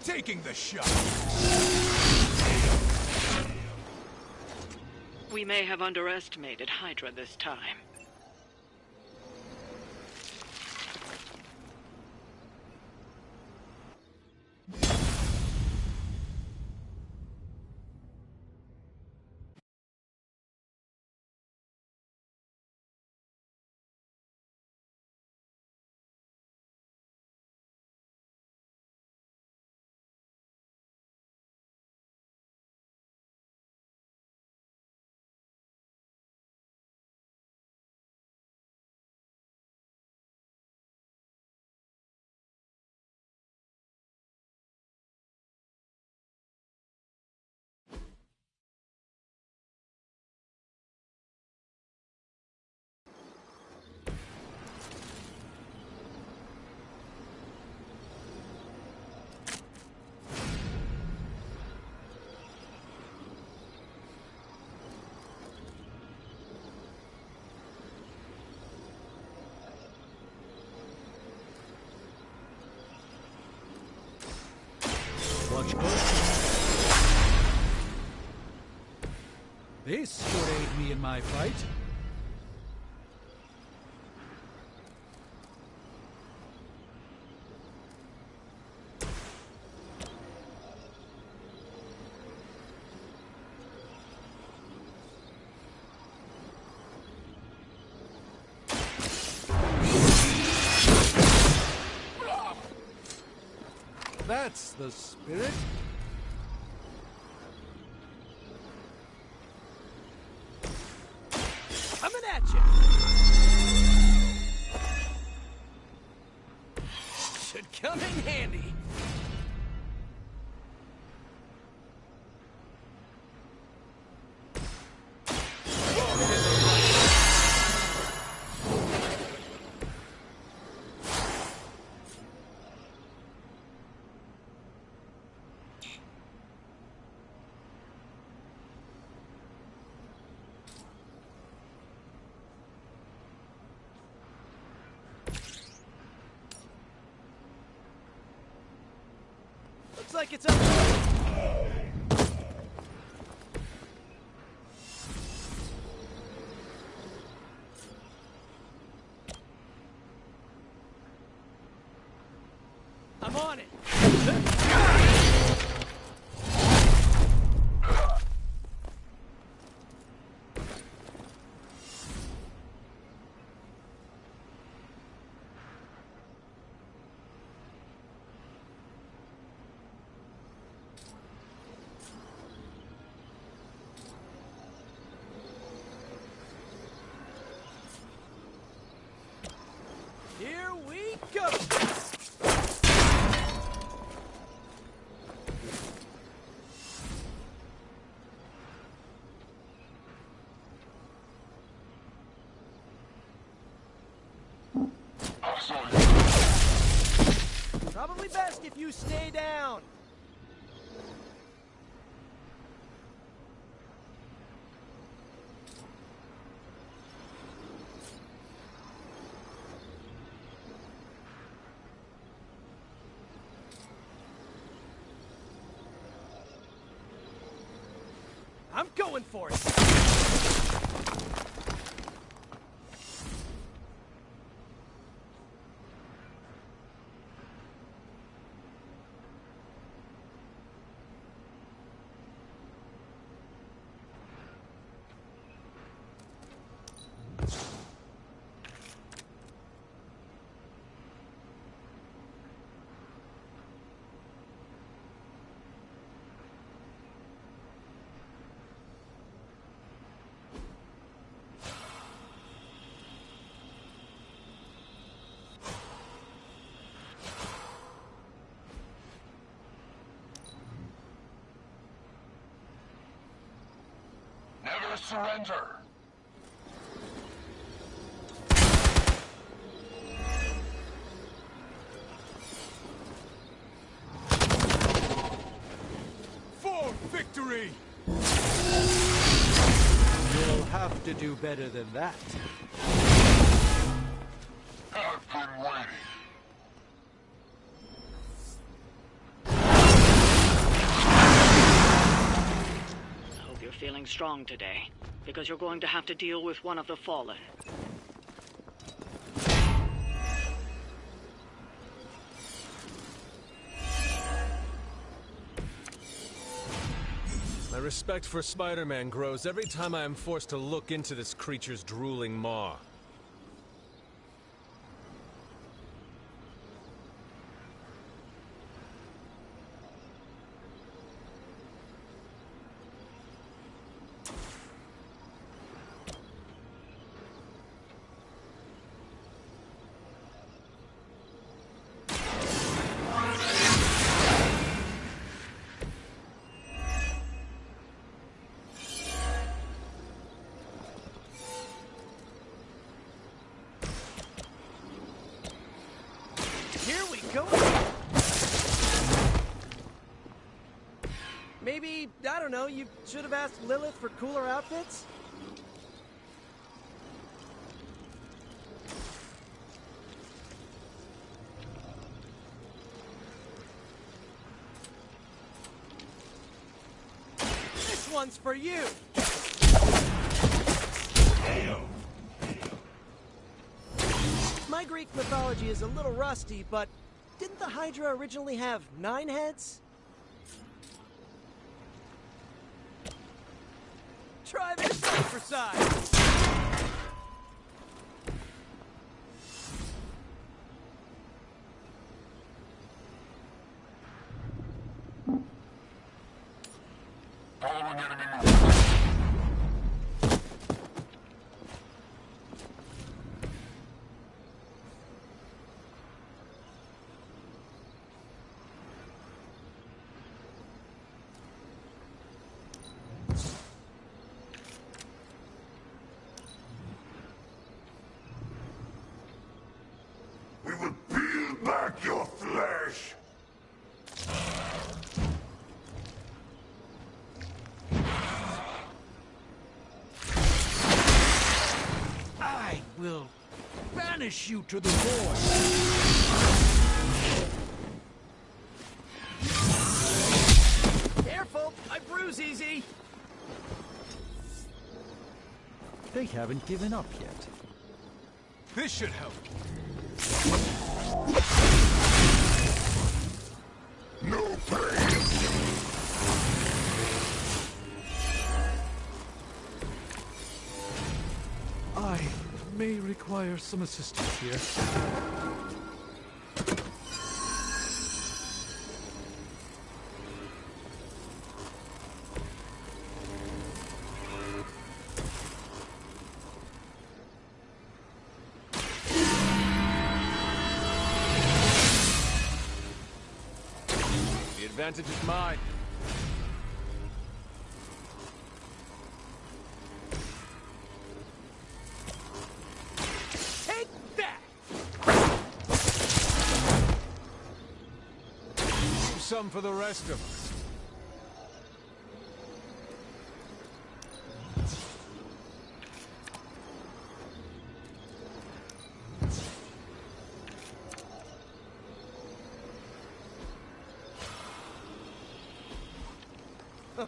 Taking the shot. We may have underestimated Hydra this time. Watch closely. This should aid me in my fight. That's the spirit. Coming at you. Should come in handy. Looks like it's up. I'm on it. Here we go! Probably best if you stay down. I'm going for it. Never surrender. For victory! You'll have to do better than that. I've been waiting. feeling strong today, because you're going to have to deal with one of the Fallen. My respect for Spider-Man grows every time I am forced to look into this creature's drooling maw. Here we go. Maybe, I don't know, you should have asked Lilith for cooler outfits? This one's for you! My Greek mythology is a little rusty, but didn't the Hydra originally have 9 heads? Try this one for size! Following enemy movement. We will peel back your flesh! I will banish you to the void! Careful! I bruise easy! They haven't given up yet. This should help. No pain! I may require some assistance here. The advantage is mine. Take that! Some for the rest of us.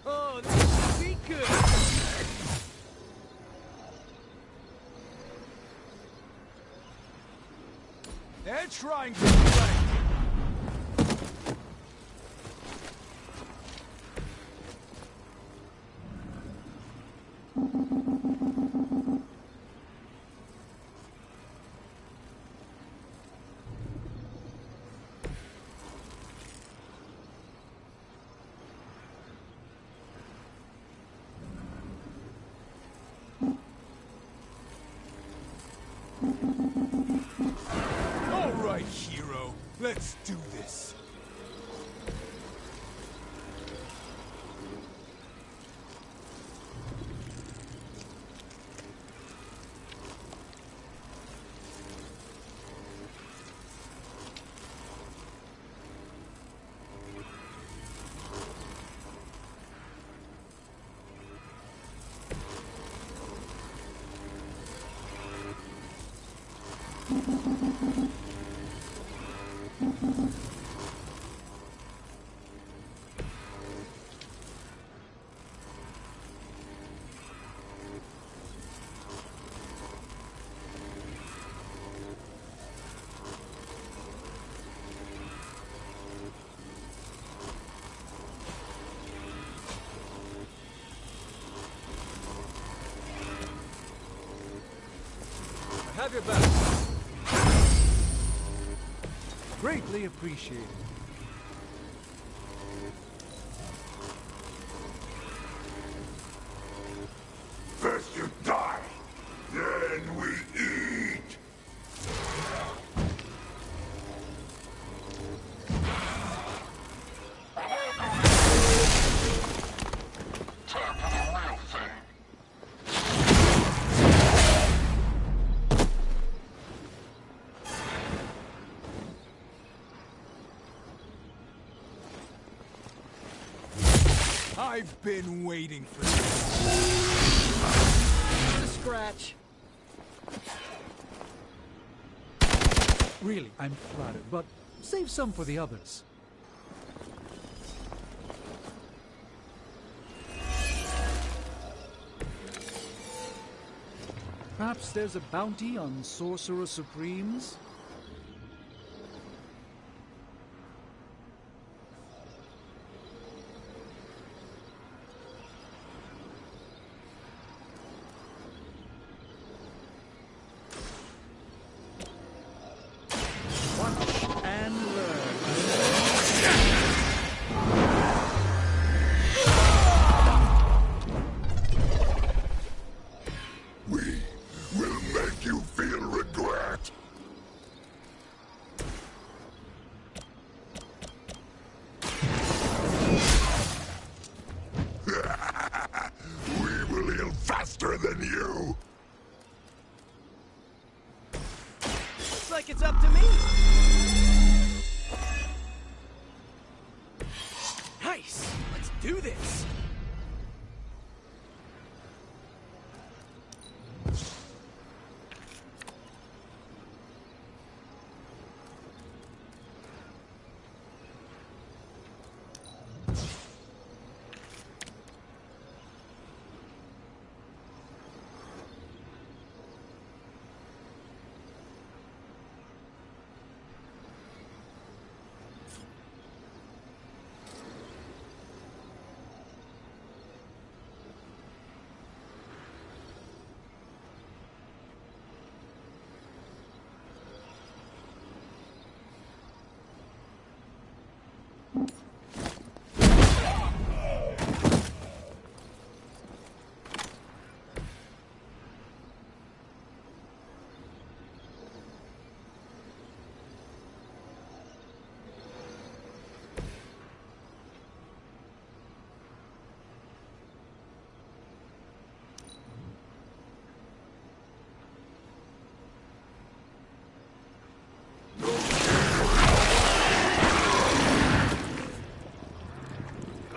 Oh, this should be good! They're trying to strike. All right, hero. Let's do this. your best. Greatly appreciated. First you die, then we eat. Time for the real thing. I've been waiting for this. Just a scratch. Really, I'm flattered, but save some for the others. Perhaps there's a bounty on Sorcerer Supremes? Watch and learn. We will make you feel regret. We will heal faster than you. Looks like it's up to me. Nice. Let's do this.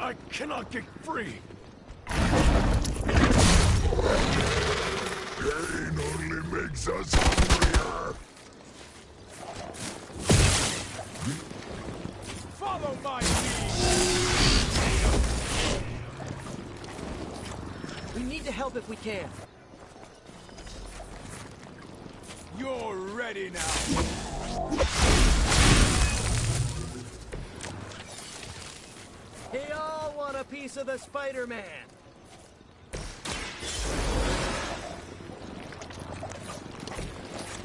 I cannot get free. Pain only makes us hungrier. Follow my lead. We need to help if we can. You're ready now. They all want a piece of the Spider-Man.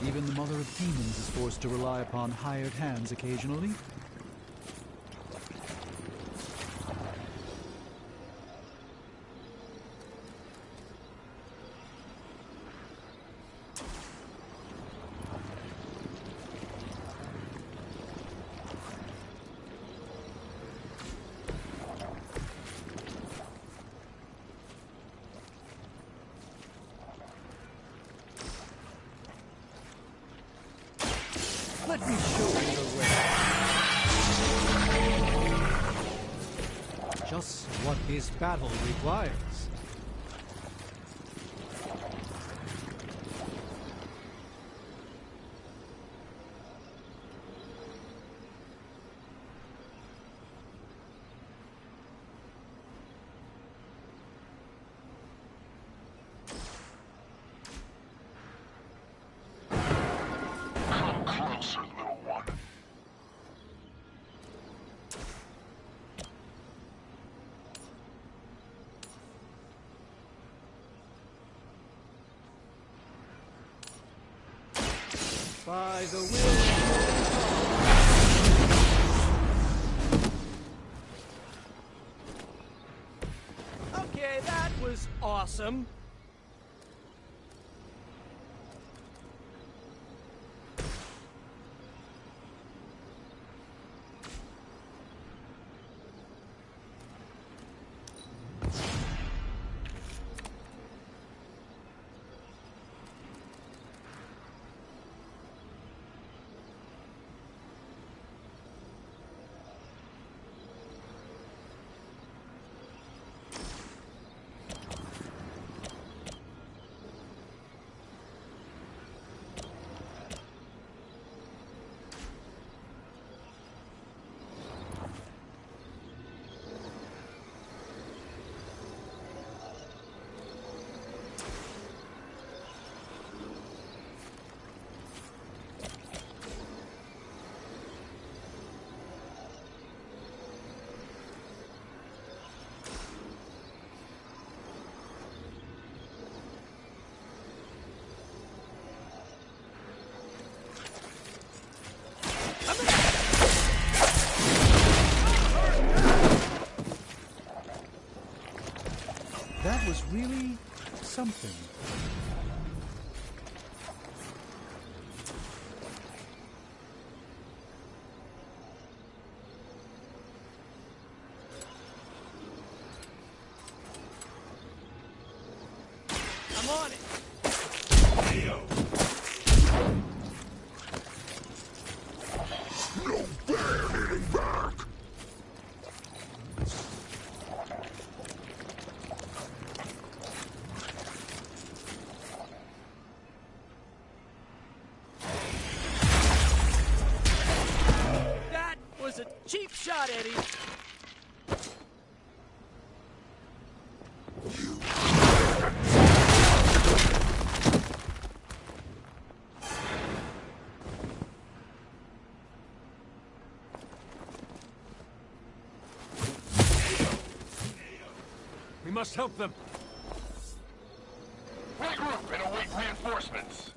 Even the Mother of Demons is forced to rely upon hired hands occasionally. Let me show you the way. Just what this battle requires. Come closer, little one. By the will. Okay, that was awesome. That was really something. I'm on it. No fair hitting back! That was a cheap shot, Eddie. We must help them. Regroup and await reinforcements!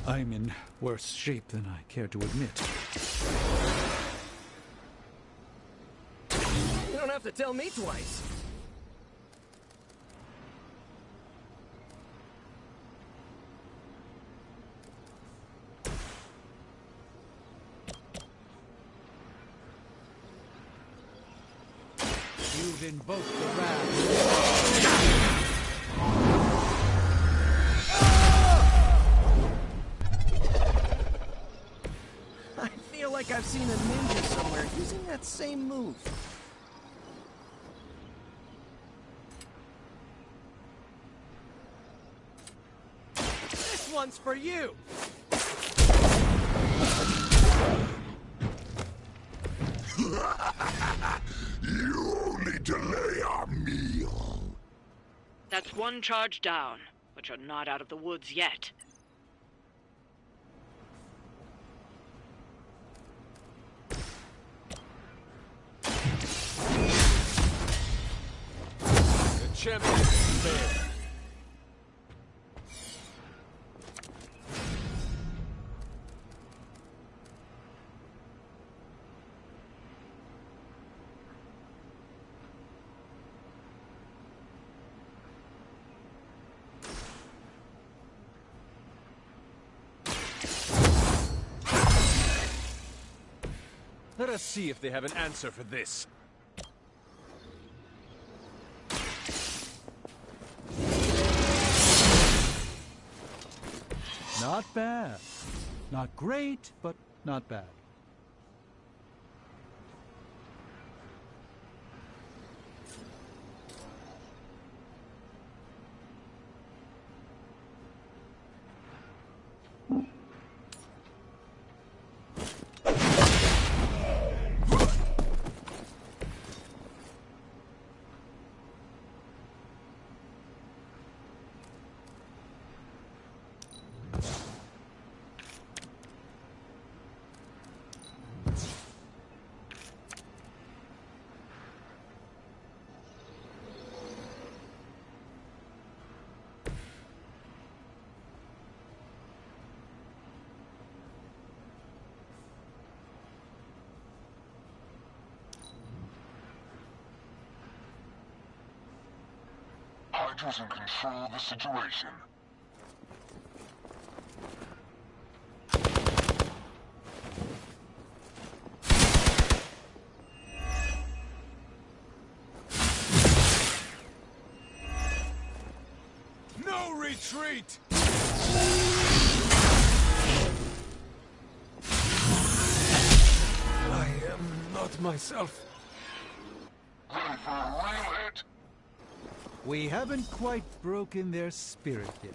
I'm in worse shape than I care to admit. You don't have to tell me twice. You've invoked the wrath. I feel like I've seen a ninja somewhere using that same move. This one's for you! You only delay our meal! That's one charge down, but you're not out of the woods yet. The champion failed. Let us see if they have an answer for this. Not bad. Not great, but not bad. Hydras in control of the situation. No retreat! I am not myself. Ready for a real hit? We haven't quite broken their spirit yet.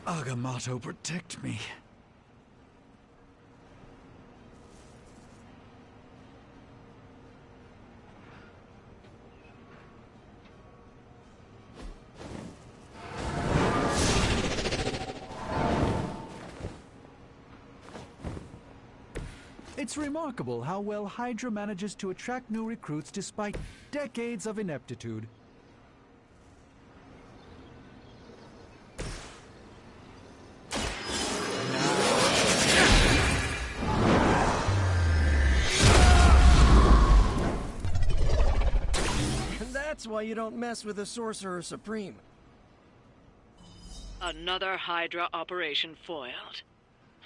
Agamotto, protect me. It's remarkable how well Hydra manages to attract new recruits despite decades of ineptitude. And that's why you don't mess with the Sorcerer Supreme. Another Hydra operation foiled.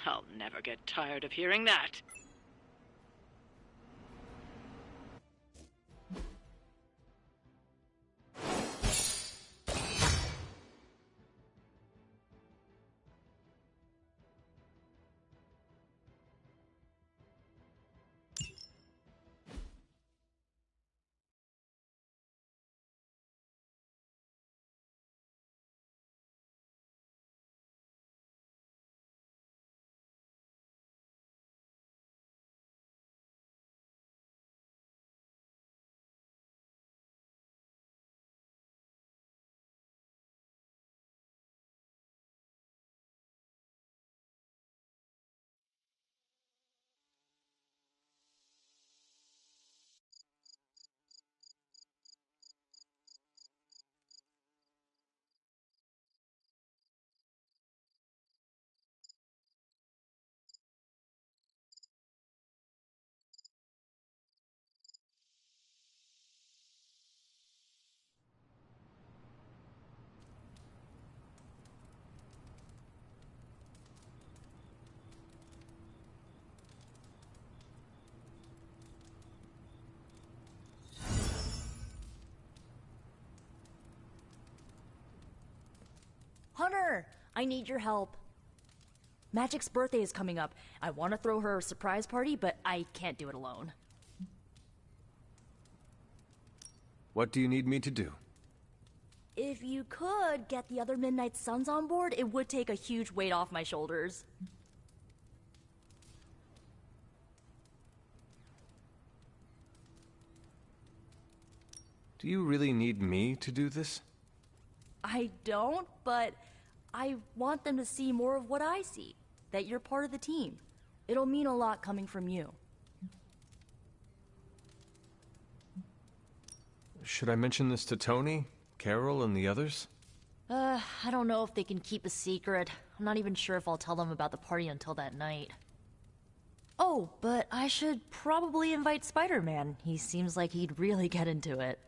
I'll never get tired of hearing that. Hunter, I need your help. Magic's birthday is coming up. I want to throw her a surprise party, but I can't do it alone. What do you need me to do? If you could get the other Midnight Suns on board, it would take a huge weight off my shoulders. Do you really need me to do this? I don't, but I want them to see more of what I see. That you're part of the team. It'll mean a lot coming from you. Should I mention this to Tony, Carol, and the others? I don't know if they can keep a secret. I'm not even sure if I'll tell them about the party until that night. Oh, but I should probably invite Spider-Man. He seems like he'd really get into it.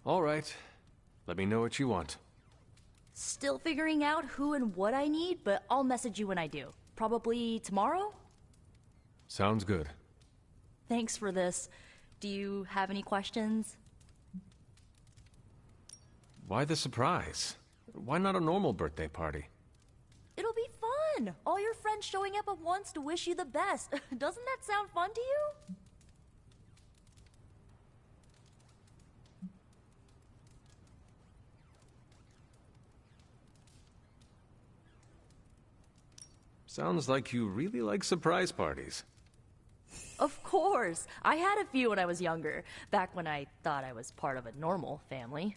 All right. Let me know what you want. Still figuring out who and what I need, but I'll message you when I do. Probably tomorrow? Sounds good. Thanks for this. Do you have any questions? Why the surprise? Why not a normal birthday party? It'll be fun! All your friends showing up at once to wish you the best. Doesn't that sound fun to you? Sounds like you really like surprise parties. Of course! I had a few when I was younger, back when I thought I was part of a normal family.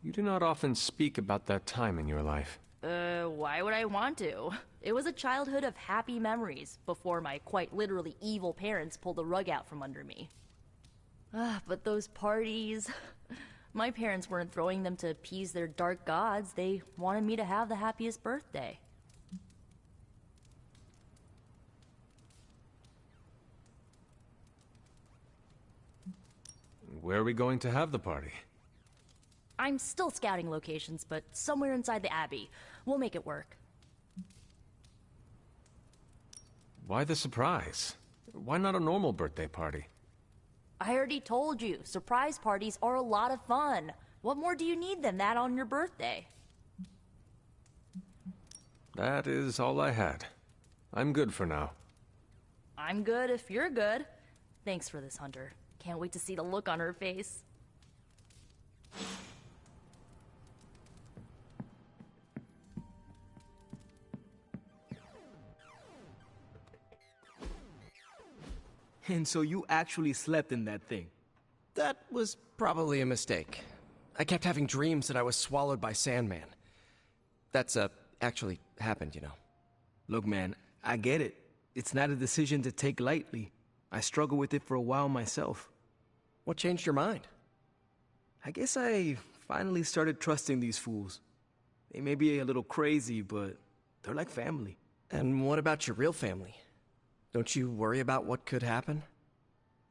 You do not often speak about that time in your life. Why would I want to? It was a childhood of happy memories, before my quite literally evil parents pulled the rug out from under me. But those parties... My parents weren't throwing them to appease their dark gods, they wanted me to have the happiest birthday. where are we going to have the party? I'm still scouting locations, but somewhere inside the Abbey. We'll make it work. Why the surprise? Why not a normal birthday party? I already told you, surprise parties are a lot of fun. What more do you need than that on your birthday? That is all I had. I'm good for now. I'm good if you're good. Thanks for this, Hunter. Can't wait to see the look on her face. And so you actually slept in that thing? That was probably a mistake. I kept having dreams that I was swallowed by Sandman. That's, actually happened, you know. Look, man, I get it. It's not a decision to take lightly. I struggled with it for a while myself. What changed your mind? I guess I finally started trusting these fools. They may be a little crazy, but they're like family. And what about your real family? Don't you worry about what could happen?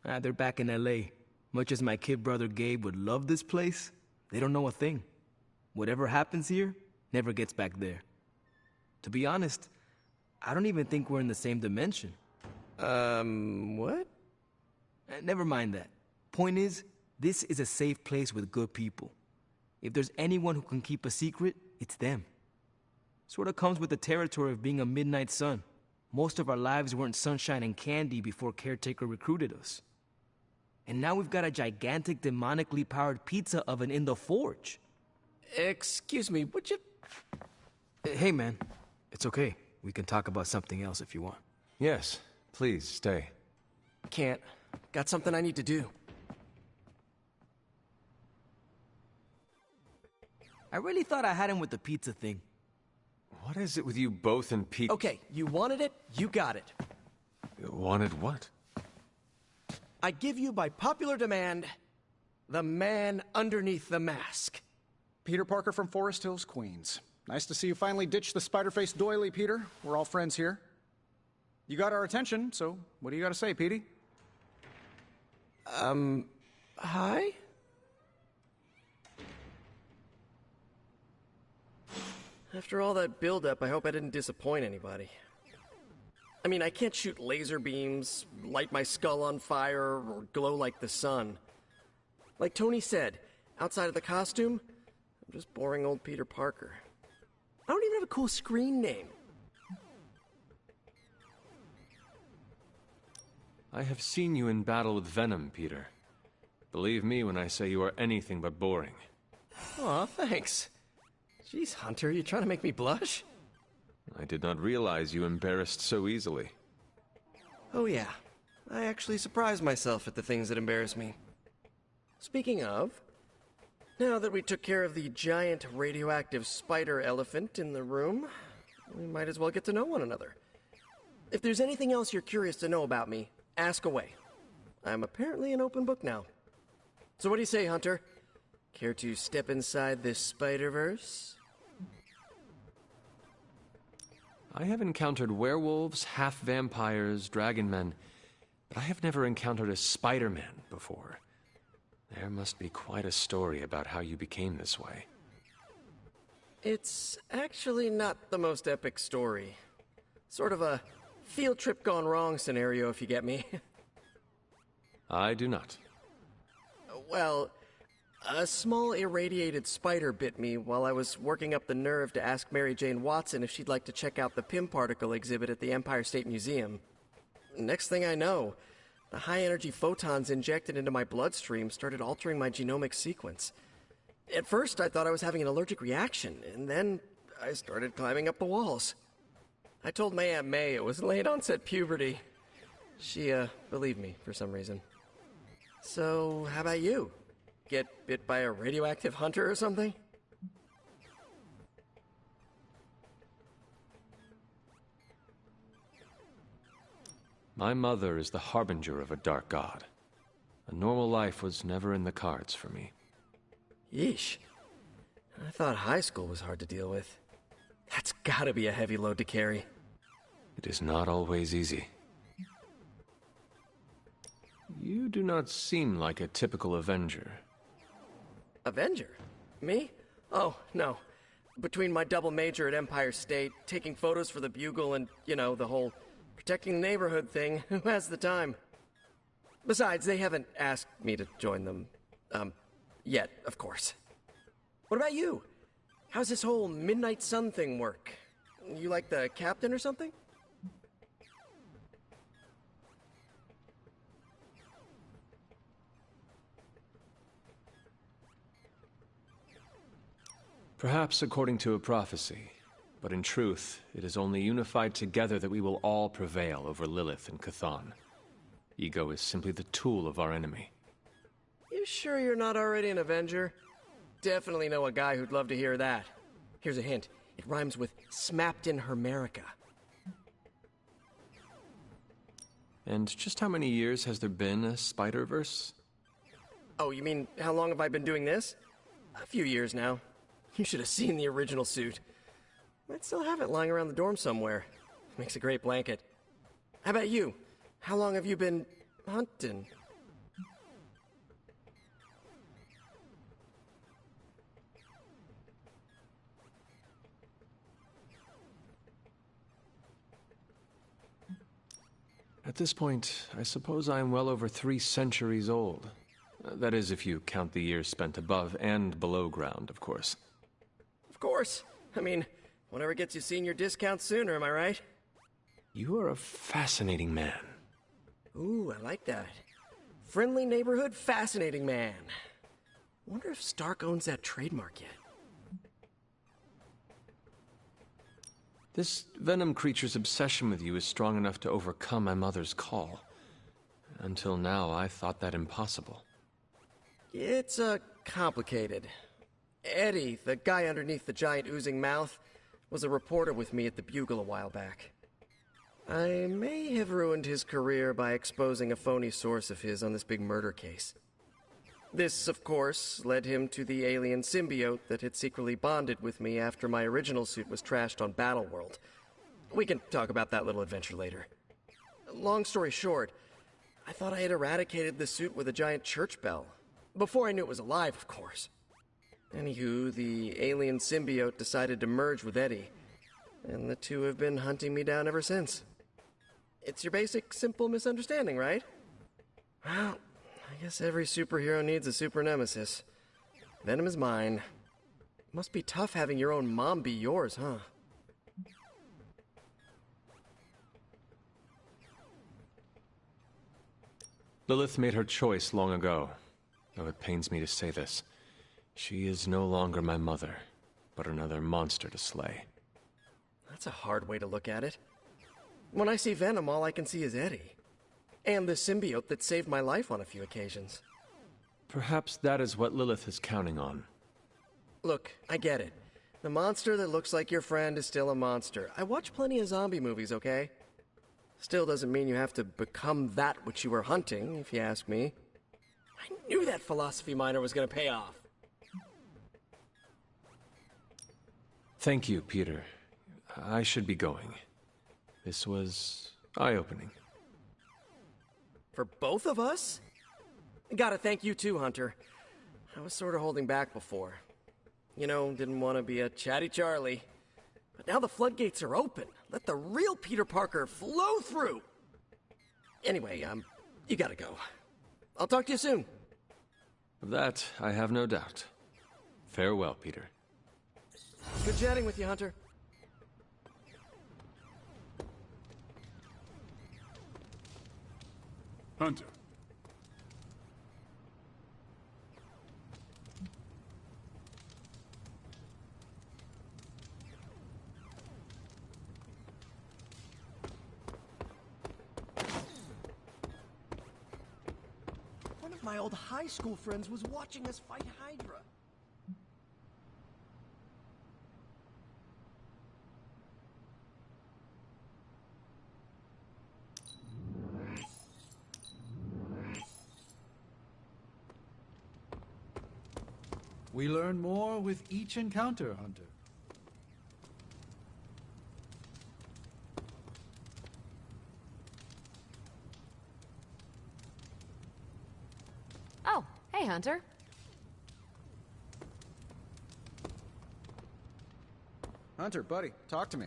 They're back in LA. Much as my kid brother Gabe would love this place, they don't know a thing. Whatever happens here never gets back there. To be honest, I don't even think we're in the same dimension. What? Never mind that. Point is, this is a safe place with good people. If there's anyone who can keep a secret, it's them. Sort of comes with the territory of being a midnight sun. Most of our lives weren't sunshine and candy before Caretaker recruited us. And now we've got a gigantic demonically powered pizza oven in the forge. Excuse me, would you... Hey, man. It's okay. We can talk about something else if you want. Yes, please, stay. Can't. Got something I need to do. I really thought I had him with the pizza thing. What is it with you both and Pete? Okay, you wanted it, you got it. Wanted what? I give you by popular demand, the man underneath the mask. Peter Parker from Forest Hills, Queens. Nice to see you finally ditched the spider-faced doily, Peter. We're all friends here. You got our attention, so what do you got to say, Petey? Hi? After all that build-up, I hope I didn't disappoint anybody. I mean, I can't shoot laser beams, light my skull on fire, or glow like the sun. Like Tony said, outside of the costume, I'm just boring old Peter Parker. I don't even have a cool screen name. I have seen you in battle with Venom, Peter. Believe me when I say you are anything but boring. Aw, thanks. Jeez, Hunter, you trying to make me blush? I did not realize you embarrassed so easily. Oh yeah, I actually surprise myself at the things that embarrass me. Speaking of, now that we took care of the giant radioactive spider elephant in the room, we might as well get to know one another. If there's anything else you're curious to know about me, ask away. I'm apparently an open book now. So what do you say, Hunter? Care to step inside this Spider-Verse? I have encountered werewolves, half-vampires, dragon-men, but I have never encountered a Spider-Man before. There must be quite a story about how you became this way. It's actually not the most epic story. Sort of a field trip gone wrong scenario, if you get me. I do not. Well, a small irradiated spider bit me while I was working up the nerve to ask Mary Jane Watson if she'd like to check out the Pym particle exhibit at the Empire State Museum. Next thing I know, the high-energy photons injected into my bloodstream started altering my genomic sequence. At first, I thought I was having an allergic reaction, and then I started climbing up the walls. I told my Aunt May it was late-onset puberty. She, believed me for some reason. So, how about you? Get bit by a radioactive hunter or something? My mother is the harbinger of a dark god. A normal life was never in the cards for me. Yeesh. I thought high school was hard to deal with. That's gotta be a heavy load to carry. It is not always easy. You do not seem like a typical Avenger. Avenger? Me? Oh, no. Between my double major at Empire State, taking photos for the Bugle, and, the whole protecting the neighborhood thing, who has the time? Besides, they haven't asked me to join them. Yet, of course. What about you? How's this whole Midnight Sun thing work? You like the captain or something? Perhaps according to a prophecy, but in truth, it is only unified together that we will all prevail over Lilith and Chthon. Ego is simply the tool of our enemy. You sure you're not already an Avenger? Definitely know a guy who'd love to hear that. Here's a hint. It rhymes with smapped in Hermerica. And just how many years has there been a Spider-Verse? Oh, you mean how long have I been doing this? A few years now. You should have seen the original suit. Might still have it lying around the dorm somewhere. Makes a great blanket. How about you? How long have you been hunting? At this point, I suppose I am well over 3 centuries old. That is, if you count the years spent above and below ground, of course. Of course. I mean, whatever gets you senior discounts sooner, am I right? You are a fascinating man. Ooh, I like that. Friendly neighborhood, fascinating man. Wonder if Stark owns that trademark yet. This Venom creature's obsession with you is strong enough to overcome my mother's call. Until now, I thought that impossible. It's, complicated. Eddie, the guy underneath the giant oozing mouth, was a reporter with me at the Bugle a while back. I may have ruined his career by exposing a phony source of his on this big murder case. This, of course, led him to the alien symbiote that had secretly bonded with me after my original suit was trashed on Battleworld. We can talk about that little adventure later. Long story short, I thought I had eradicated the suit with a giant church bell. Before I knew it was alive, of course. Anywho, the alien symbiote decided to merge with Eddie, and the two have been hunting me down ever since. It's your basic, simple misunderstanding, right? Well, I guess every superhero needs a super nemesis. Venom is mine. Must be tough having your own mom be yours, huh? Lilith made her choice long ago, though it pains me to say this. She is no longer my mother, but another monster to slay. That's a hard way to look at it. When I see Venom, all I can see is Eddie. And the symbiote that saved my life on a few occasions. Perhaps that is what Lilith is counting on. Look, I get it. The monster that looks like your friend is still a monster. I watch plenty of zombie movies, okay? Still doesn't mean you have to become that which you were hunting, if you ask me. I knew that philosophy minor was gonna pay off. Thank you, Peter. I should be going. This was eye-opening. For both of us? Gotta thank you too, Hunter. I was sort of holding back before. You know, didn't want to be a chatty Charlie. But now the floodgates are open. Let the real Peter Parker flow through! Anyway, you gotta go. I'll talk to you soon. Of that, I have no doubt. Farewell, Peter. Good chatting with you, Hunter. Hunter. One of my old high school friends was watching us fight Hydra. We learn more with each encounter, Hunter. Hey, Hunter. Hunter, buddy, talk to me.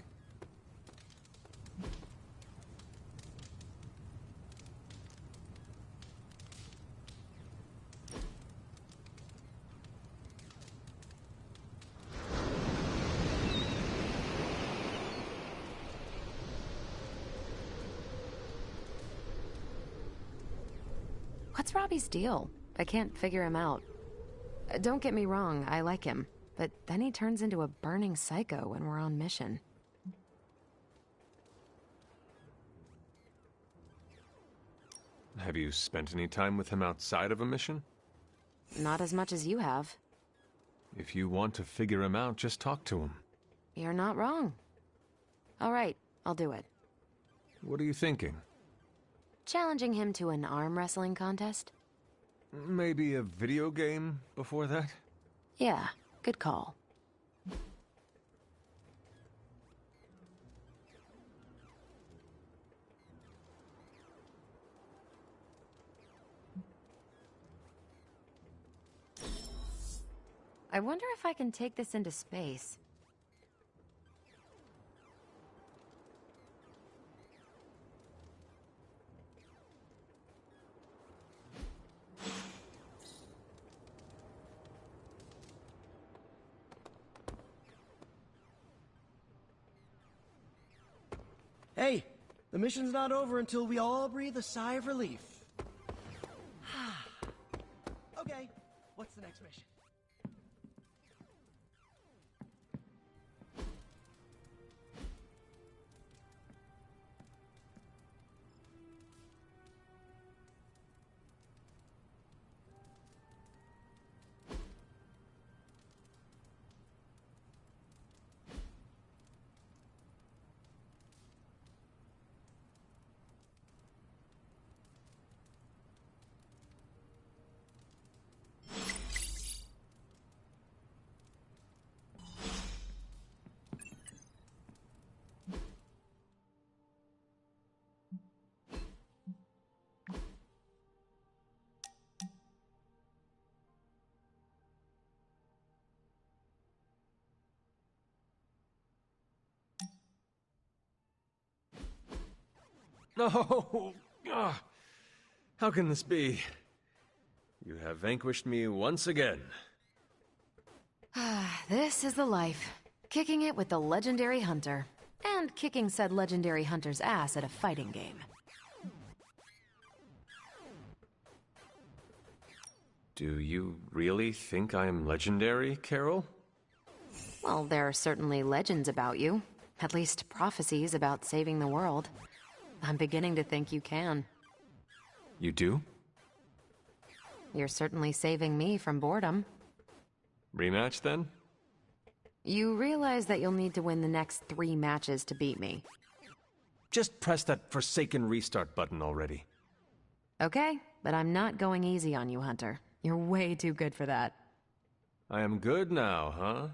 What's Robbie's deal? I can't figure him out. Don't get me wrong, I like him. But then he turns into a burning psycho when we're on mission. Have you spent any time with him outside of a mission? Not as much as you have. If you want to figure him out, just talk to him. You're not wrong. All right, I'll do it. What are you thinking? Challenging him to an arm wrestling contest? Maybe a video game before that? Yeah, good call. I wonder if I can take this into space. Hey, the mission's not over until we all breathe a sigh of relief. Okay, what's the next mission? No! Ah, how can this be? You have vanquished me once again. This is the life. Kicking it with the legendary hunter. And kicking said legendary hunter's ass at a fighting game. Do you really think I'm legendary, Carol? Well, there are certainly legends about you. At least prophecies about saving the world. I'm beginning to think you can. You do? You're certainly saving me from boredom. Rematch, then? You realize that you'll need to win the next 3 matches to beat me. Just press that forsaken restart button already. Okay, but I'm not going easy on you, Hunter. You're way too good for that. I am good now, huh?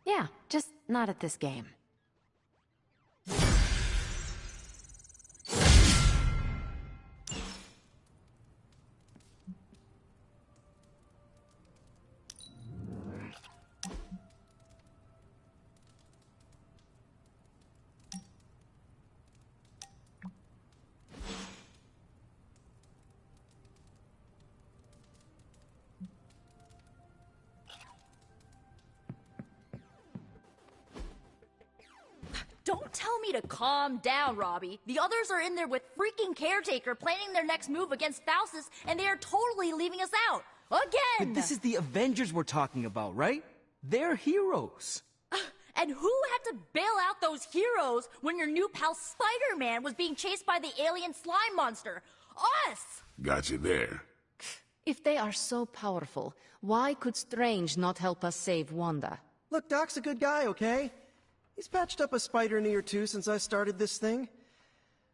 Yeah, just not at this game. Don't tell me to calm down, Robbie. The others are in there with freaking Caretaker planning their next move against Faustus, and they are totally leaving us out. Again! But this is the Avengers we're talking about, right? They're heroes. And who had to bail out those heroes when your new pal Spider-Man was being chased by the alien slime monster? Us! Got you there. If they are so powerful, why could Strange not help us save Wanda? Look, Doc's a good guy, okay? He's patched up a spider knee or two since I started this thing.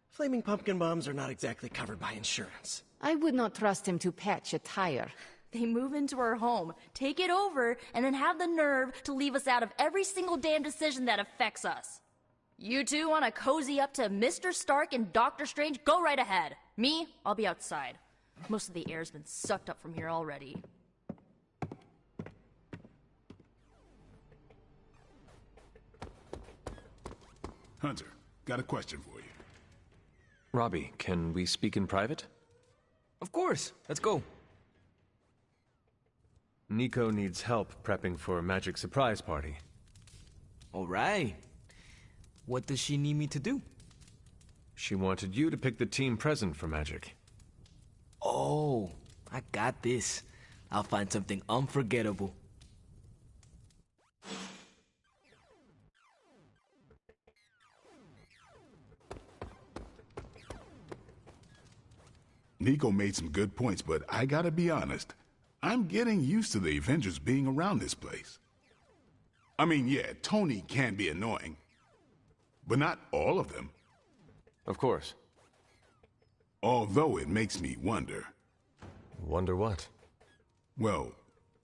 Flaming pumpkin bombs are not exactly covered by insurance. I would not trust him to patch a tire. They move into our home, take it over, and then have the nerve to leave us out of every single damn decision that affects us. You two want to cozy up to Mr. Stark and Doctor Strange? Go right ahead. Me, I'll be outside. Most of the air's been sucked up from here already. Hunter, got a question for you. Robbie, can we speak in private? Of course. Let's go. Nico needs help prepping for a magic surprise party. All right. What does she need me to do? She wanted you to pick the team present for magic. Oh, I got this. I'll find something unforgettable. Nico made some good points, but I gotta be honest. I'm getting used to the Avengers being around this place. I mean, yeah, Tony can be annoying, but not all of them. Of course. Although it makes me wonder. Wonder what? Well,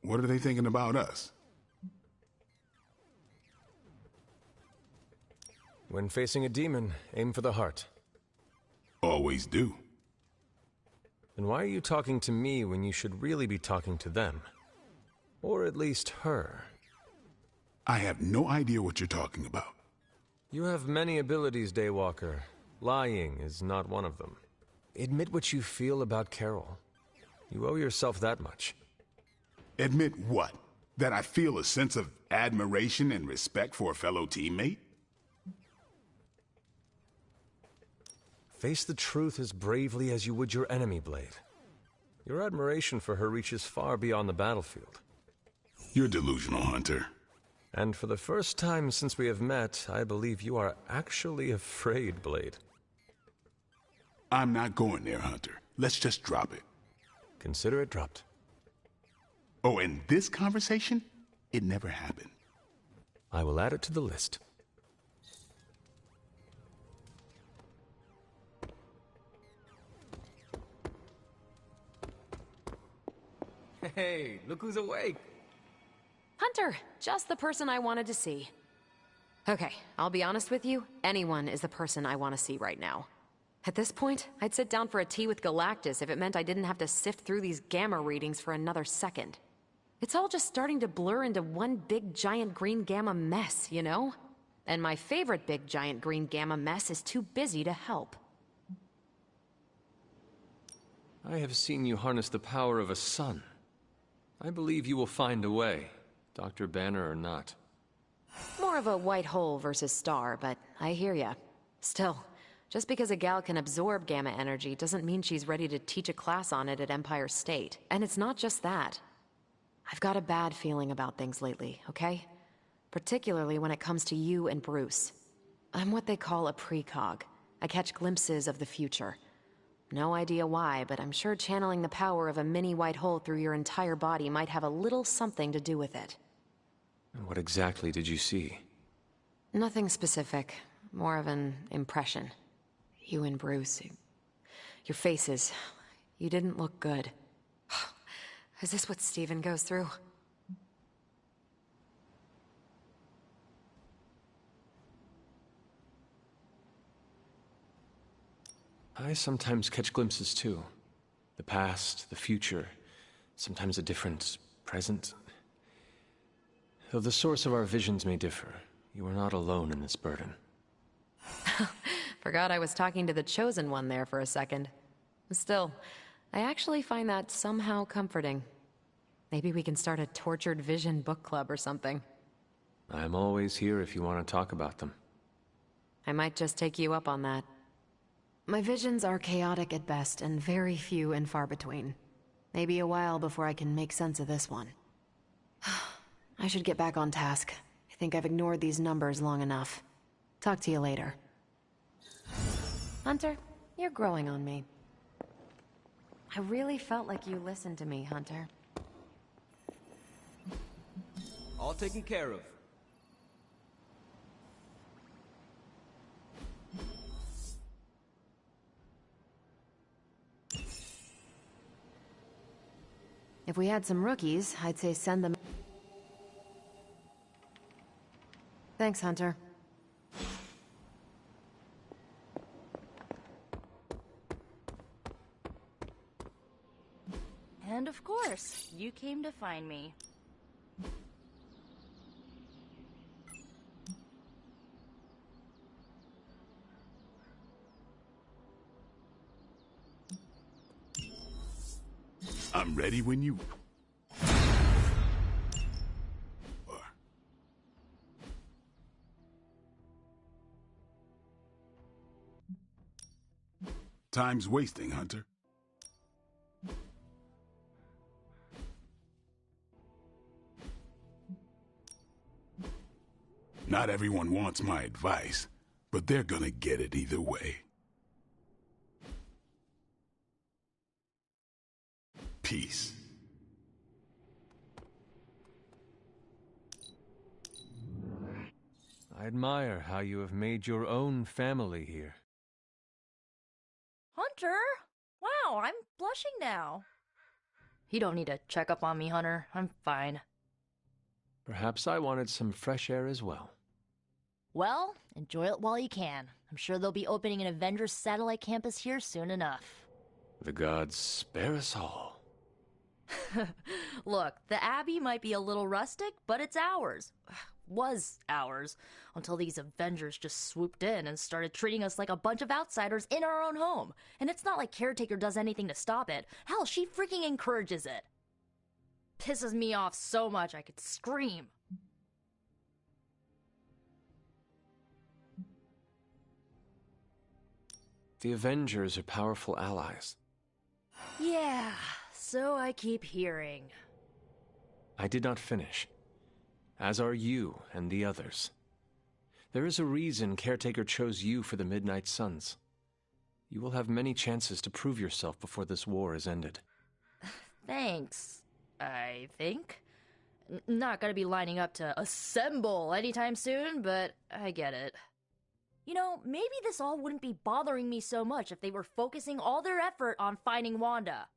what are they thinking about us? When facing a demon, aim for the heart. Always do. Then why are you talking to me when you should really be talking to them? Or at least her? I have no idea what you're talking about. You have many abilities, Daywalker. Lying is not one of them. Admit what you feel about Carol. You owe yourself that much. Admit what? That I feel a sense of admiration and respect for a fellow teammate? Face the truth as bravely as you would your enemy, Blade. Your admiration for her reaches far beyond the battlefield. You're delusional, Hunter. And for the first time since we have met, I believe you are actually afraid, Blade. I'm not going there, Hunter. Let's just drop it. Consider it dropped. Oh, and this conversation? It never happened. I will add it to the list. Hey, look who's awake. Hunter, just the person I wanted to see. Okay, I'll be honest with you, anyone is the person I want to see right now. At this point, I'd sit down for a tea with Galactus if it meant I didn't have to sift through these gamma readings for another second. It's all just starting to blur into one big giant green gamma mess, you know? And my favorite big giant green gamma mess is too busy to help. I have seen you harness the power of a sun. I believe you will find a way, Dr. Banner or not. More of a white hole versus star, but I hear ya. Still, just because a gal can absorb gamma energy doesn't mean she's ready to teach a class on it at Empire State. And it's not just that. I've got a bad feeling about things lately, okay? Particularly when it comes to you and Bruce. I'm what they call a precog. I catch glimpses of the future. No idea why, but I'm sure channeling the power of a mini white hole through your entire body might have a little something to do with it. And what exactly did you see? Nothing specific. More of an impression. You and Bruce. Your faces. You didn't look good. Is this what Steven goes through? I sometimes catch glimpses too. The past, the future, sometimes a different present. Though the source of our visions may differ, you are not alone in this burden. Forgot I was talking to the Chosen One there for a second. Still, I actually find that somehow comforting. Maybe we can start a Tortured Vision book club or something. I am always here if you want to talk about them. I might just take you up on that. My visions are chaotic at best and very few and far between. Maybe a while before I can make sense of this one. I should get back on task. I think I've ignored these numbers long enough. Talk to you later. Hunter, you're growing on me. I really felt like you listened to me, Hunter. All taken care of. If we had some rookies, I'd say send them. Thanks, Hunter. course. You came to find me. I'm ready when you are. Time's wasting, Hunter. Not everyone wants my advice, but they're gonna get it either way. Peace. I admire how you have made your own family here. Hunter? Wow, I'm blushing now. You don't need to check up on me, Hunter. I'm fine. Perhaps I wanted some fresh air as well. Well, enjoy it while you can. I'm sure they'll be opening an Avengers satellite campus here soon enough. The gods spare us all. Look, the Abbey might be a little rustic, but it's ours. Was ours. Until these Avengers just swooped in and started treating us like a bunch of outsiders in our own home. And it's not like Caretaker does anything to stop it. Hell, she freaking encourages it. Pisses me off so much I could scream. The Avengers are powerful allies. Yeah, so I keep hearing. I did not finish. As are you and the others. There is a reason Caretaker chose you for the Midnight Suns. You will have many chances to prove yourself before this war is ended. Thanks, I think. Not gonna be lining up to assemble anytime soon, but I get it. You know, maybe this all wouldn't be bothering me so much if they were focusing all their effort on finding Wanda.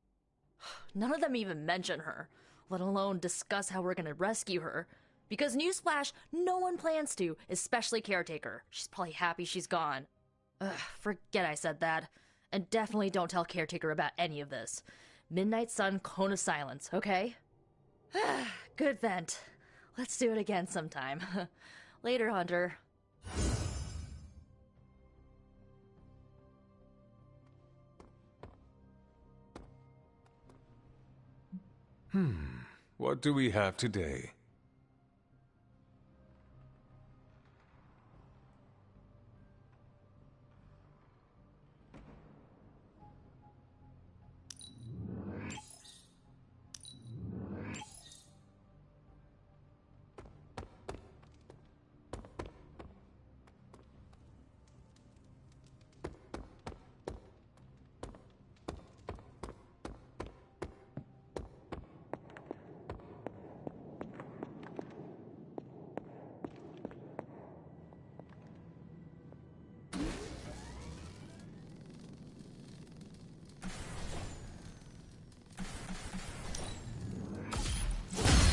None of them even mention her, let alone discuss how we're gonna rescue her. Because newsflash, no one plans to, especially Caretaker. She's probably happy she's gone. Forget I said that. And definitely don't tell Caretaker about any of this. Midnight Sun, Cone of Silence, okay? Good vent. Let's do it again sometime. Later, Hunter. What do we have today?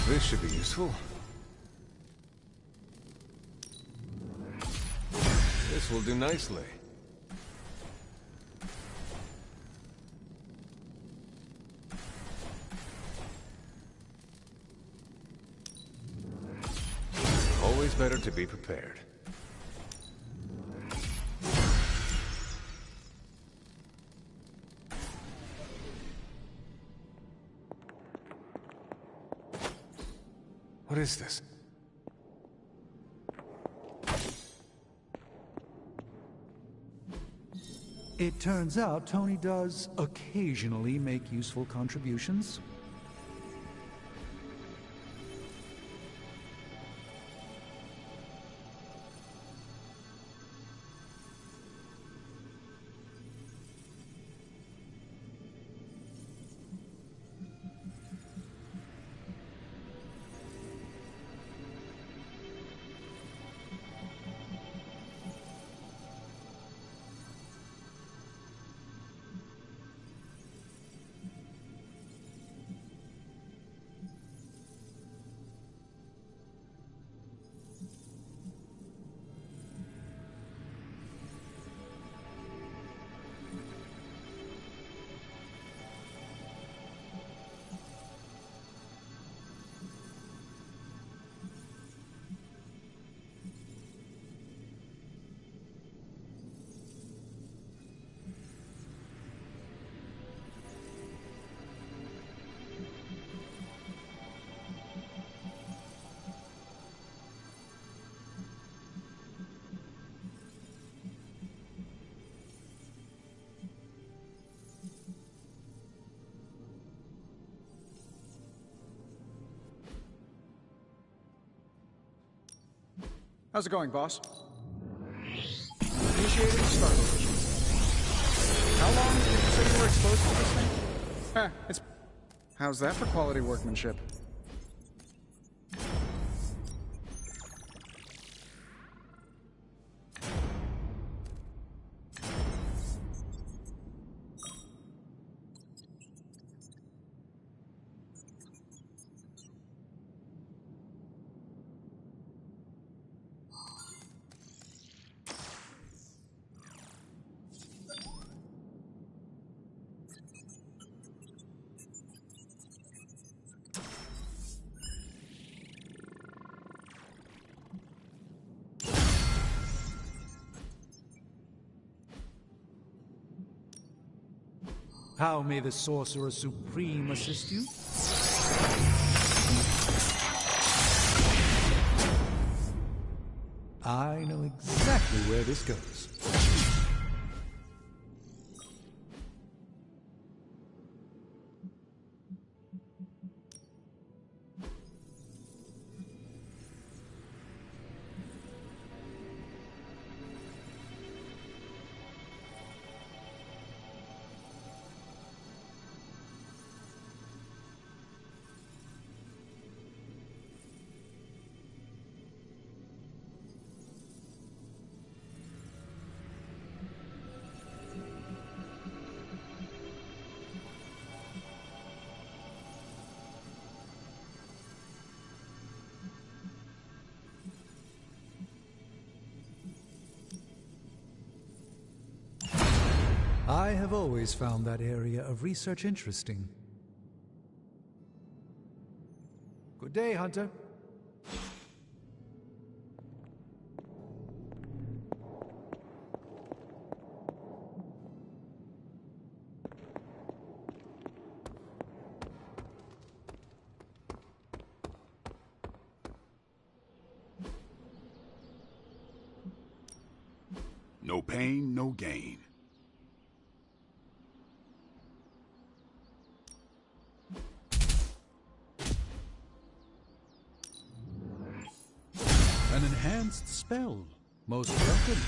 This should be useful. This will do nicely. Always better to be prepared. What is this? It turns out Tony does occasionally make useful contributions. How's it going, boss? Initiating start rotation. How long did you say you were exposed to this thing? It's... How's that for quality workmanship? How may the Sorcerer Supreme assist you? I know exactly where this goes. I have always found that area of research interesting. Good day, Hunter. No pain, no gain. An enhanced spell. Most welcome.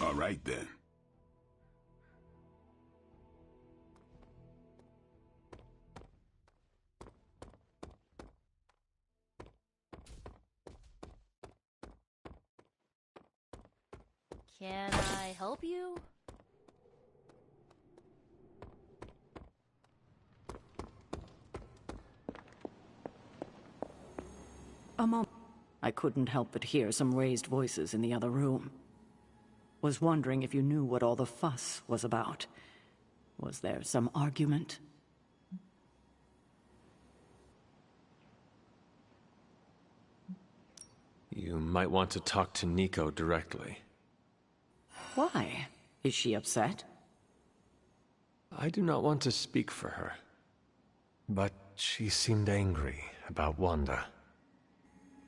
All right, then. Can I help you? A moment. I couldn't help but hear some raised voices in the other room. Was wondering if you knew what all the fuss was about. Was there some argument? You might want to talk to Nico directly. Why? Is she upset? I do not want to speak for her. But she seemed angry about Wanda.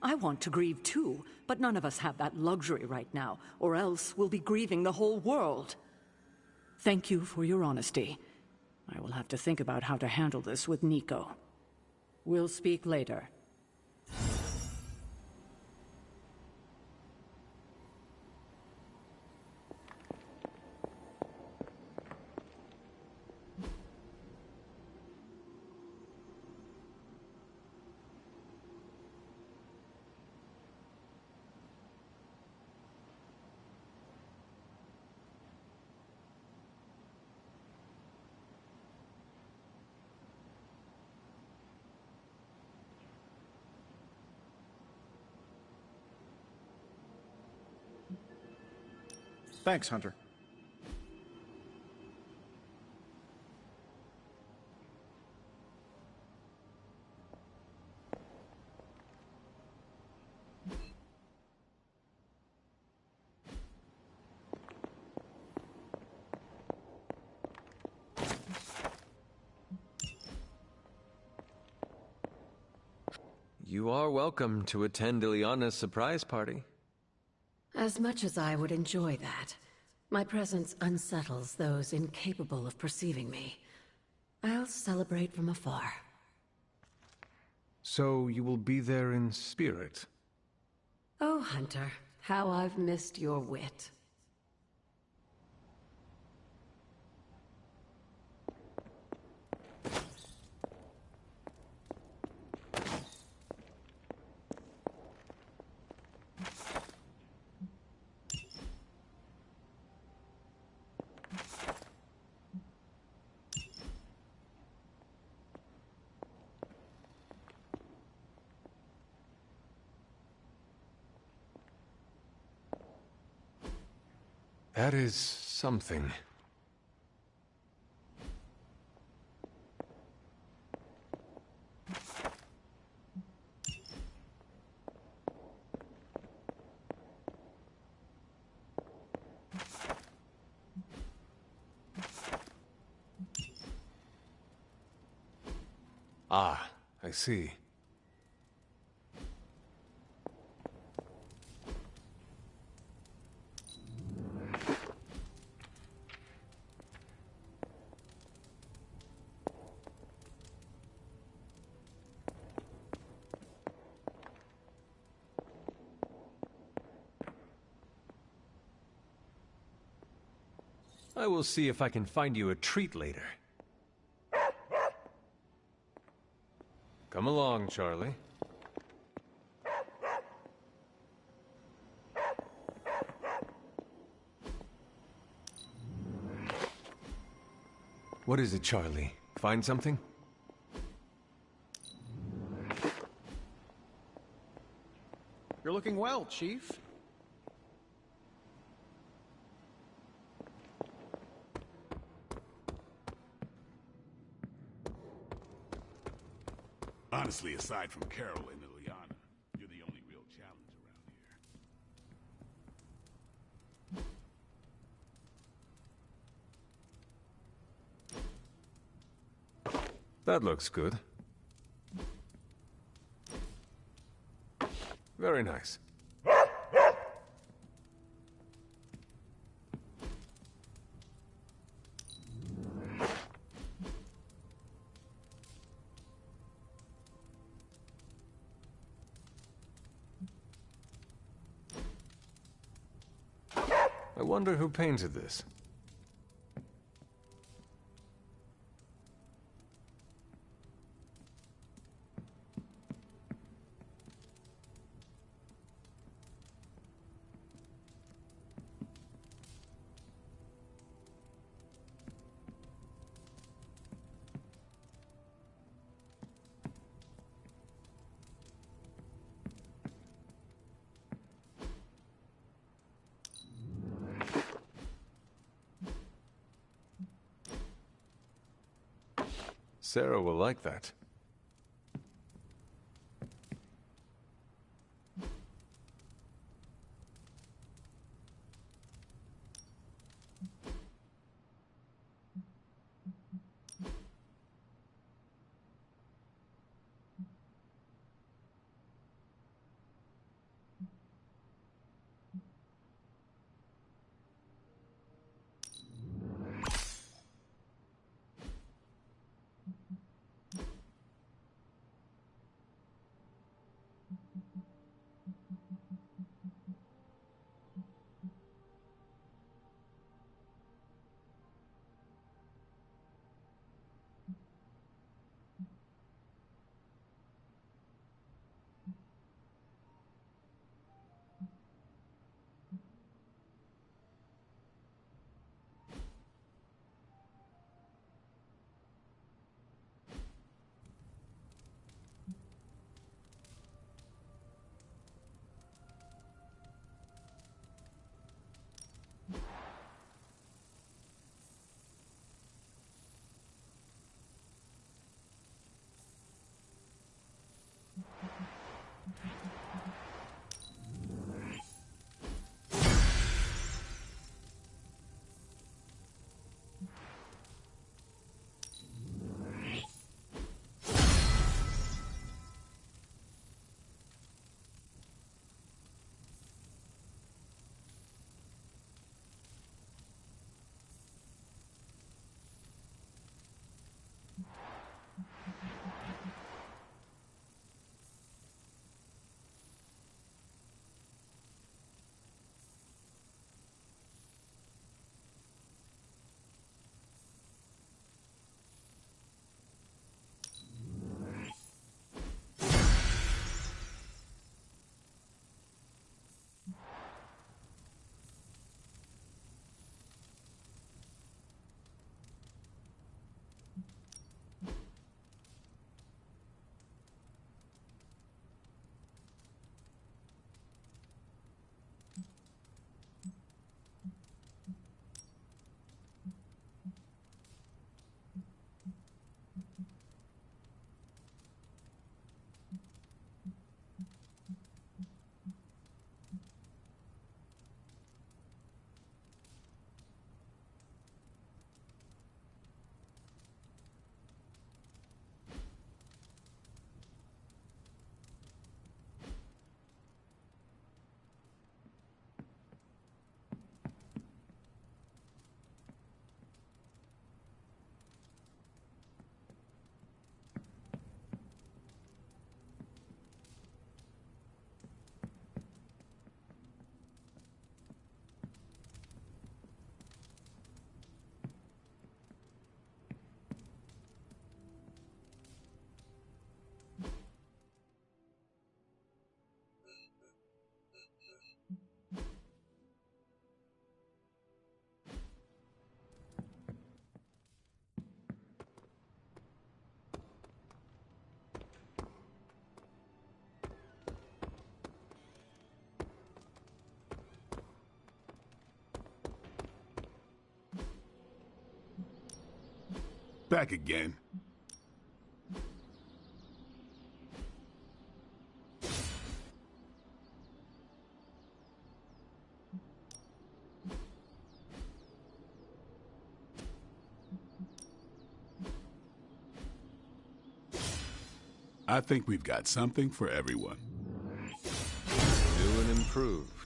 I want to grieve too, but none of us have that luxury right now, or else we'll be grieving the whole world. Thank you for your honesty. I will have to think about how to handle this with Nico. We'll speak later. Thanks, Hunter. You are welcome to attend Ileana's surprise party. As much as I would enjoy that, my presence unsettles those incapable of perceiving me. I'll celebrate from afar. So you will be there in spirit? Oh, Hunter, how I've missed your wit. That is something. Ah, I see. I will see if I can find you a treat later. Come along, Charlie. What is it, Charlie? Find something? You're looking well, Chief. Honestly, aside from Carol and Ileana, you're the only real challenge around here. That looks good. Very nice. I wonder who painted this. Sarah will like that. back again. I think we've got something for everyone. New and improved.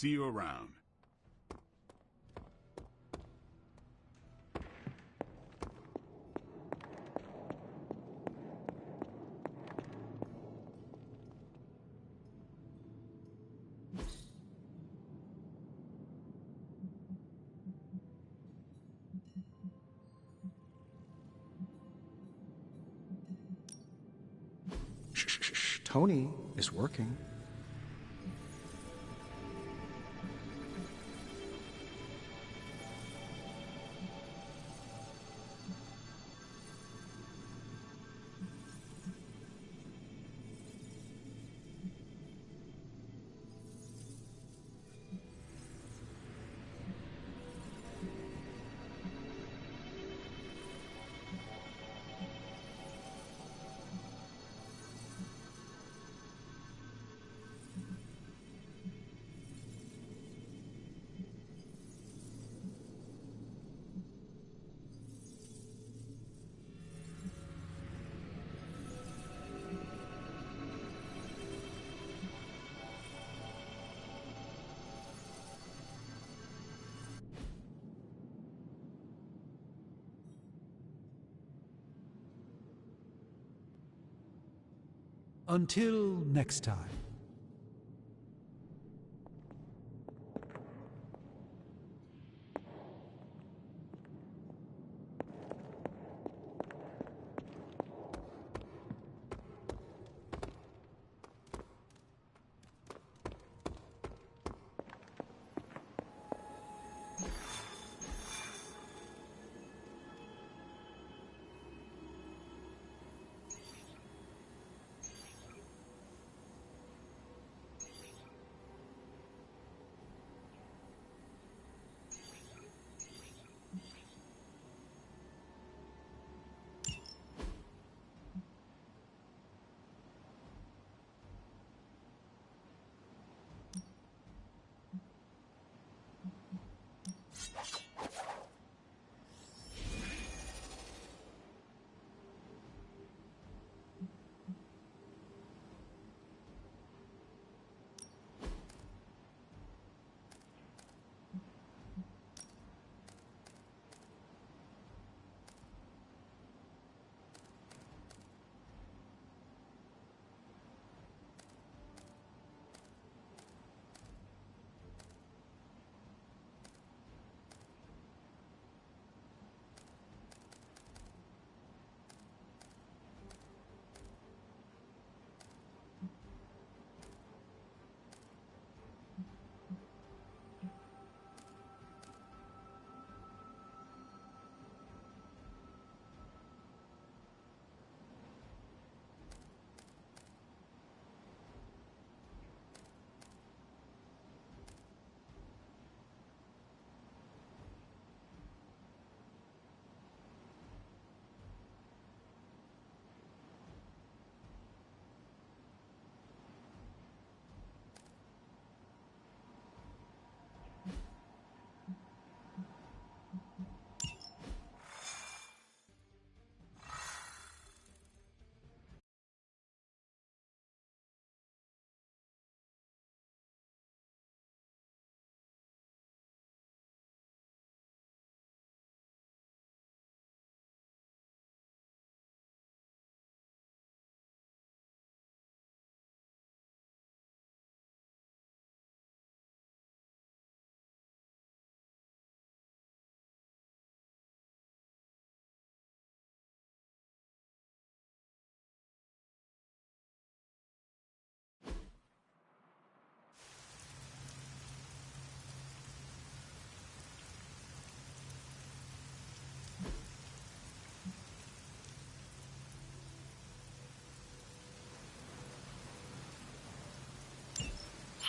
See you around. Shh. Tony is working. Until next time.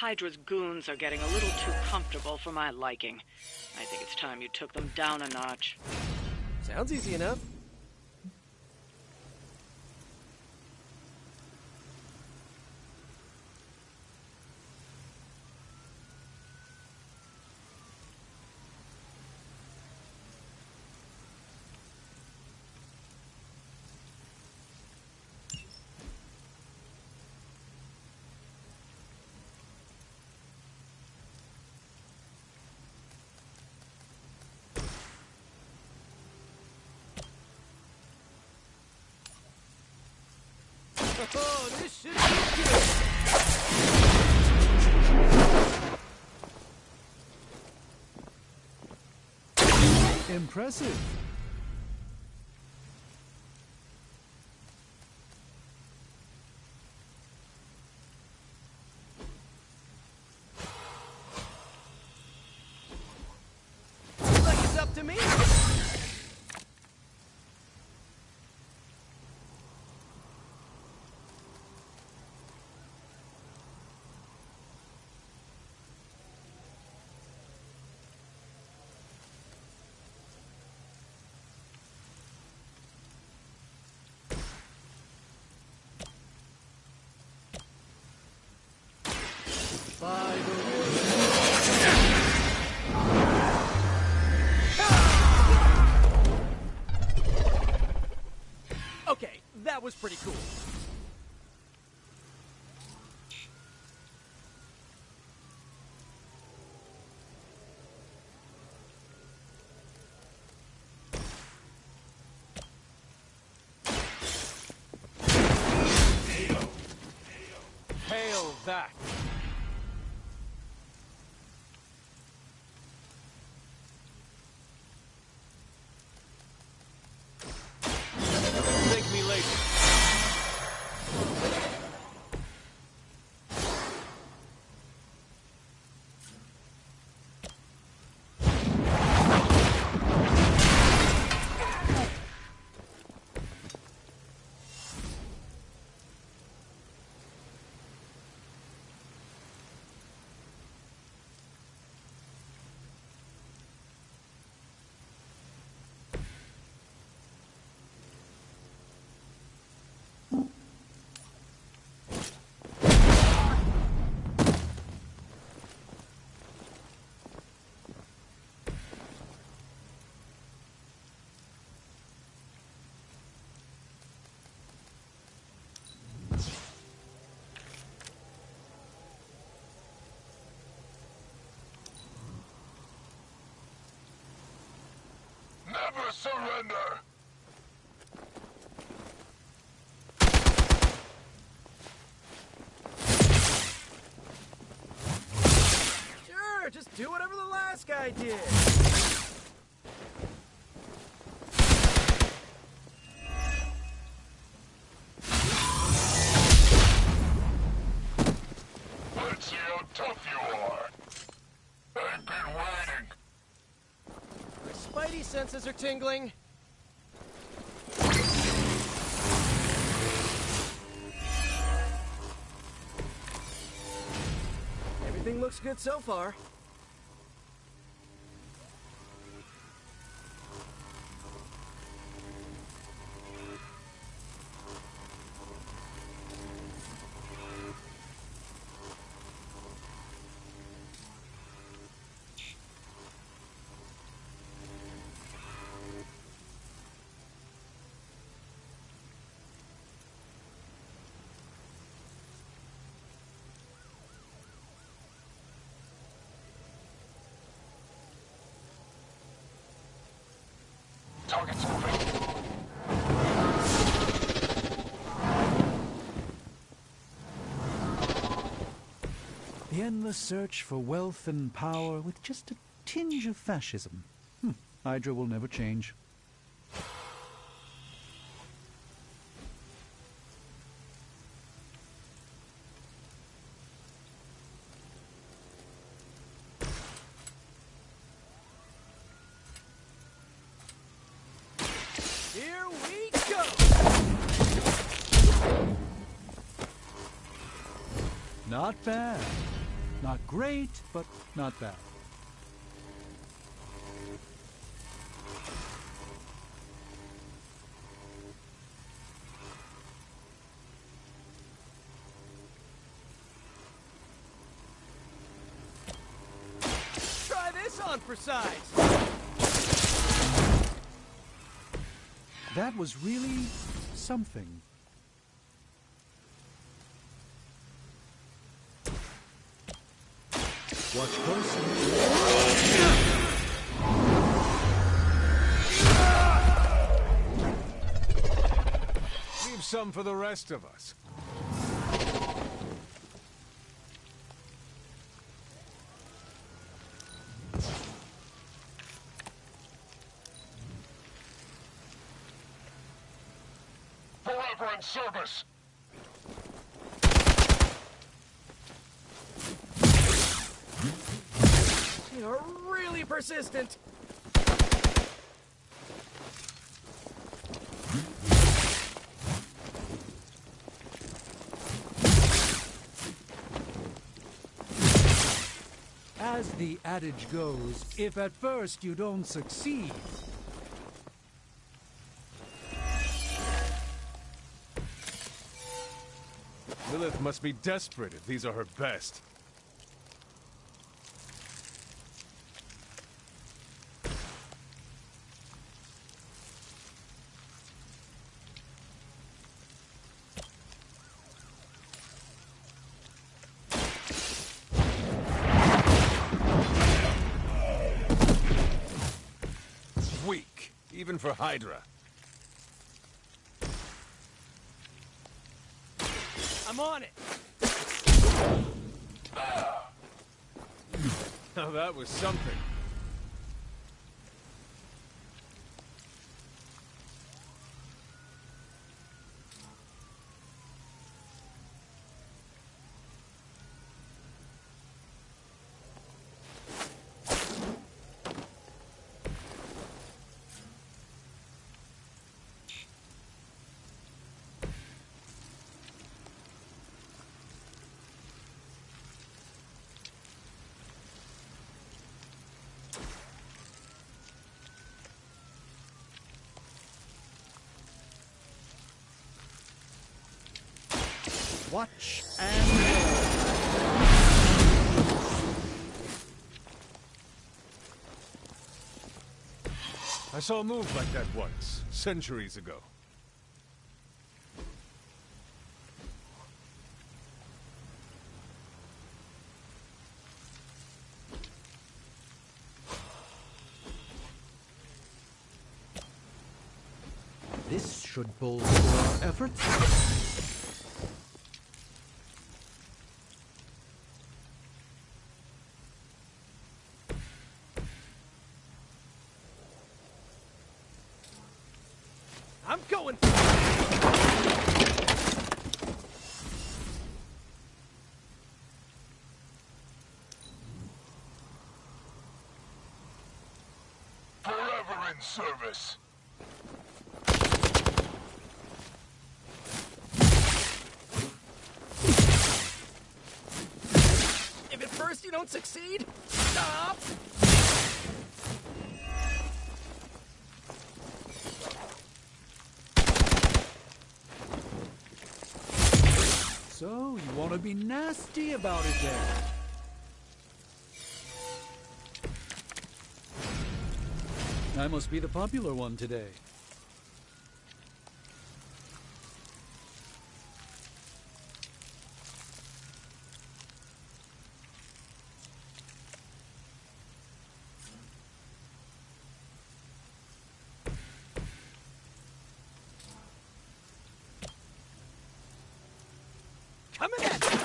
Hydra's goons are getting a little too comfortable for my liking. I think it's time you took them down a notch. Sounds easy enough. Oh, this should be good. Impressive. Like it's up to me. Okay, that was pretty cool. Hail that. Thank me later. Never surrender! Sure, just do whatever the last guy did. Let's see how tough you are. I've been waiting. My spidey senses are tingling. Everything looks good so far. Target's moving. The endless search for wealth and power with just a tinge of fascism. Hydra will never change. Here we go! Not bad. Not great, but not bad. Try this on for size. That was really something. Watch closely. Leave some for the rest of us. Forever in service. You're really persistent. As the adage goes, if at first you don't succeed, Lilith must be desperate if these are her best. Weak, even for Hydra. I'm on it. Now that was something. watch and I saw a move like that once, centuries ago. This should bolster our efforts. I'm going. Forever in service. If at first you don't succeed, stop! So, you want to be nasty about it then? I must be the popular one today. Coming at you.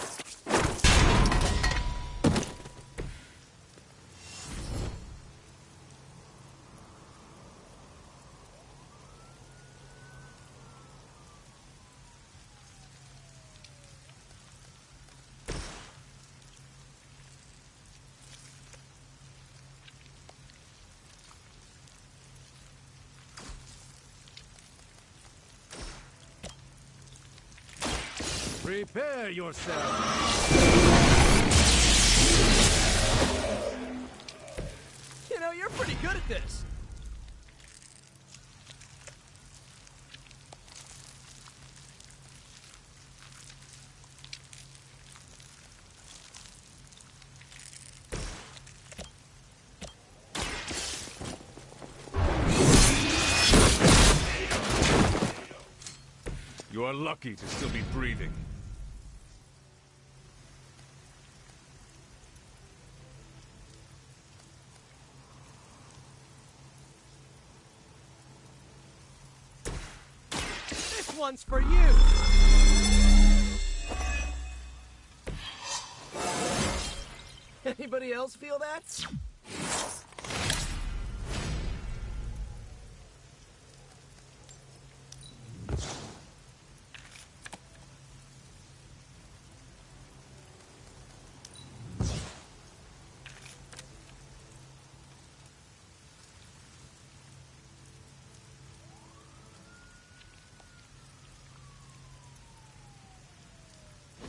Prepare yourself. are lucky to still be breathing. This one's for you! Anybody else feel that?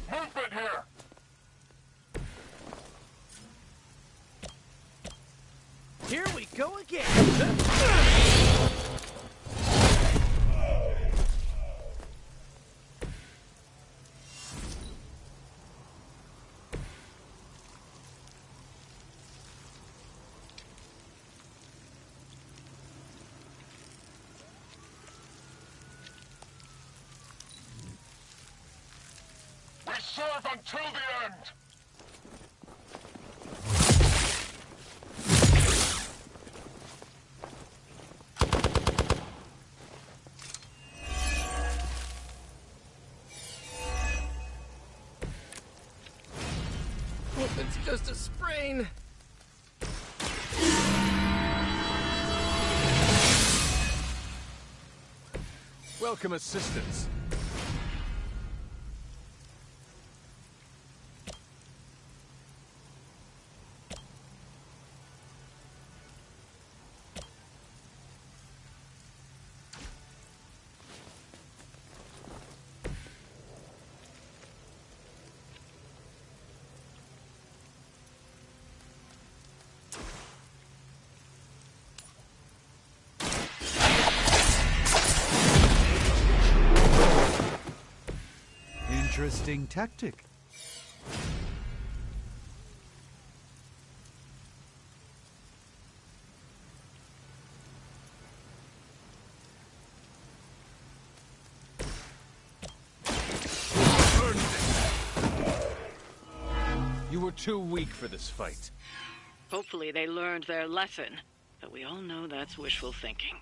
Movement here! Here we go again! We serve until the end! Hope it's just a sprain. Welcome assistance. Interesting tactic. You were too weak for this fight. Hopefully they learned their lesson, but we all know that's wishful thinking.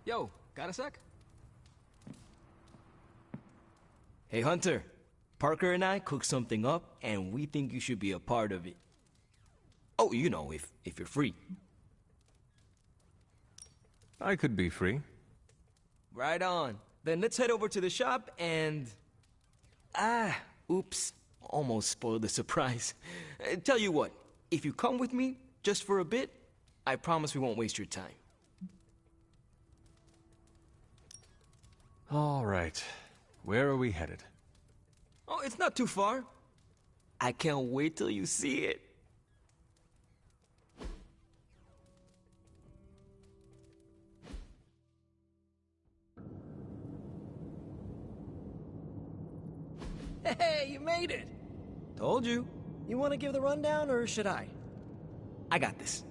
Yo, got a sec? Hey, Hunter. Parker and I cooked something up, and we think you should be a part of it. Oh, you know, if you're free. I could be free. Right on. Then let's head over to the shop and... oops. Almost spoiled the surprise. Tell you what, if you come with me, just for a bit, I promise we won't waste your time. All right. Where are we headed? Oh, it's not too far. I can't wait till you see it. Hey, you made it! Told you. You want to give the rundown, or should I? I got this.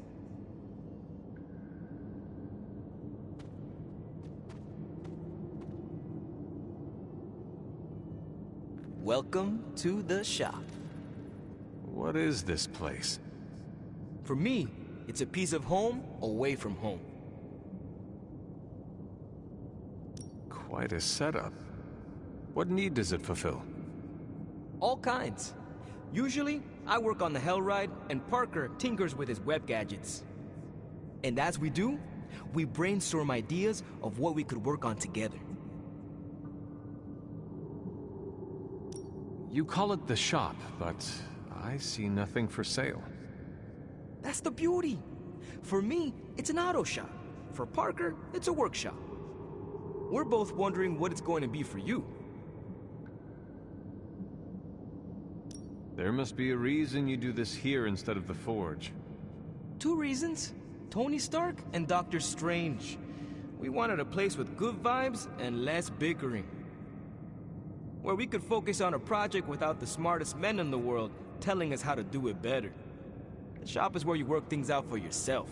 Welcome to the shop. What is this place? For me, it's a piece of home away from home. Quite a setup. What need does it fulfill? All kinds. Usually, I work on the Hellride, and Parker tinkers with his web gadgets. And as we do, we brainstorm ideas of what we could work on together. You call it the shop, but I see nothing for sale. That's the beauty. For me, it's an auto shop. For Parker, it's a workshop. We're both wondering what it's going to be for you. There must be a reason you do this here instead of the Forge. 2 reasons. Tony Stark and Doctor Strange. We wanted a place with good vibes and less bickering. Where we could focus on a project without the smartest men in the world telling us how to do it better. The shop is where you work things out for yourself.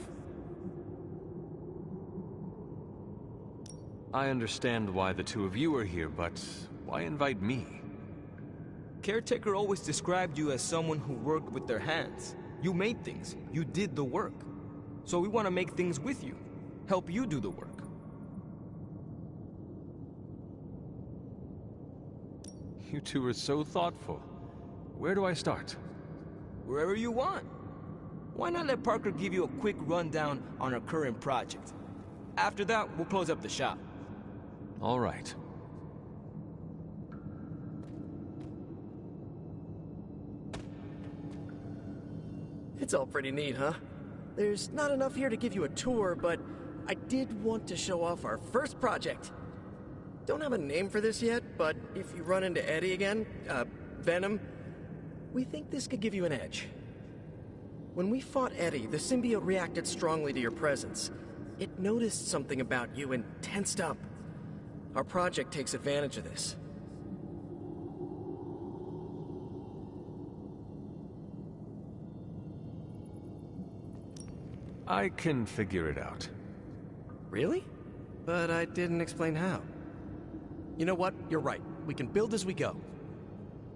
I understand why the two of you are here, but why invite me? Caretaker always described you as someone who worked with their hands. You made things. You did the work. So we want to make things with you. Help you do the work. You two are so thoughtful. Where do I start? Wherever you want. Why not let Parker give you a quick rundown on our current project? After that, we'll close up the shop. All right. It's all pretty neat, huh? There's not enough here to give you a tour, but I did want to show off our first project. Don't have a name for this yet, but if you run into Eddie again, Venom, we think this could give you an edge. When we fought Eddie, the symbiote reacted strongly to your presence. It noticed something about you and tensed up. Our project takes advantage of this. I can figure it out. Really? But I didn't explain how. You know what? You're right. We can build as we go.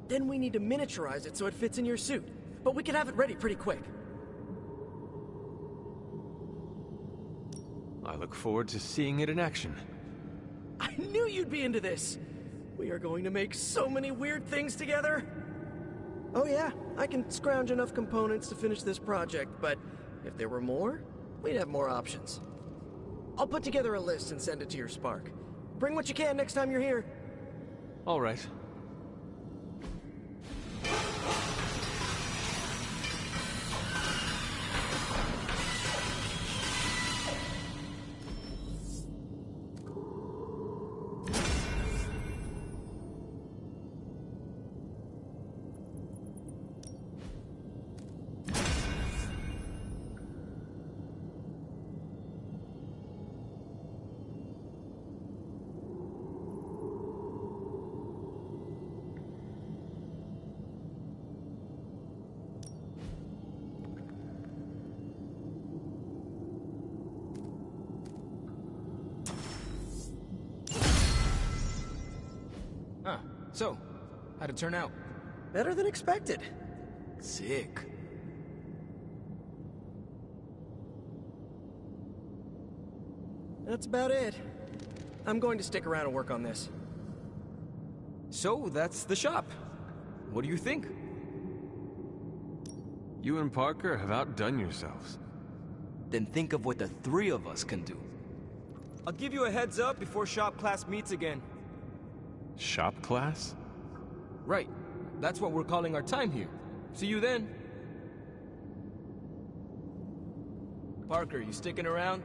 Then we need to miniaturize it so it fits in your suit. But we can have it ready pretty quick. I look forward to seeing it in action. I knew you'd be into this! We are going to make so many weird things together! Oh yeah, I can scrounge enough components to finish this project, but if there were more, we'd have more options. I'll put together a list and send it to your Spark. Bring what you can next time you're here. All right. So, how'd it turn out? Better than expected. Sick. That's about it. I'm going to stick around and work on this. So, that's the shop. What do you think? You and Parker have outdone yourselves. Then think of what the 3 of us can do. I'll give you a heads up before shop class meets again. Shop class? Right. That's what we're calling our time here. See you then. Parker, you sticking around?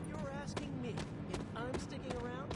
You're asking me if I'm sticking around?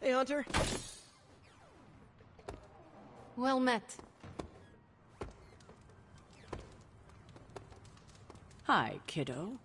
Hey, Hunter. Well met. Hi, kiddo.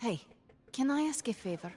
Hey, can I ask a favor?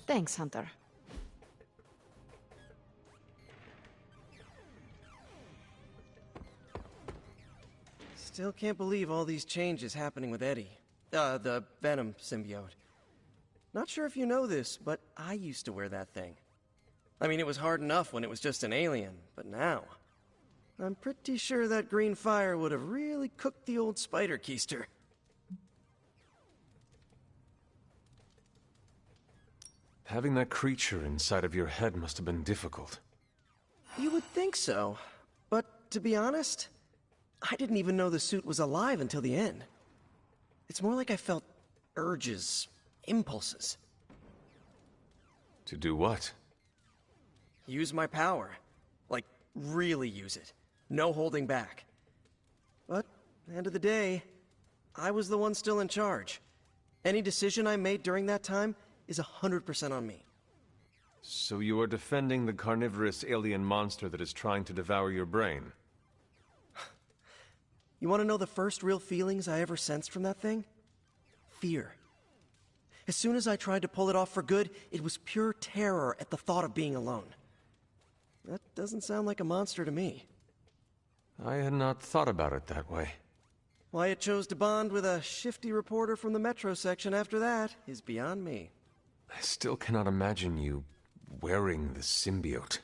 Thanks, Hunter. Still can't believe all these changes happening with Eddie. The Venom symbiote. Not sure if you know this, but I used to wear that thing. I mean, it was hard enough when it was just an alien, but now... I'm pretty sure that green fire would have really cooked the old spider keister. Having that creature inside of your head must have been difficult. You would think so, but to be honest, I didn't even know the suit was alive until the end. It's more like I felt urges, impulses. To do what? Use my power. Like, really use it. No holding back. But, at the end of the day, I was the one still in charge. Any decision I made during that time is 100% on me. So you are defending the carnivorous alien monster that is trying to devour your brain? You want to know the first real feelings I ever sensed from that thing? Fear. As soon as I tried to pull it off for good, it was pure terror at the thought of being alone. That doesn't sound like a monster to me. I had not thought about it that way. Why it chose to bond with a shifty reporter from the Metro section after that is beyond me. I still cannot imagine you wearing the symbiote.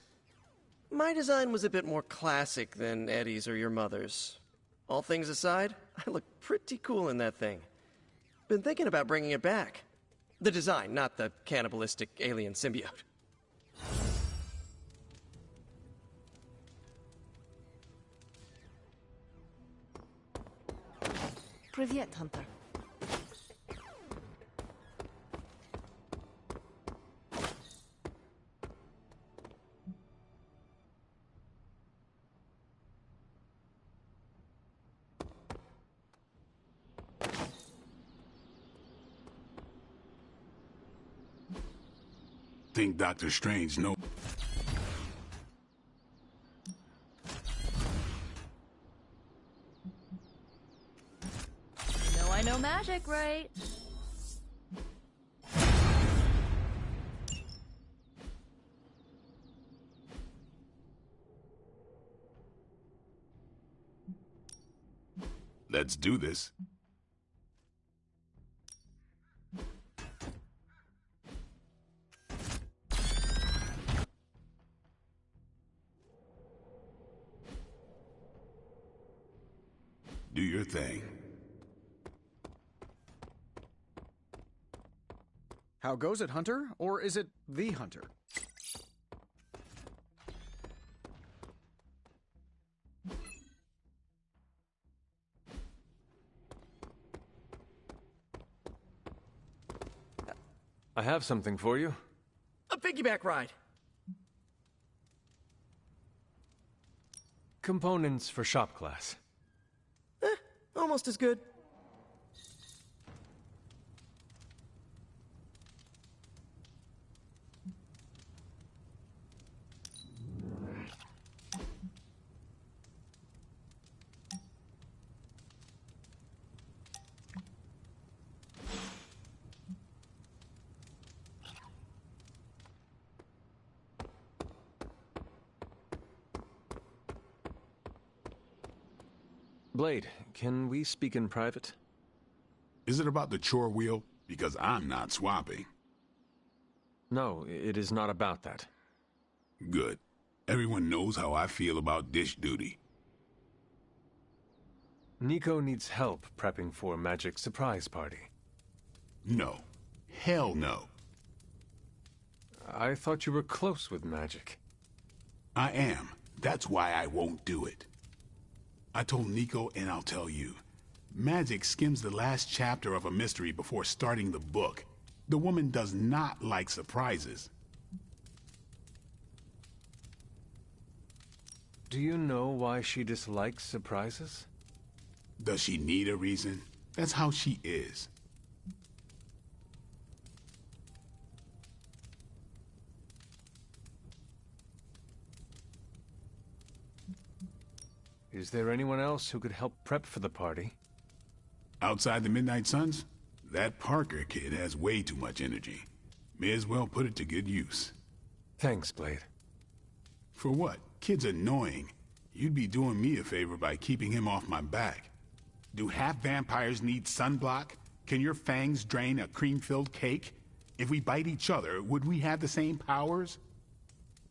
My design was a bit more classic than Eddie's or your mother's. All things aside, I look pretty cool in that thing. Been thinking about bringing it back. The design, not the cannibalistic alien symbiote. Привет, Hunter. think Dr. Strange knows. You know I know magic, right? Let's do this. Do your thing. How goes it, Hunter? Or is it the Hunter? I have something for you. A piggyback ride. Components for shop class. Almost as good. Blade, can we speak in private? Is it about the chore wheel? Because I'm not swapping. No, it is not about that. Good. Everyone knows how I feel about dish duty. Nico needs help prepping for Magic's surprise party. No. Hell no. I thought you were close with Magic. I am. That's why I won't do it. I told Nico, and I'll tell you. Magic skims the last chapter of a mystery before starting the book. The woman does not like surprises. Do you know why she dislikes surprises? Does she need a reason? That's how she is. Is there anyone else who could help prep for the party? Outside the Midnight Suns, that Parker kid has way too much energy. May as well put it to good use. Thanks, Blade. For what? Kid's annoying. You'd be doing me a favor by keeping him off my back. Do half vampires need sunblock? Can your fangs drain a cream-filled cake? If we bite each other, would we have the same powers?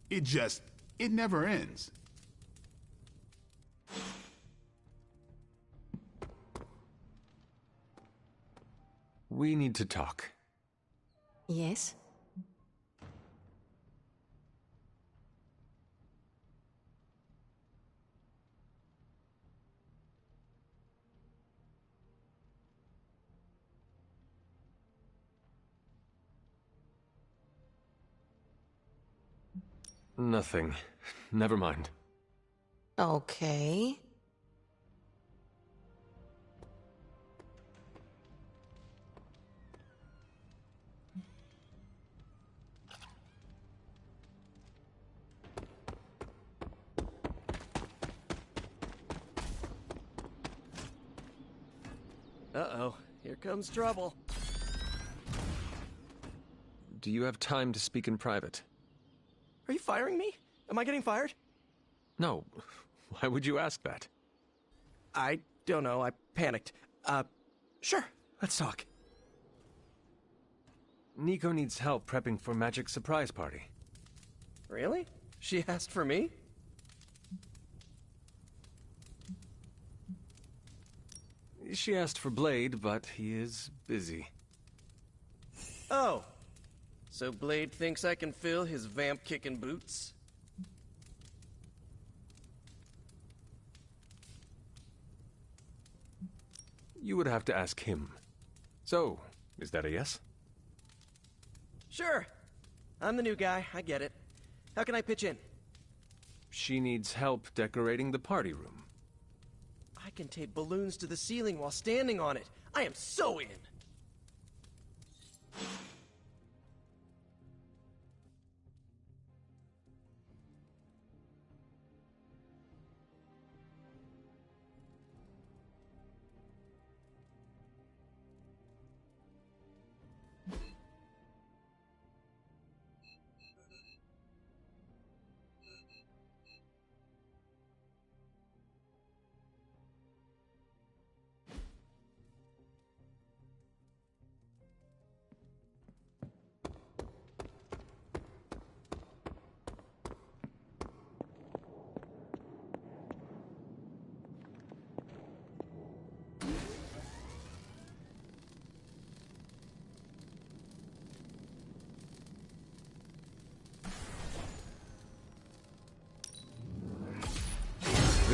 It never ends. We need to talk. Yes? Nothing. Never mind. Okay. Uh-oh. Here comes trouble. Do you have time to speak in private? Are you firing me? Am I getting fired? No. Why would you ask that? I don't know. I panicked. Sure. Let's talk. Nico needs help prepping for Magic's surprise party. Really? She asked for me? She asked for Blade, but he is busy. Oh. So Blade thinks I can fill his vamp-kicking boots? You would have to ask him. So, is that a yes? Sure. I'm the new guy. I get it. How can I pitch in? She needs help decorating the party room. I can tape balloons to the ceiling while standing on it. I am so in.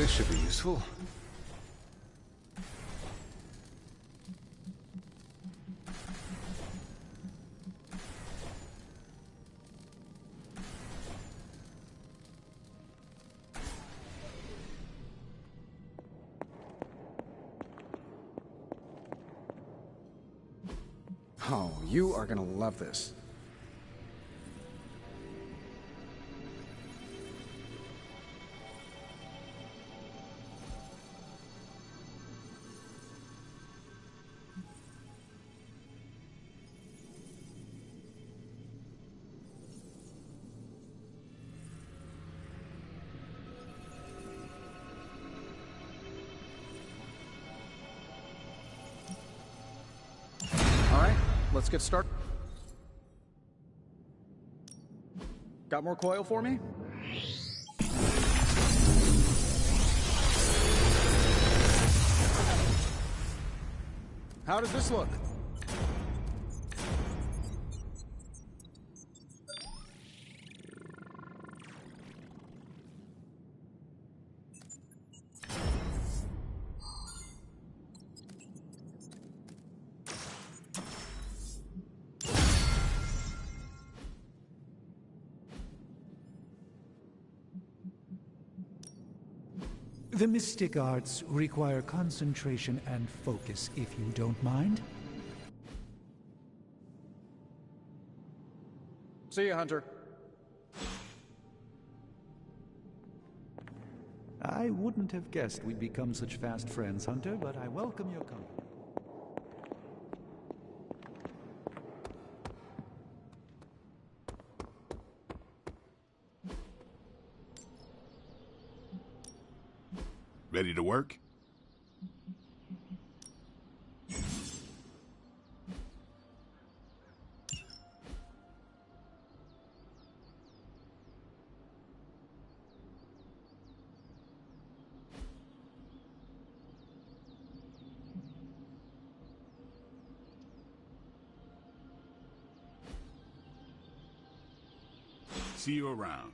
This should be useful. Oh, you are gonna love this. Let's get started. Got more coil for me? How does this look? The mystic arts require concentration and focus, if you don't mind. See you, Hunter. I wouldn't have guessed we'd become such fast friends, Hunter, but I welcome your company. Ready to work? See you around.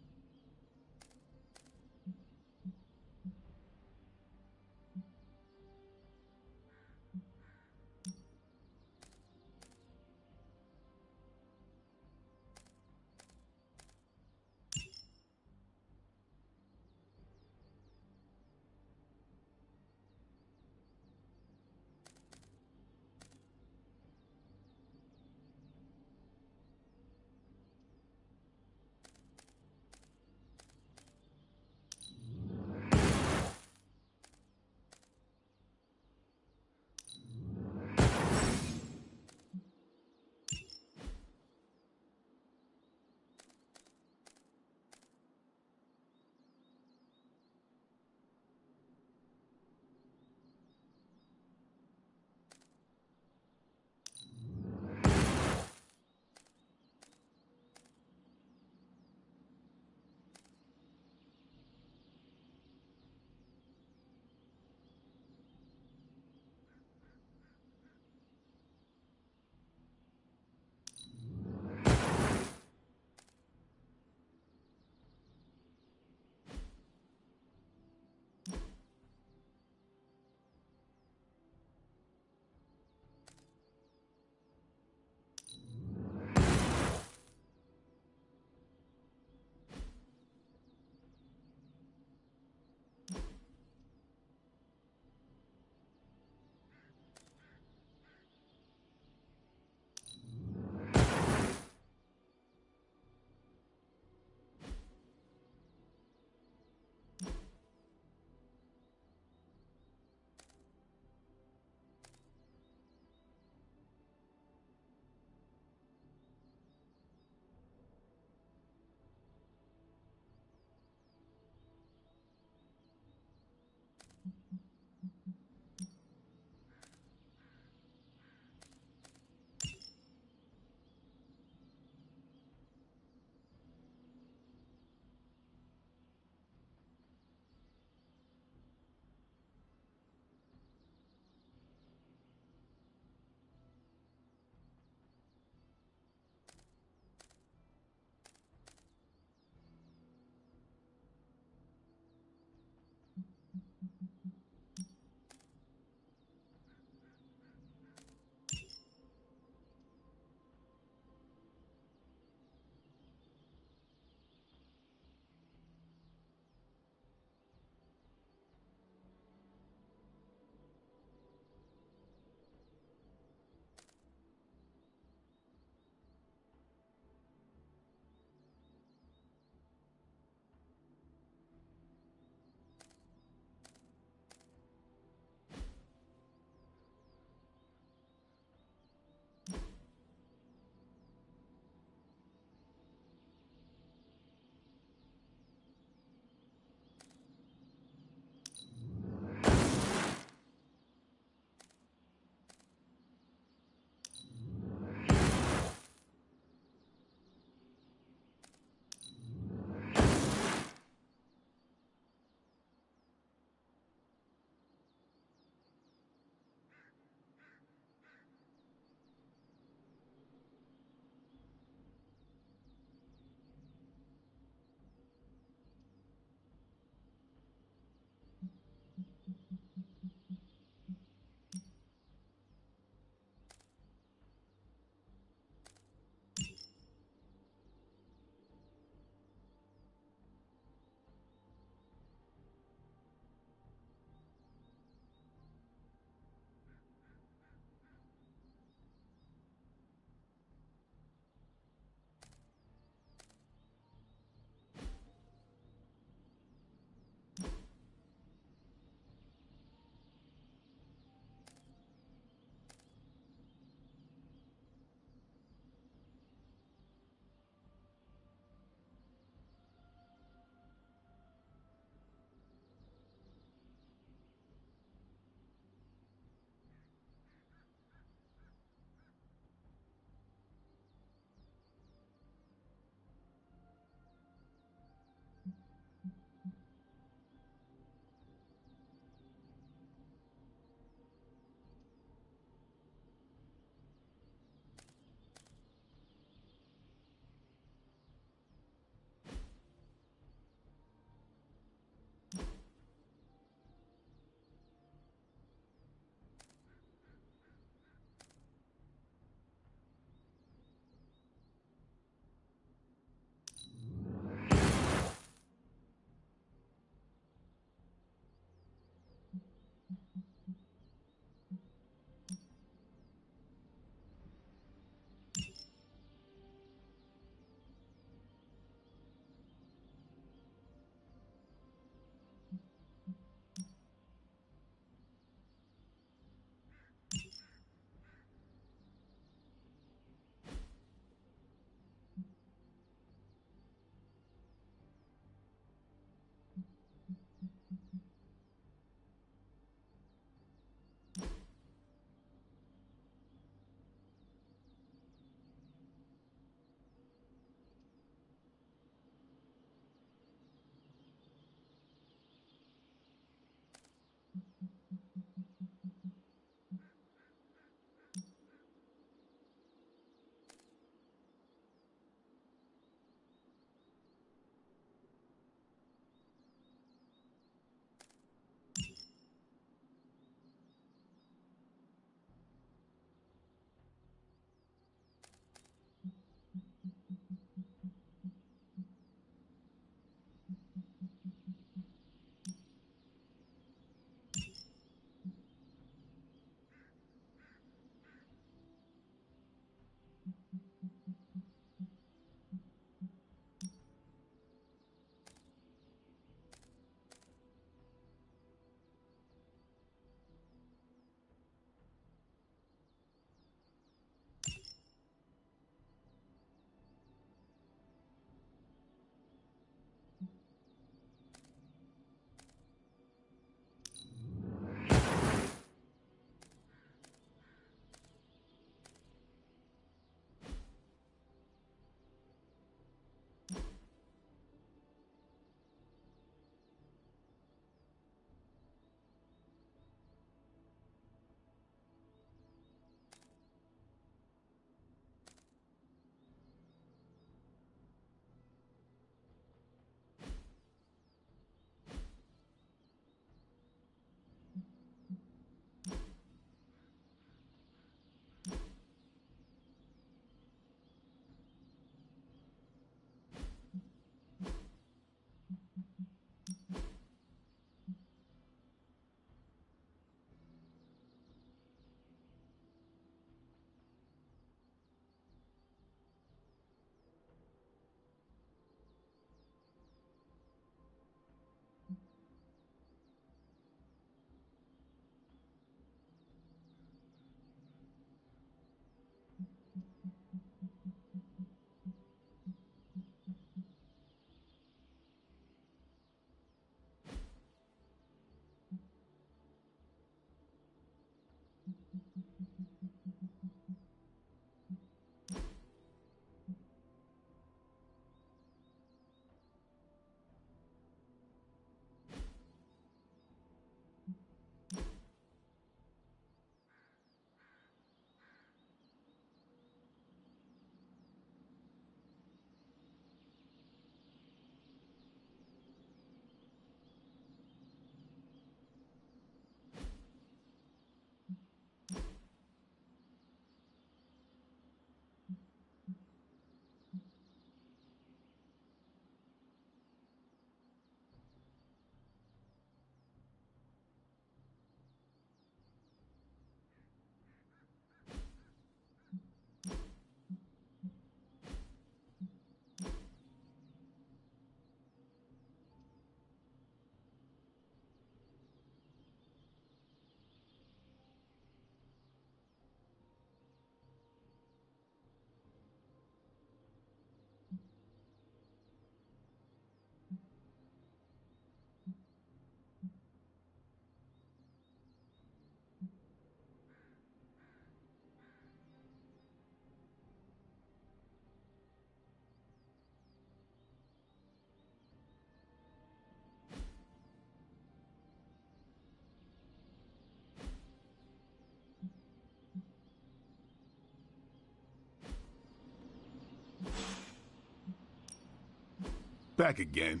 back again.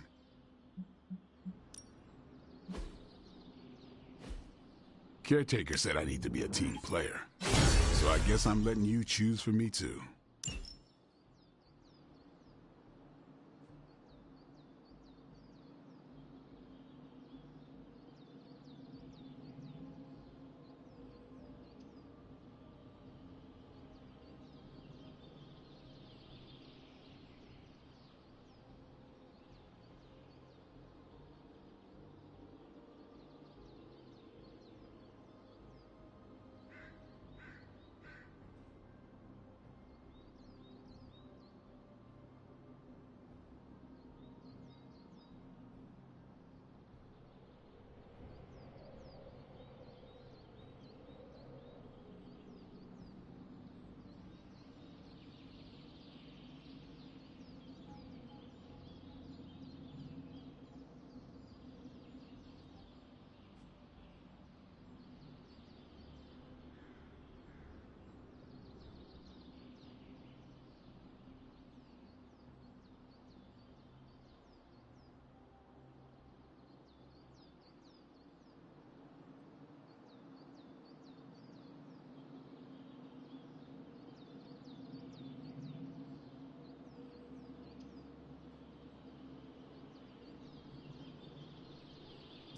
Caretaker said I need to be a team player, so I guess I'm letting you choose for me too.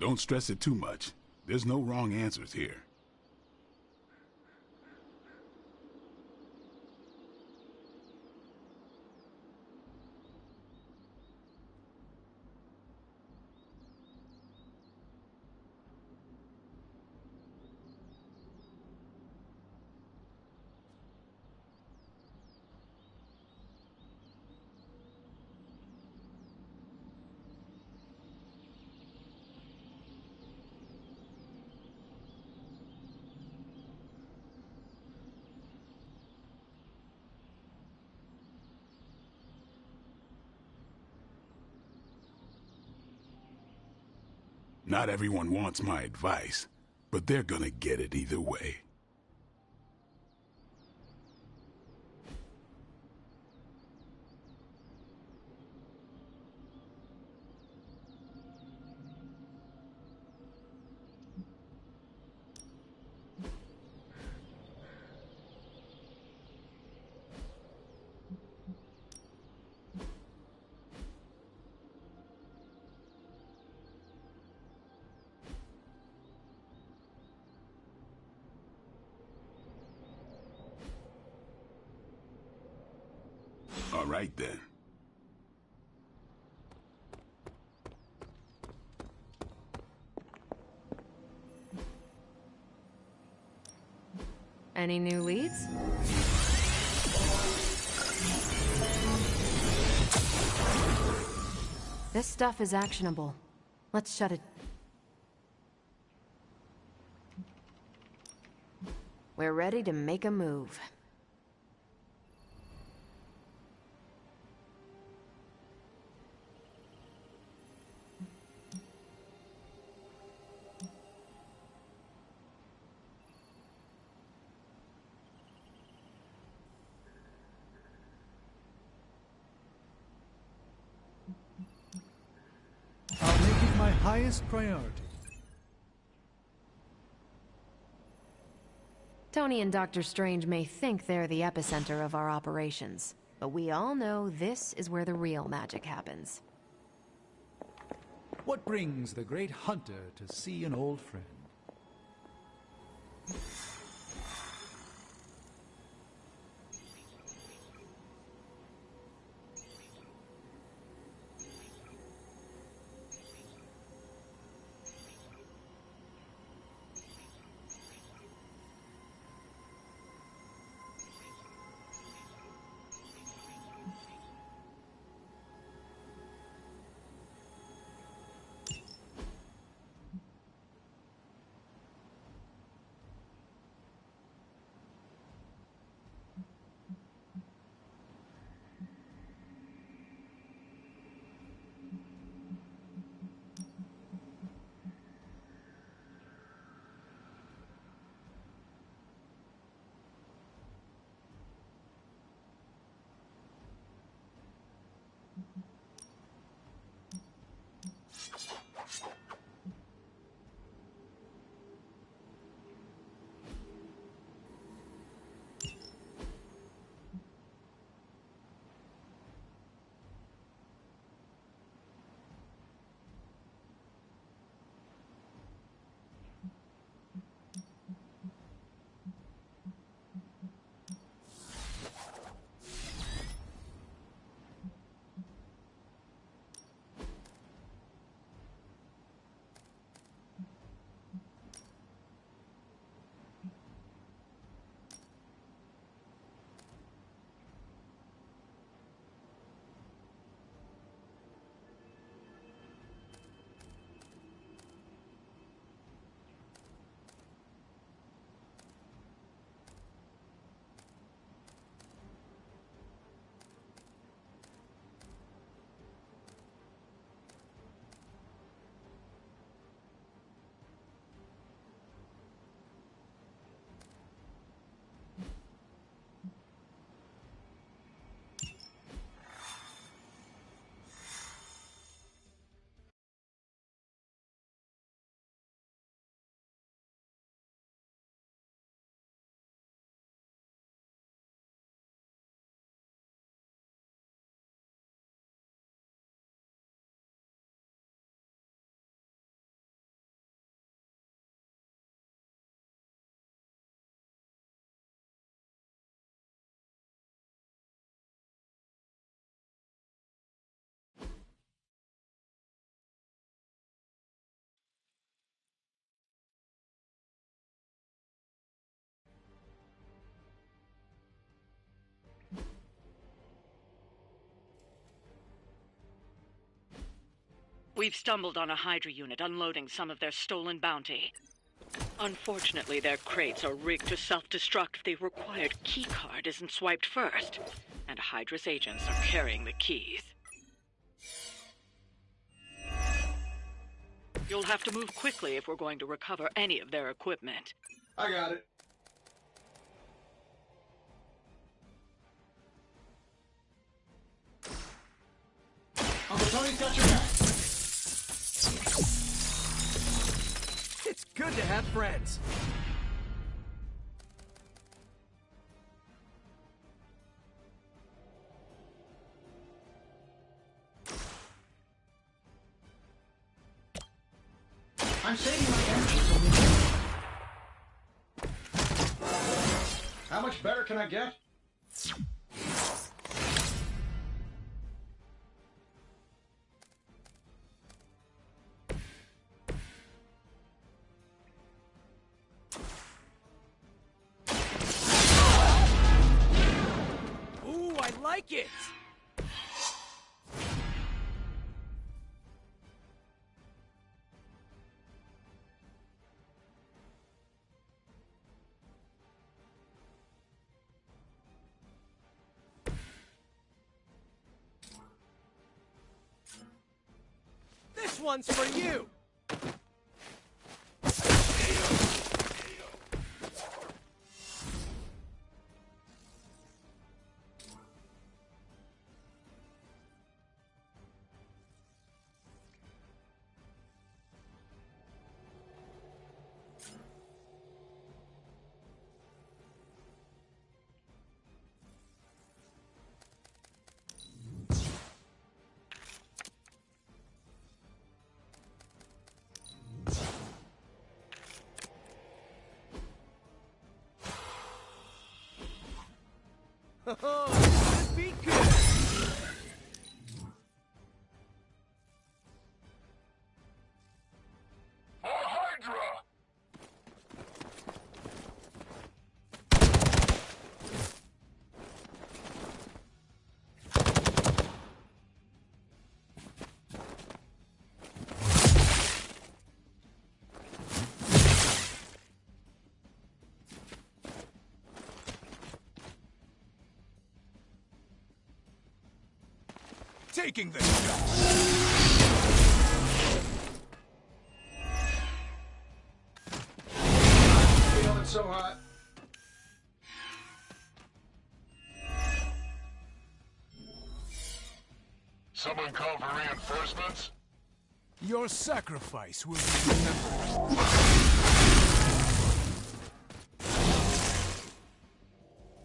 Don't stress it too much. There's no wrong answers here. Not everyone wants my advice, but they're gonna get it either way. All right, then. Any new leads? This stuff is actionable. Let's shut it. We're ready to make a move. I'll make it my highest priority. Tony and Dr. Strange may think they're the epicenter of our operations, but we all know this is where the real magic happens. What brings the great hunter to see an old friend? We've stumbled on a Hydra unit unloading some of their stolen bounty. Unfortunately, their crates are rigged to self-destruct if the required keycard isn't swiped first, and Hydra's agents are carrying the keys. You'll have to move quickly if we're going to recover any of their equipment. I got it. Uncle Tony's got your back. It's good to have friends. I'm saving my energy for me. How much better can I get? Ooh, I like it! This one's for you! Oh, should be good! For Hydra! Taking the shot. Feeling so hot. Someone call for reinforcements? Your sacrifice will be remembered.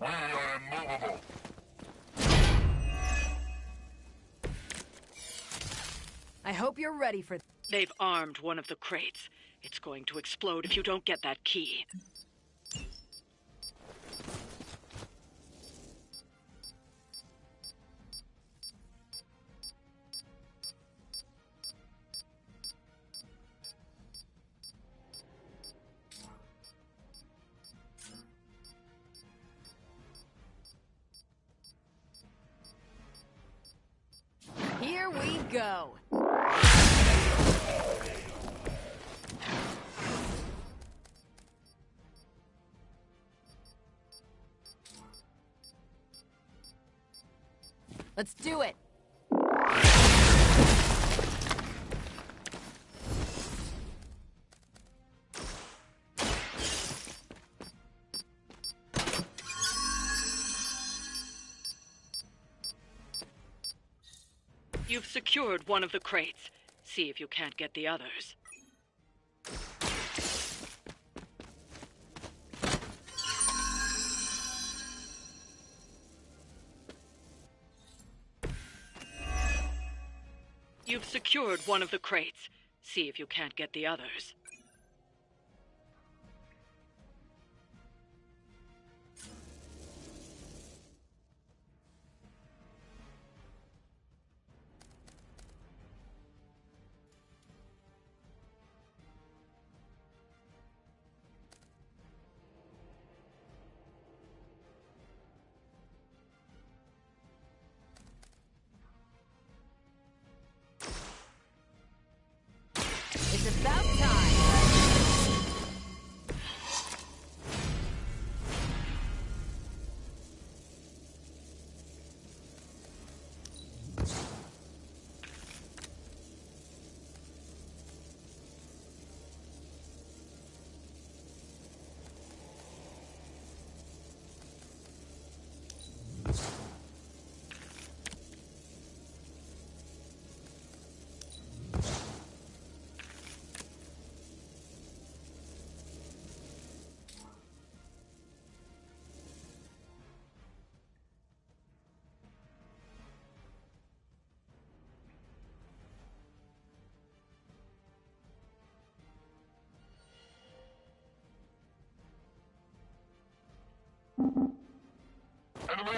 We are immovable. I hope you're ready for... They've armed one of the crates. It's going to explode if you don't get that key. Here we go. Let's do it. You've secured one of the crates. See if you can't get the others. You've secured one of the crates. See if you can't get the others.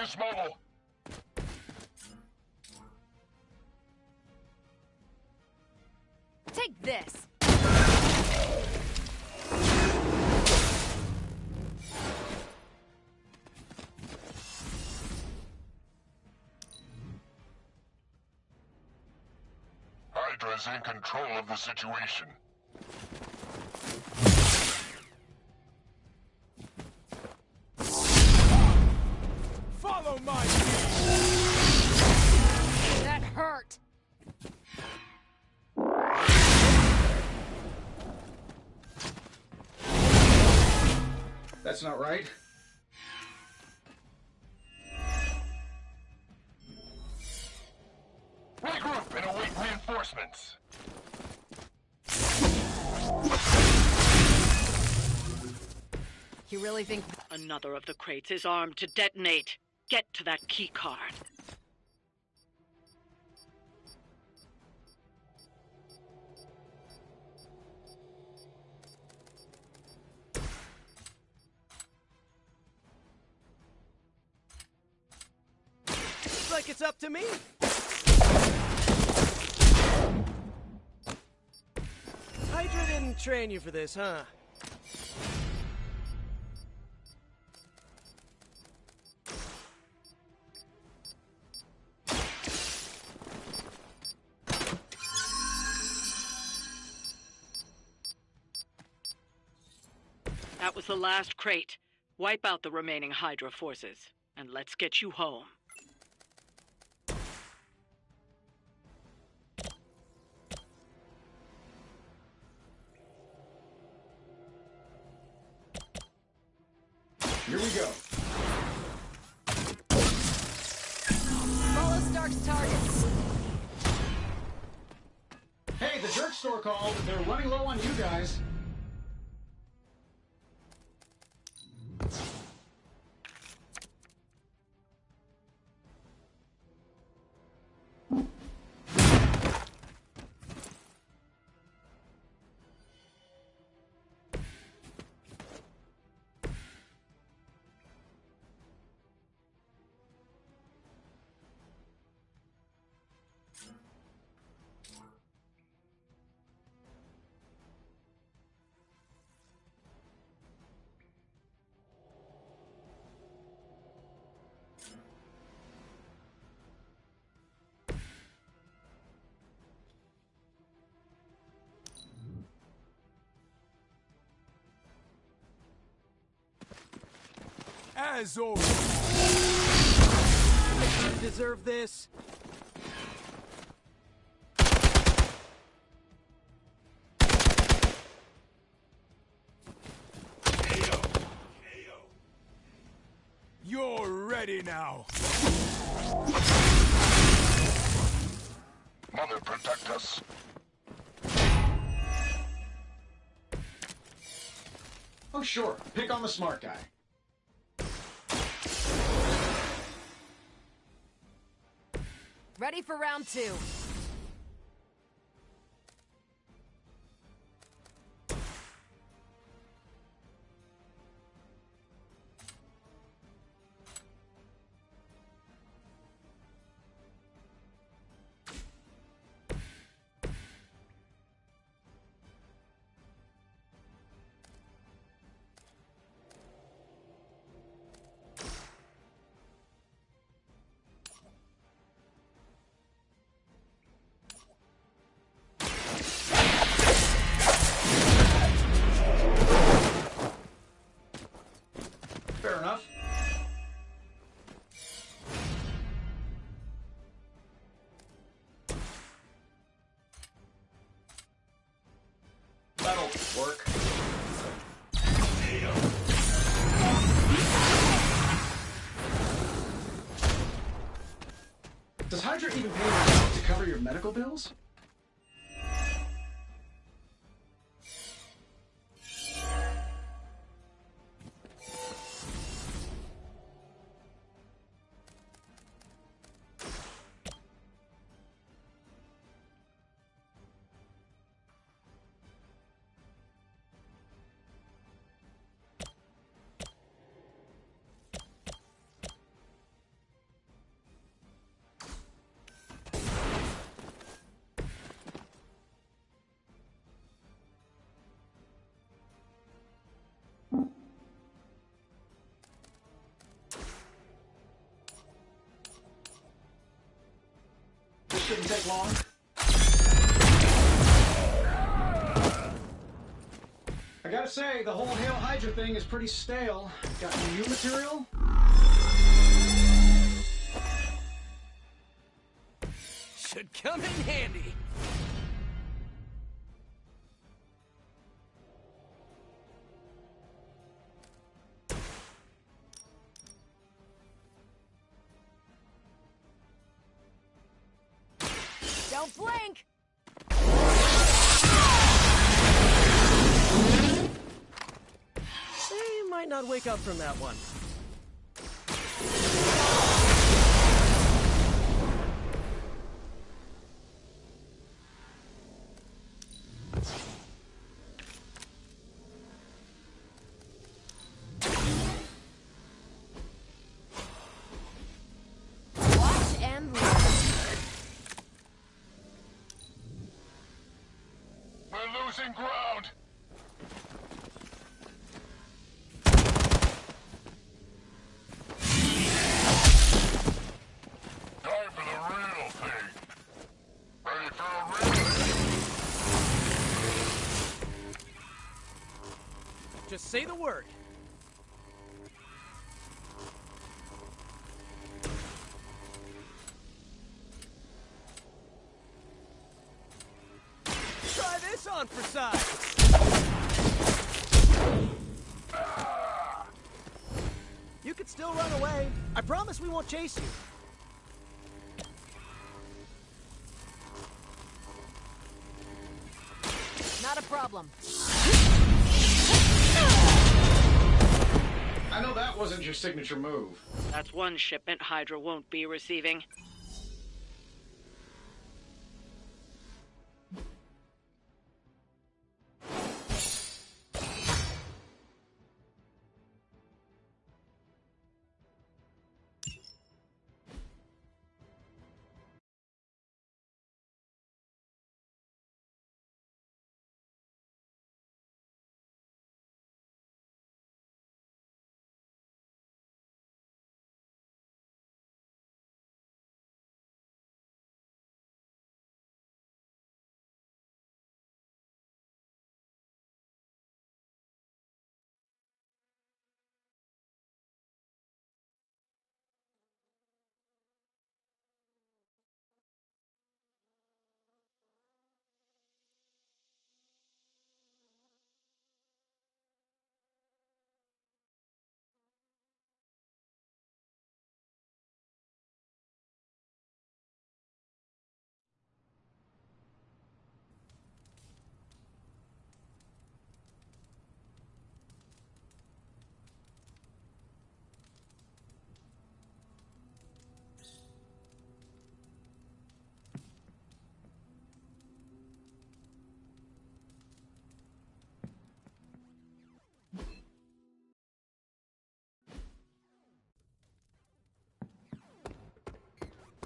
Use mobile. Take this! Hydra's in control of the situation. Follow my lead! That hurt! That's not right. Regroup and await reinforcements. You really think... Another of the crates is armed to detonate. Get to that key card. Looks like it's up to me. Hydra didn't train you for this, huh? That was the last crate. Wipe out the remaining Hydra forces, and let's get you home. Here we go. Follow Stark's targets. Hey, the jerk store called. They're running low on you guys. As always. You deserve this. You're ready now. Mother, protect us. Oh, sure. Pick on the smart guy. Ready for round 2. Fair enough. That'll work. Does Hydra even pay you to cover your medical bills? shouldn't take long. I gotta say, the whole Hail Hydra thing is pretty stale. Got any new material? Should come in handy. Don't blink! They might not wake up from that one. Watch and learn. We're losing ground. Time for the real thing. Ready for a real thing? Just say the word. Try this on for size. You could still run away. I promise we won't chase you. Not a problem. I know that wasn't your signature move. That's one shipment Hydra won't be receiving.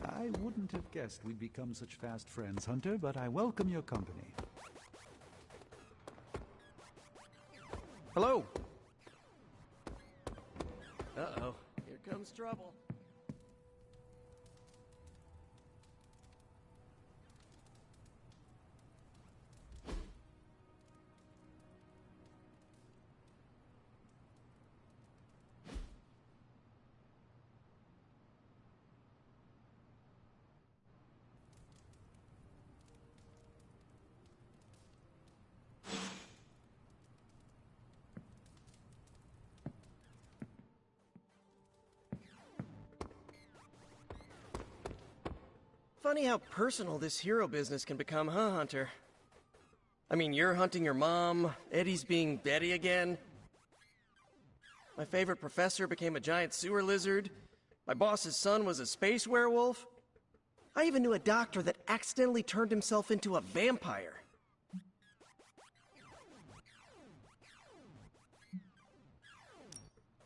I wouldn't have guessed we'd become such fast friends, Hunter, but I welcome your company. Hello. Uh-oh. Here comes trouble. Funny how personal this hero business can become, huh, Hunter? I mean, you're hunting your mom, Eddie's being Betty again. My favorite professor became a giant sewer lizard. My boss's son was a space werewolf. I even knew a doctor that accidentally turned himself into a vampire.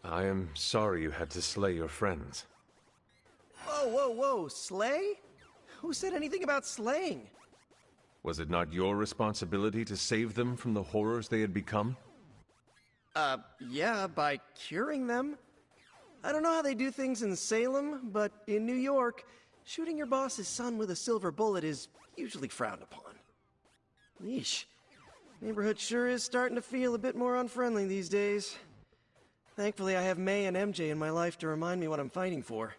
I am sorry you had to slay your friends. Whoa, whoa, whoa, slay? Who said anything about slaying? Was it not your responsibility to save them from the horrors they had become? Yeah, by curing them. I don't know how they do things in Salem, but in New York, shooting your boss's son with a silver bullet is usually frowned upon. Yeesh. Neighborhood sure is starting to feel a bit more unfriendly these days. Thankfully, I have May and MJ in my life to remind me what I'm fighting for.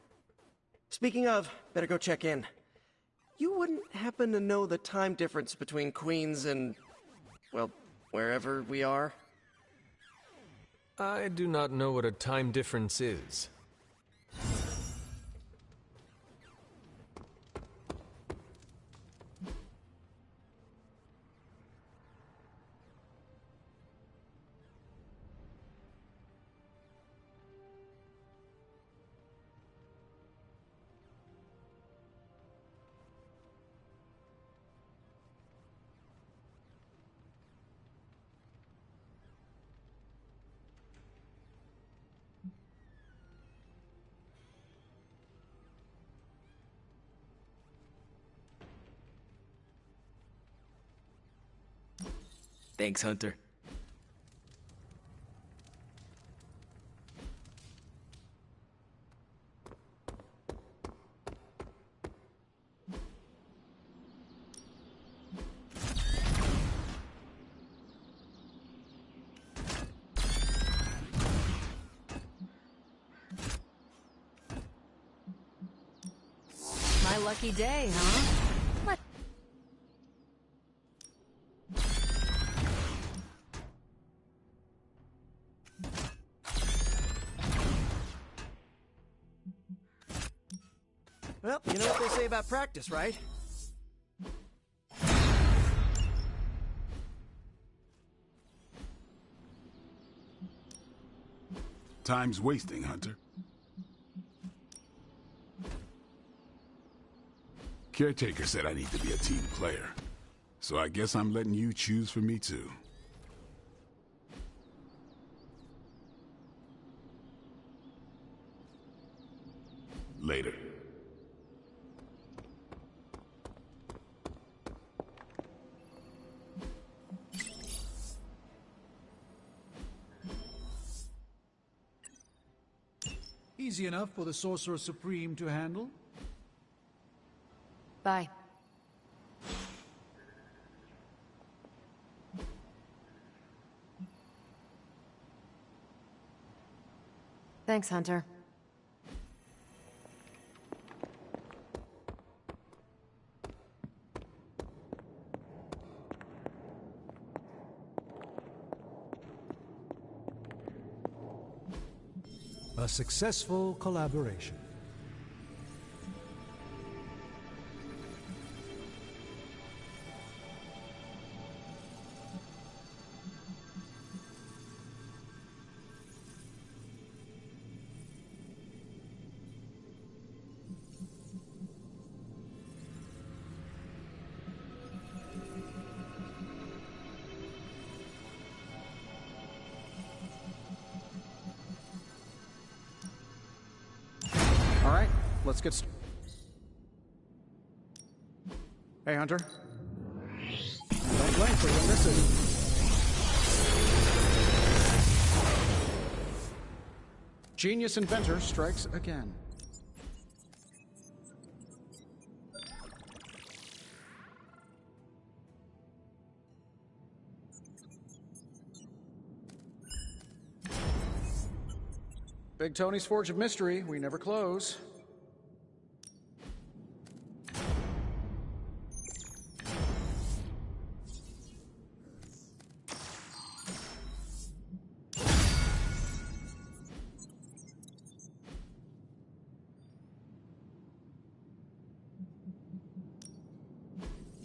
Speaking of, better go check in. You wouldn't happen to know the time difference between Queens and, well, wherever we are? I do not know what a time difference is. Thanks, Hunter. My lucky day, huh? Well, you know what they say about practice, right? Time's wasting, Hunter. Caretaker said I need to be a team player, so I guess I'm letting you choose for me too. Later. Easy enough for the Sorcerer Supreme to handle. Bye. Thanks, Hunter. A successful collaboration. All right, let's get Hey, Hunter. Don't blink for you miss it. Genius inventor strikes again. Big Tony's Forge of Mystery. We never close.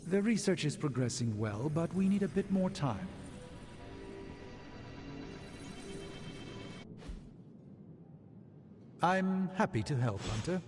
The research is progressing well, but we need a bit more time. I'm happy to help, Hunter.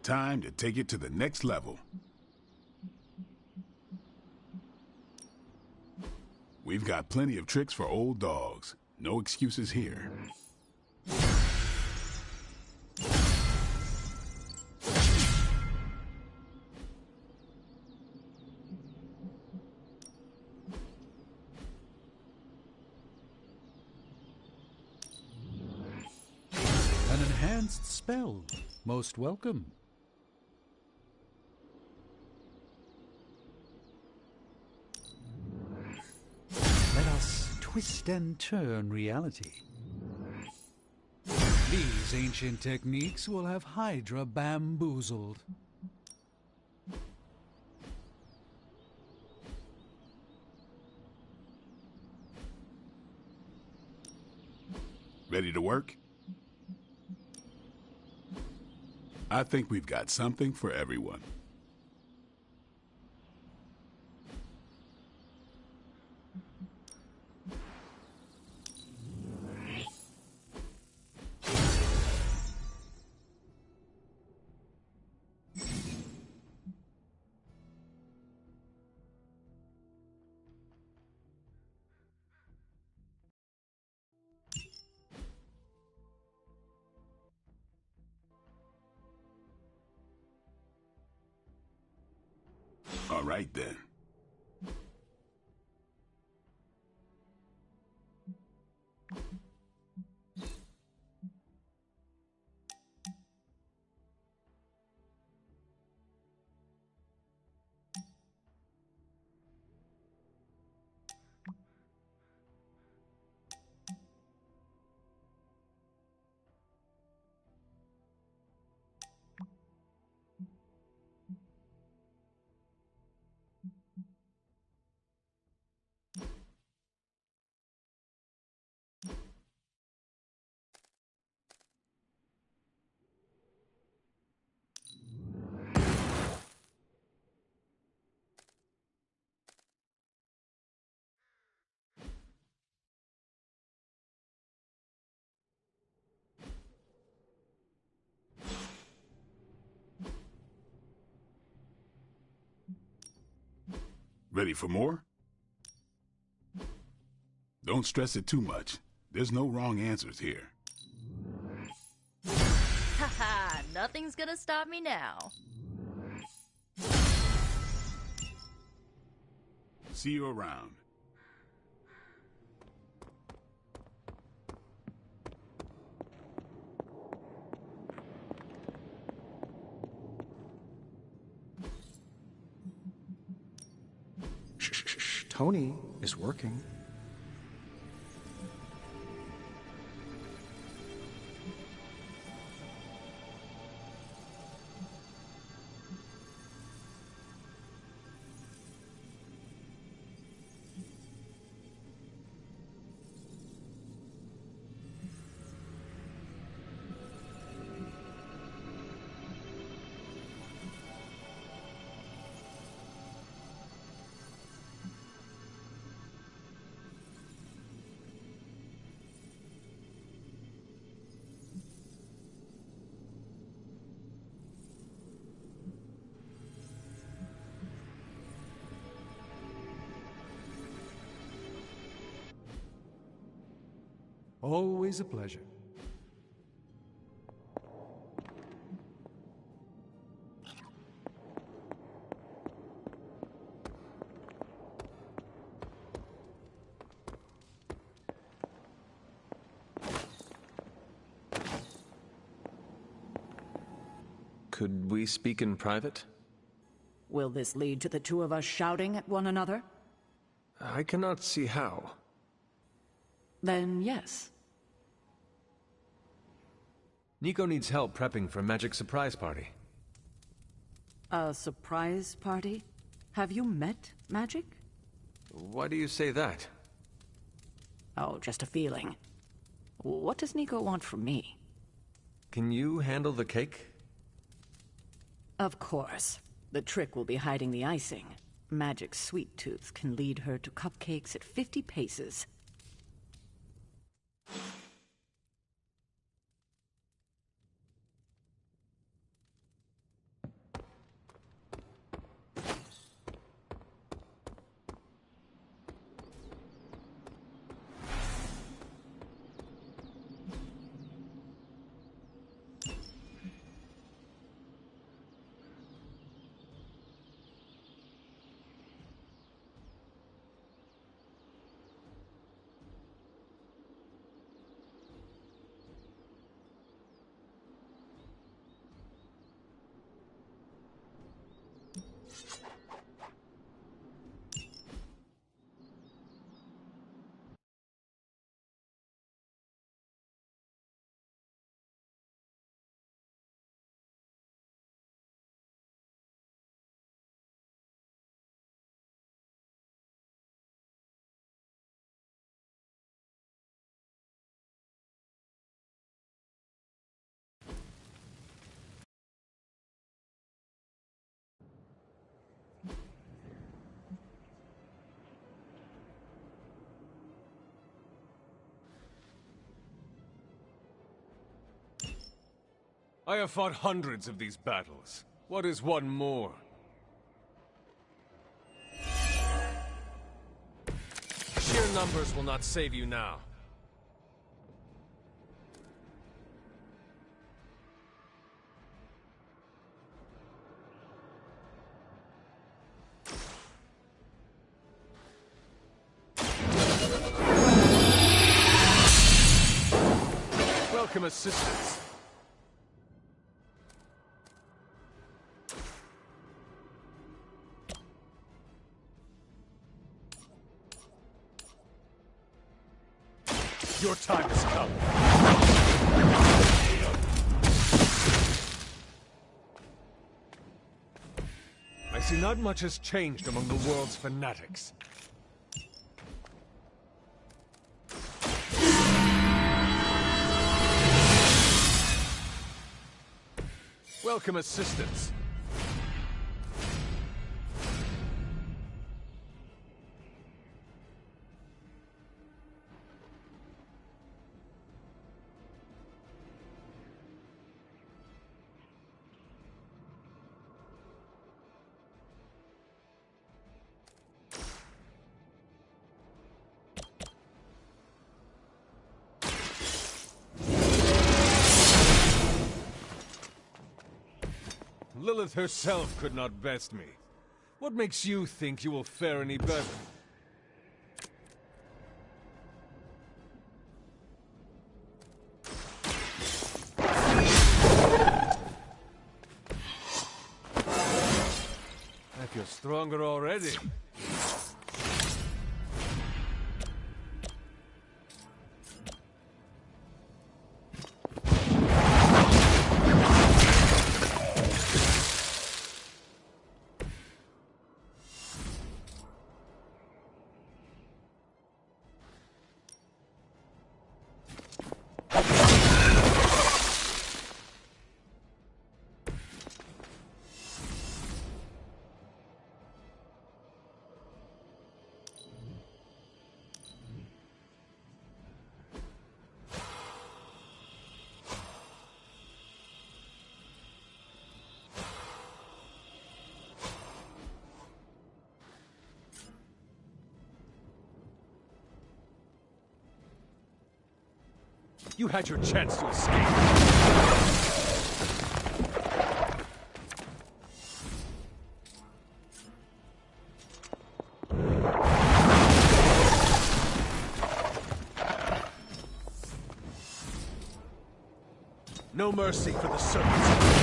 Time to take it to the next level. We've got plenty of tricks for old dogs. No excuses here. An enhanced spell. Most welcome. Let us twist and turn reality. These ancient techniques will have Hydra bamboozled. Ready to work? I think we've got something for everyone. All right, then. Ready for more? Don't stress it too much. There's no wrong answers here. Haha, nothing's gonna stop me now. See you around. Shh. Tony is working. Always a pleasure. Could we speak in private? Will this lead to the two of us shouting at one another? I cannot see how. Then yes. Nico needs help prepping for Magic's surprise party. A surprise party? Have you met Magic? Why do you say that? Oh, just a feeling. What does Nico want from me? Can you handle the cake? Of course. The trick will be hiding the icing. Magic's sweet tooth can lead her to cupcakes at 50 paces. I have fought hundreds of these battles. What is one more? Sheer numbers will not save you now. Welcome assistance. Your time has come. I see not much has changed among the world's fanatics. Welcome assistance. Lilith herself could not best me. What makes you think you will fare any better? I feel stronger already. You had your chance to escape. No mercy for the serpents.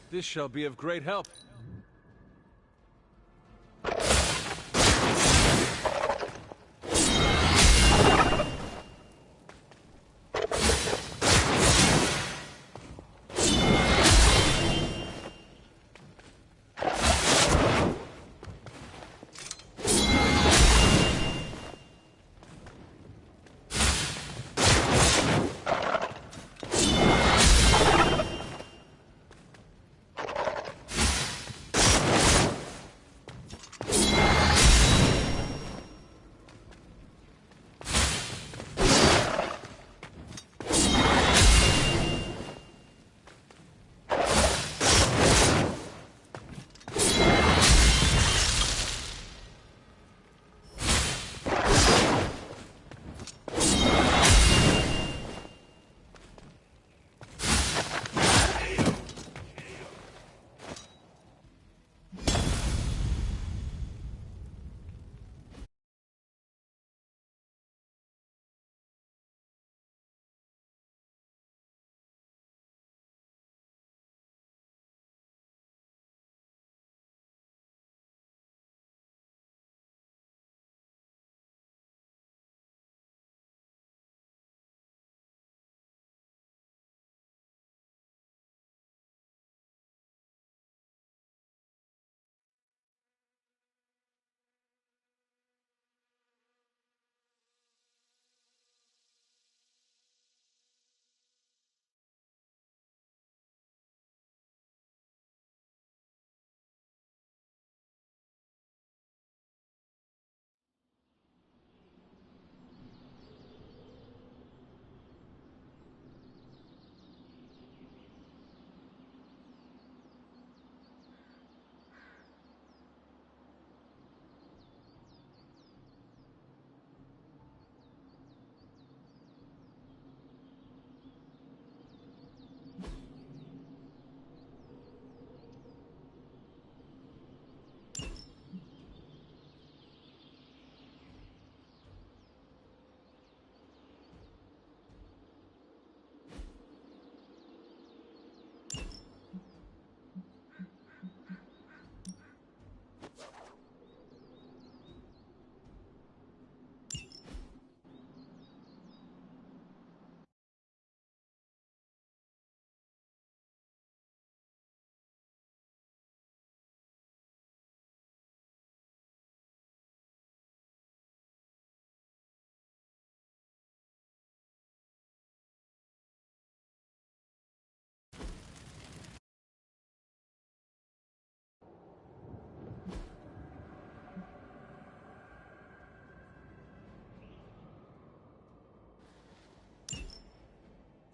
This shall be of great help.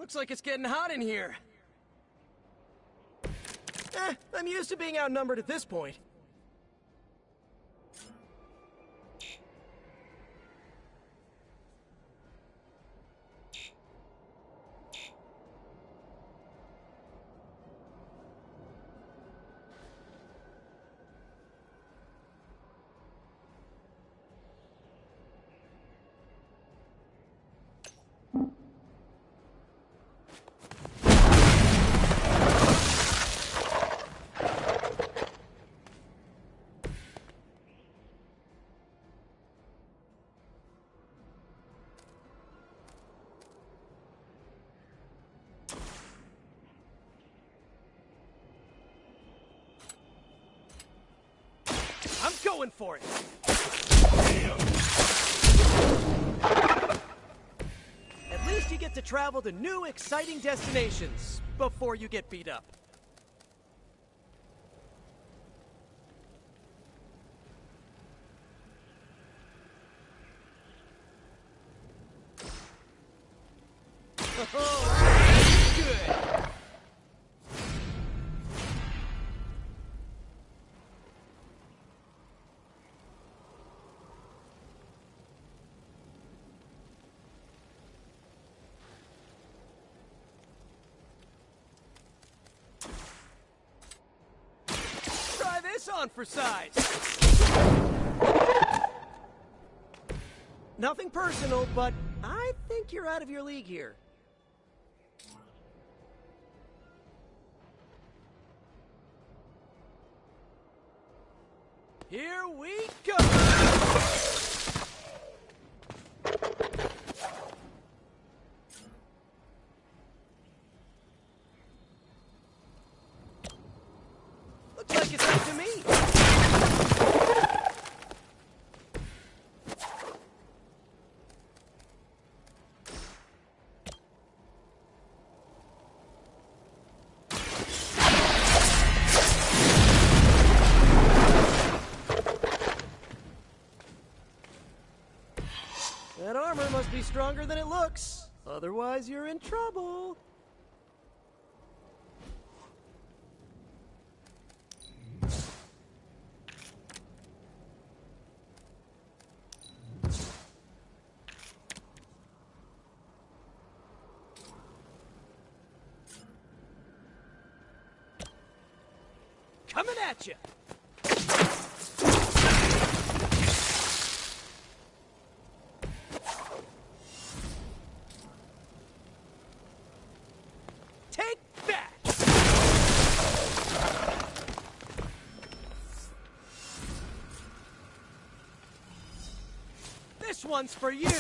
Looks like it's getting hot in here. I'm used to being outnumbered at this point. I'm going for it! At least you get to travel to new, exciting destinations before you get beat up. Oh, good! Try this on for size. Nothing personal, but I think you're out of your league here. Here we go! Looks like it's up to me. That armor must be stronger than it looks. Otherwise, you're in trouble. Coming at you. Take that! This one's for you!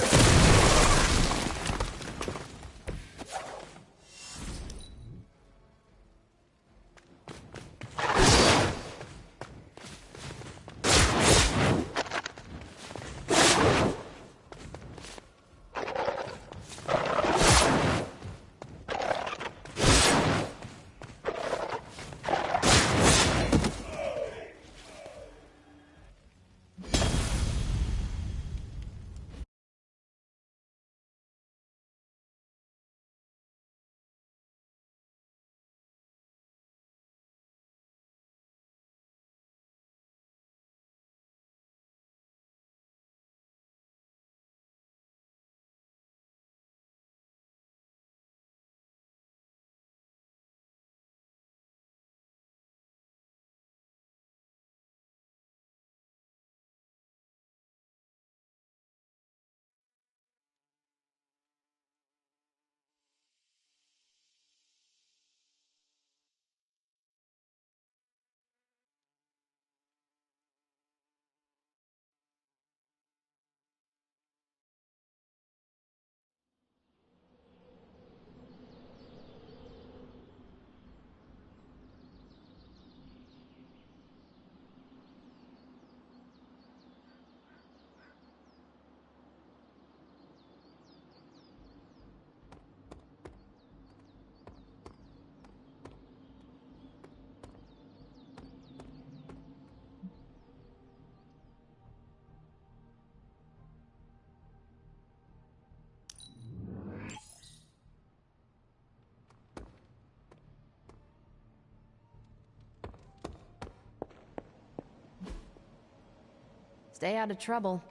stay out of trouble.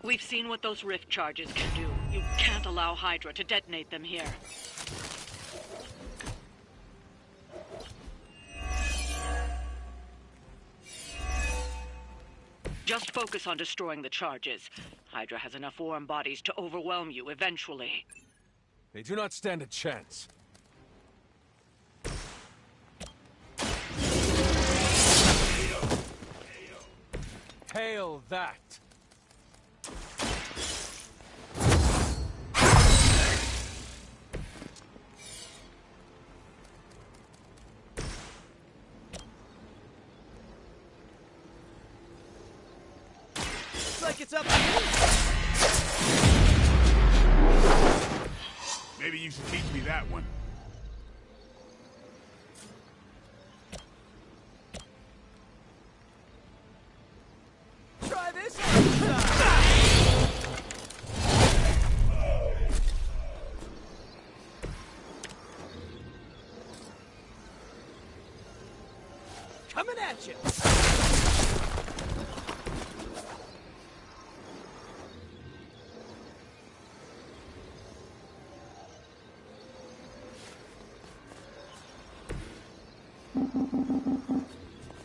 We've seen what those rift charges can do. You can't allow Hydra to detonate them here. Just focus on destroying the charges. Hydra has enough warm bodies to overwhelm you eventually. They do not stand a chance. Hail that! Like it's up to you. Maybe you should teach me that one. Try this. Coming at you.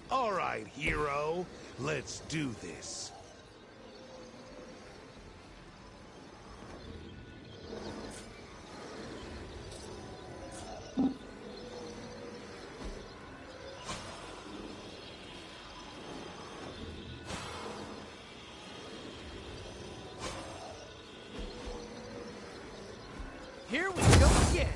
All right, hero. Let's do this. Here we go again.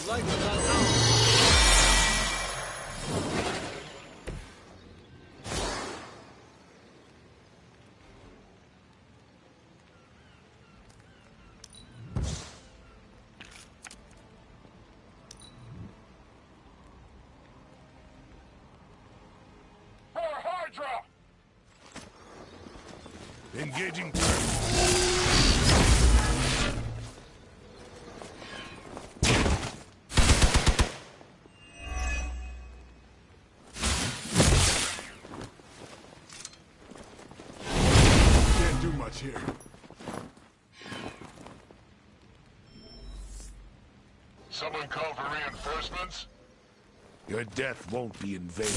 Like what I know. For Hydra! Engaging. Can't do much here. Someone call for reinforcements? Your death won't be in vain.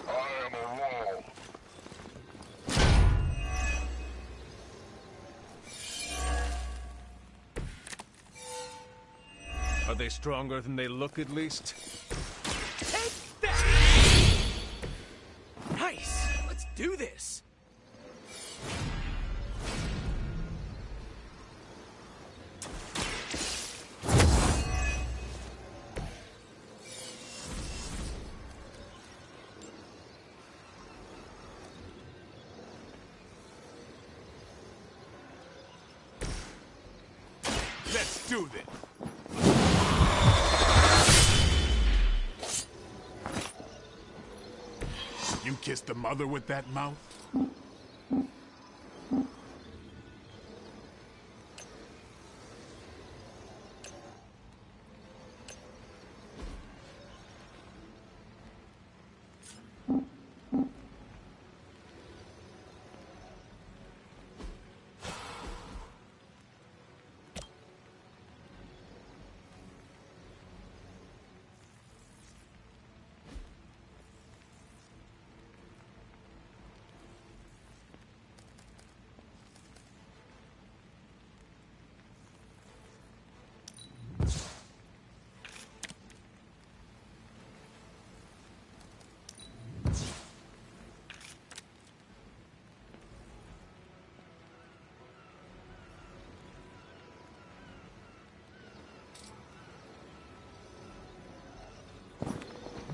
I am a wall. Are they stronger than they look, at least? Take that! Nice. Let's do this. do this. You kissed the mother with that mouth?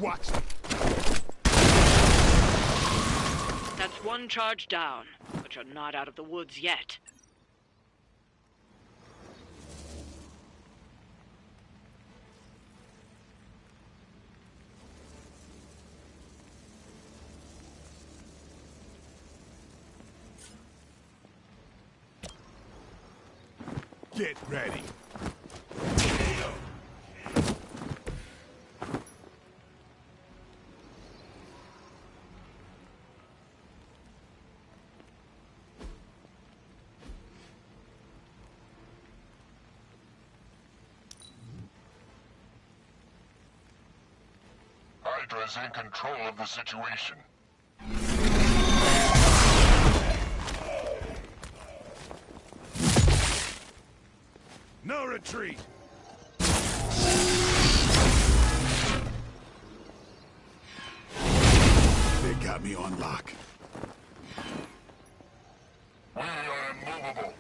Watch. That's one charge down, but you're not out of the woods yet. Get ready. Hydra is in control of the situation. No retreat! They got me on lock. We are immovable.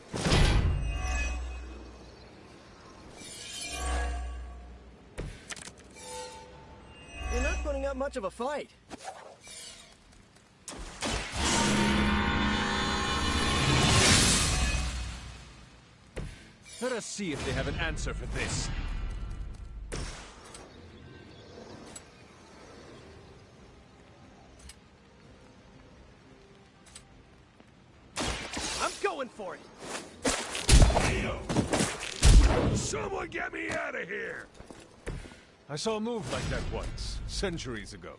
You're not putting up much of a fight. Let us see if they have an answer for this. I'm going for it! Someone get me out of here! I saw a move like that once, centuries ago.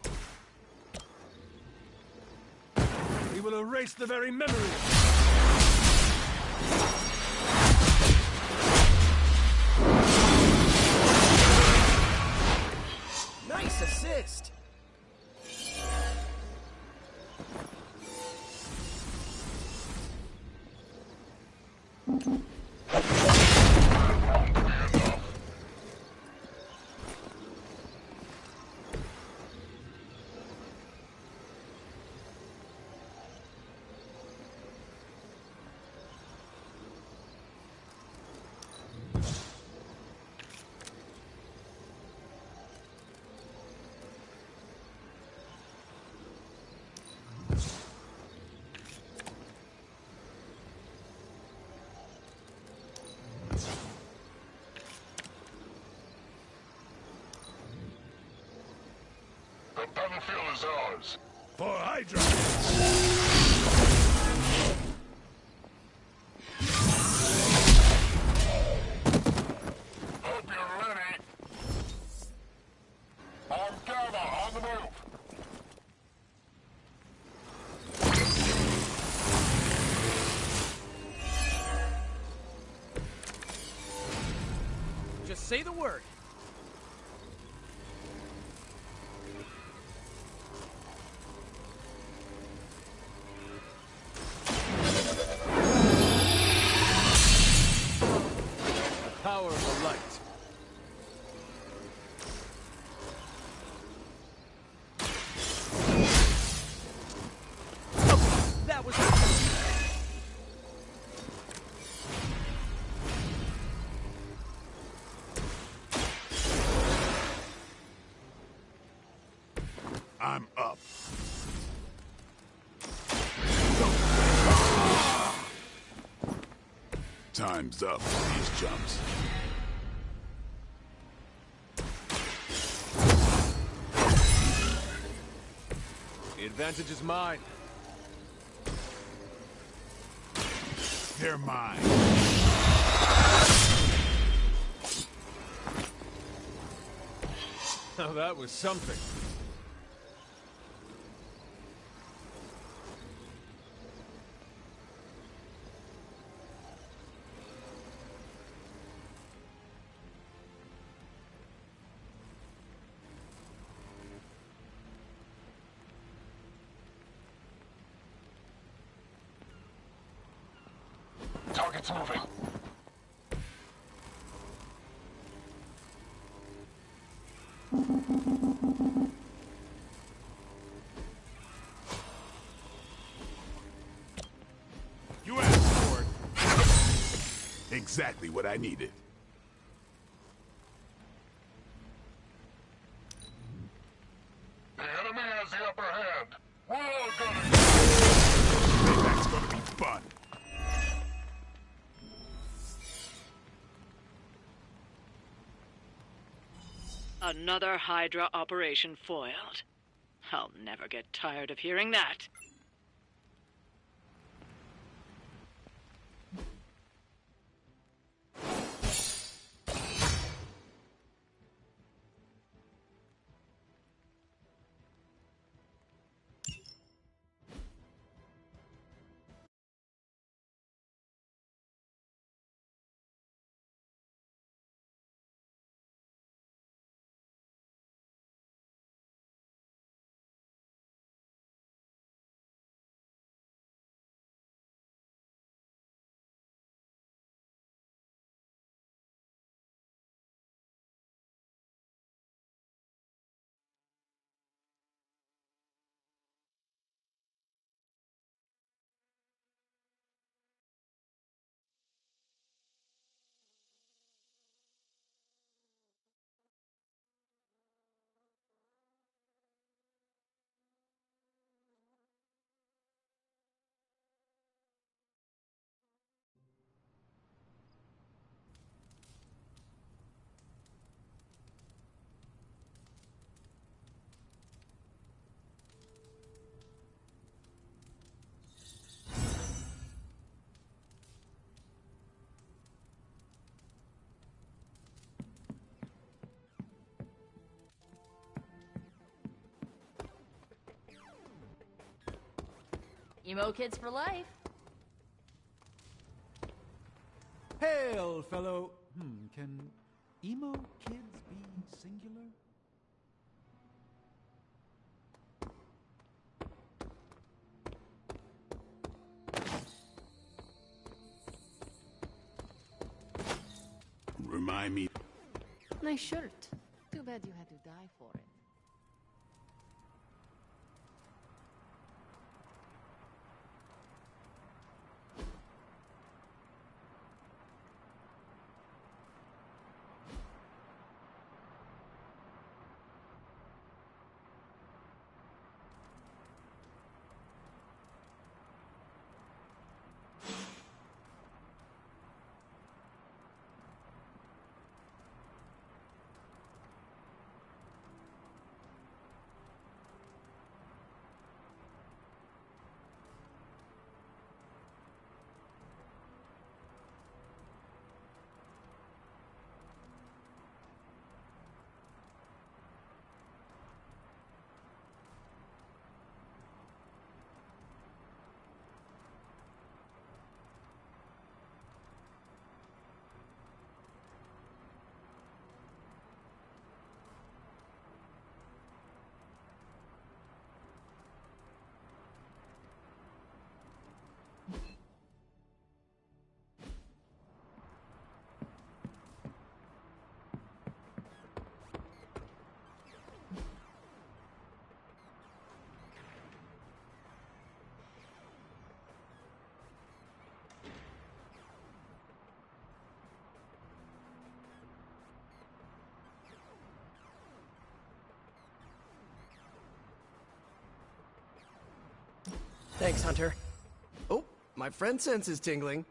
We will erase the very memory of it. Nice assist! The battlefield is ours. For Hydra! Hope you're ready. On Gamma, on the move. Just say the word. Power of the light. That was... I'm up. Time's up for these jumps. advantage is mine. They're mine. Now that was something. Target's moving. You asked for it. Exactly what I needed. The enemy has the upper hand. We're all gonna... Payback's gonna be fun. Another Hydra operation foiled. I'll never get tired of hearing that. Emo kids for life. Hail, fellow... can emo kids be singular? Remind me. Nice shirt. Too bad you had to die for it. Thanks, Hunter. Oh, my friend sense is tingling.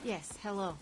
Yes, hello.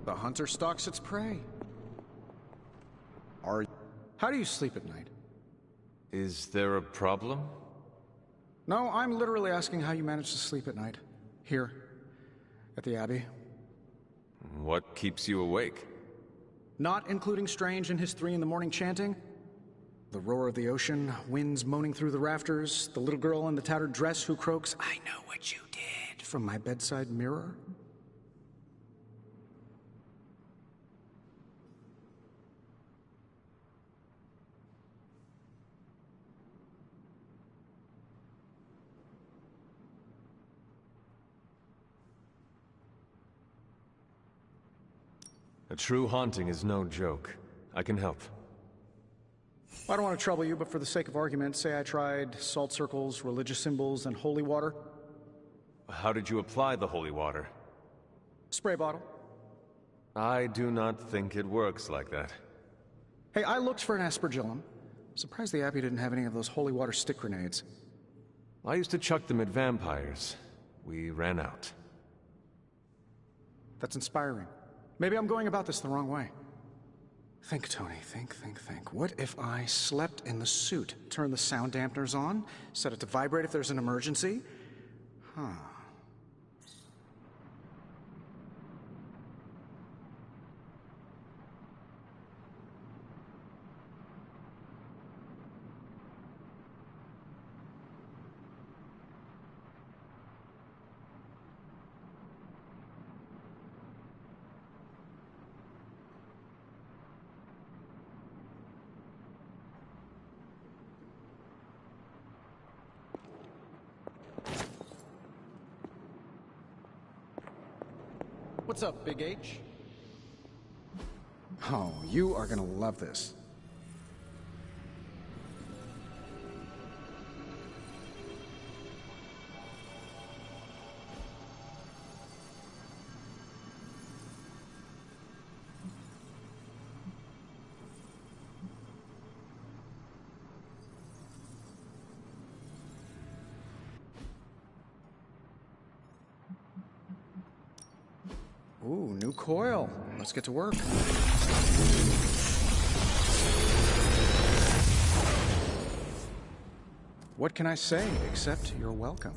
The hunter stalks its prey. How do you sleep at night? Is there a problem? No, I'm literally asking how you manage to sleep at night. Here, at the Abbey. What keeps you awake? Not including Strange and his 3 in the morning chanting. The roar of the ocean, winds moaning through the rafters, the little girl in the tattered dress who croaks, "I know what you did," from my bedside mirror. A true haunting is no joke. I can help. I don't want to trouble you, but for the sake of argument, say I tried salt circles, religious symbols, and holy water. How did you apply the holy water? Spray bottle. I do not think it works like that. Hey, I looked for an aspergillum. Surprised the Abbey didn't have any of those holy water stick grenades. I used to chuck them at vampires. We ran out. That's inspiring. Maybe I'm going about this the wrong way. Think, Tony, think. What if I slept in the suit? Turn the sound dampeners on? Set it to vibrate if there's an emergency? Huh. What's up, Big H? Oh, you are gonna love this. Ooh, new coil. Let's get to work. What can I say except you're welcome?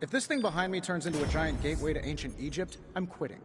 If this thing behind me turns into a giant gateway to ancient Egypt, I'm quitting.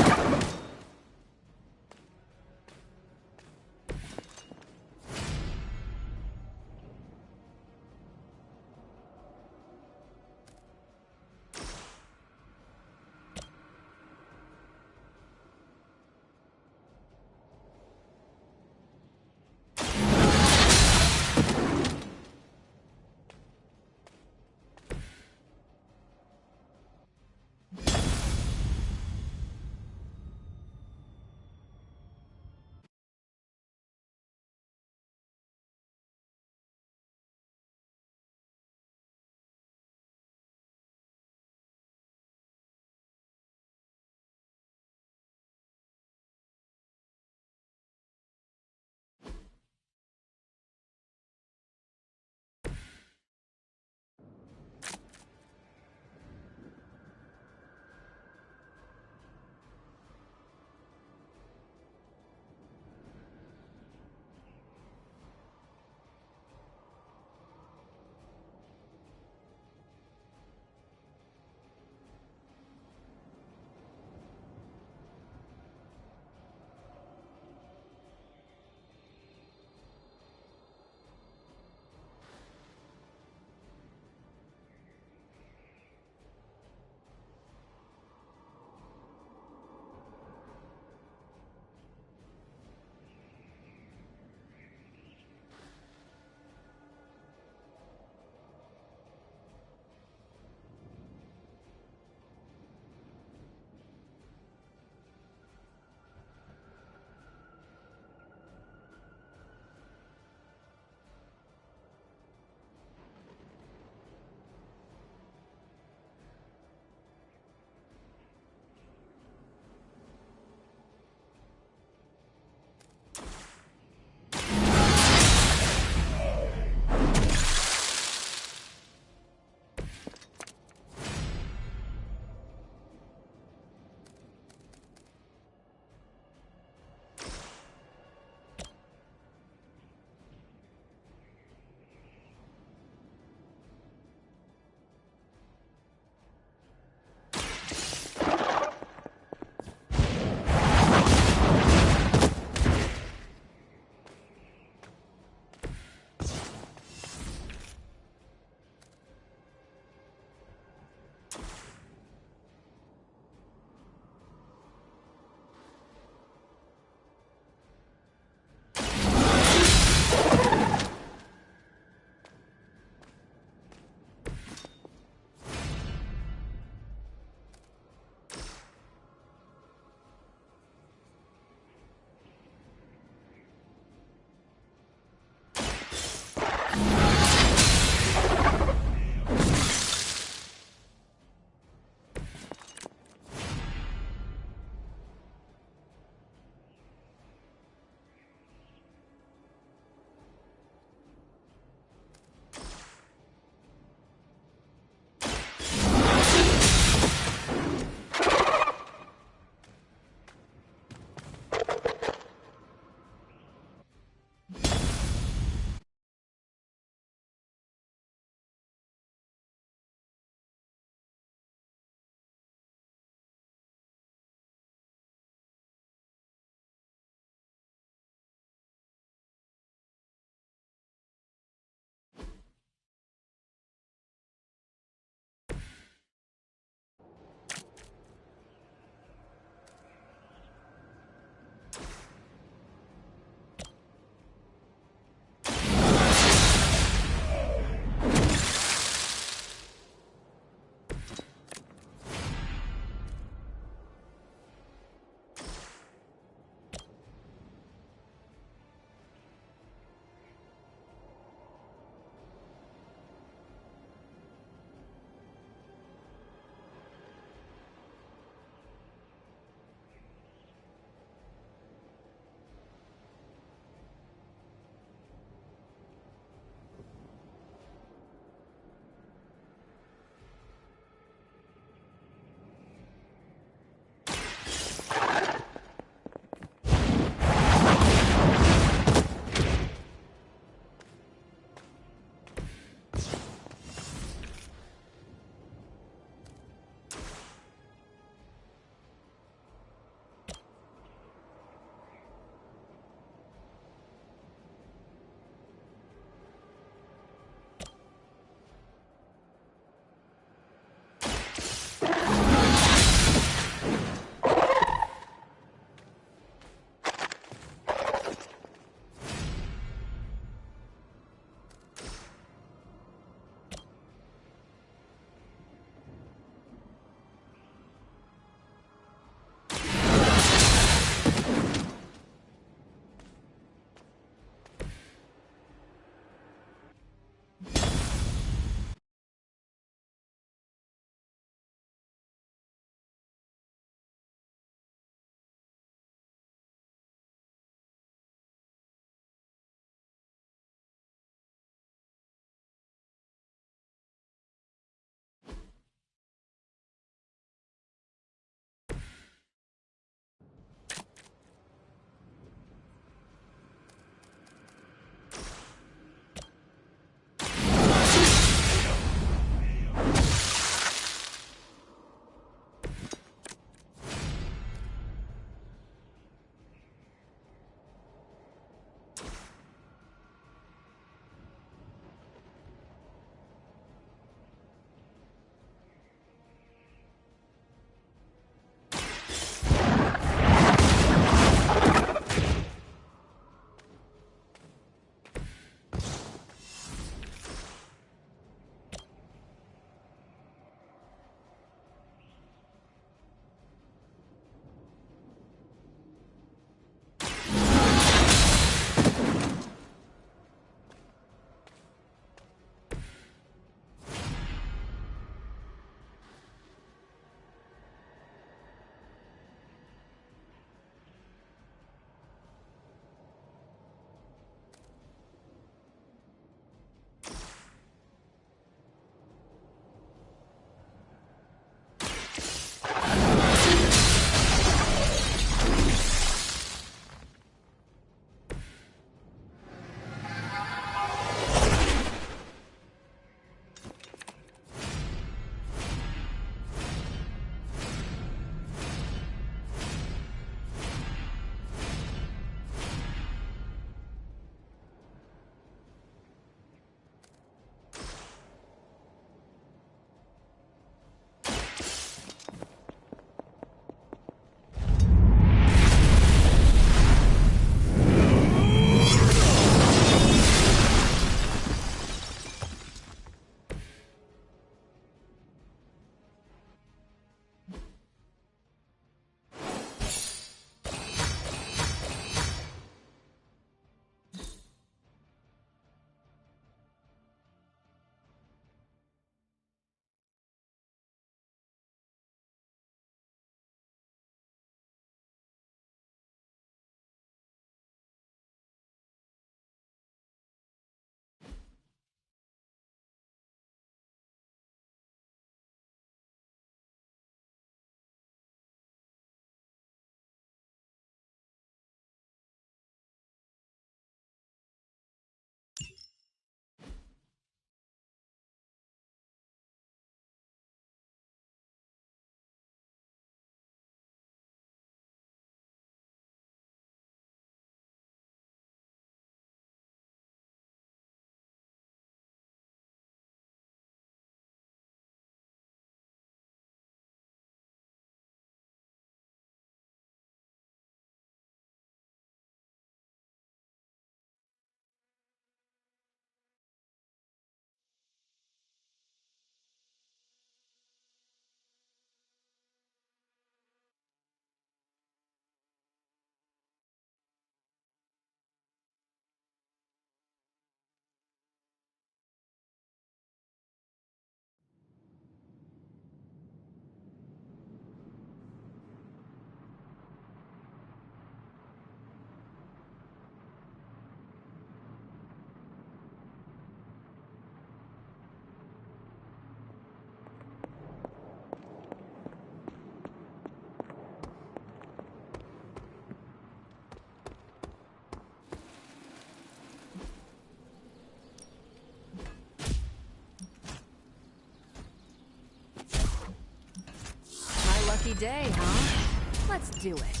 Lucky day, huh? Let's do it.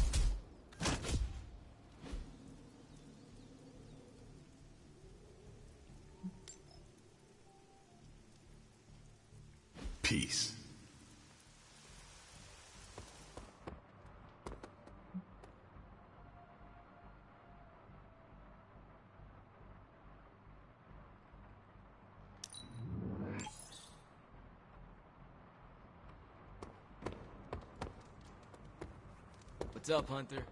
Peace. What's up, Hunter?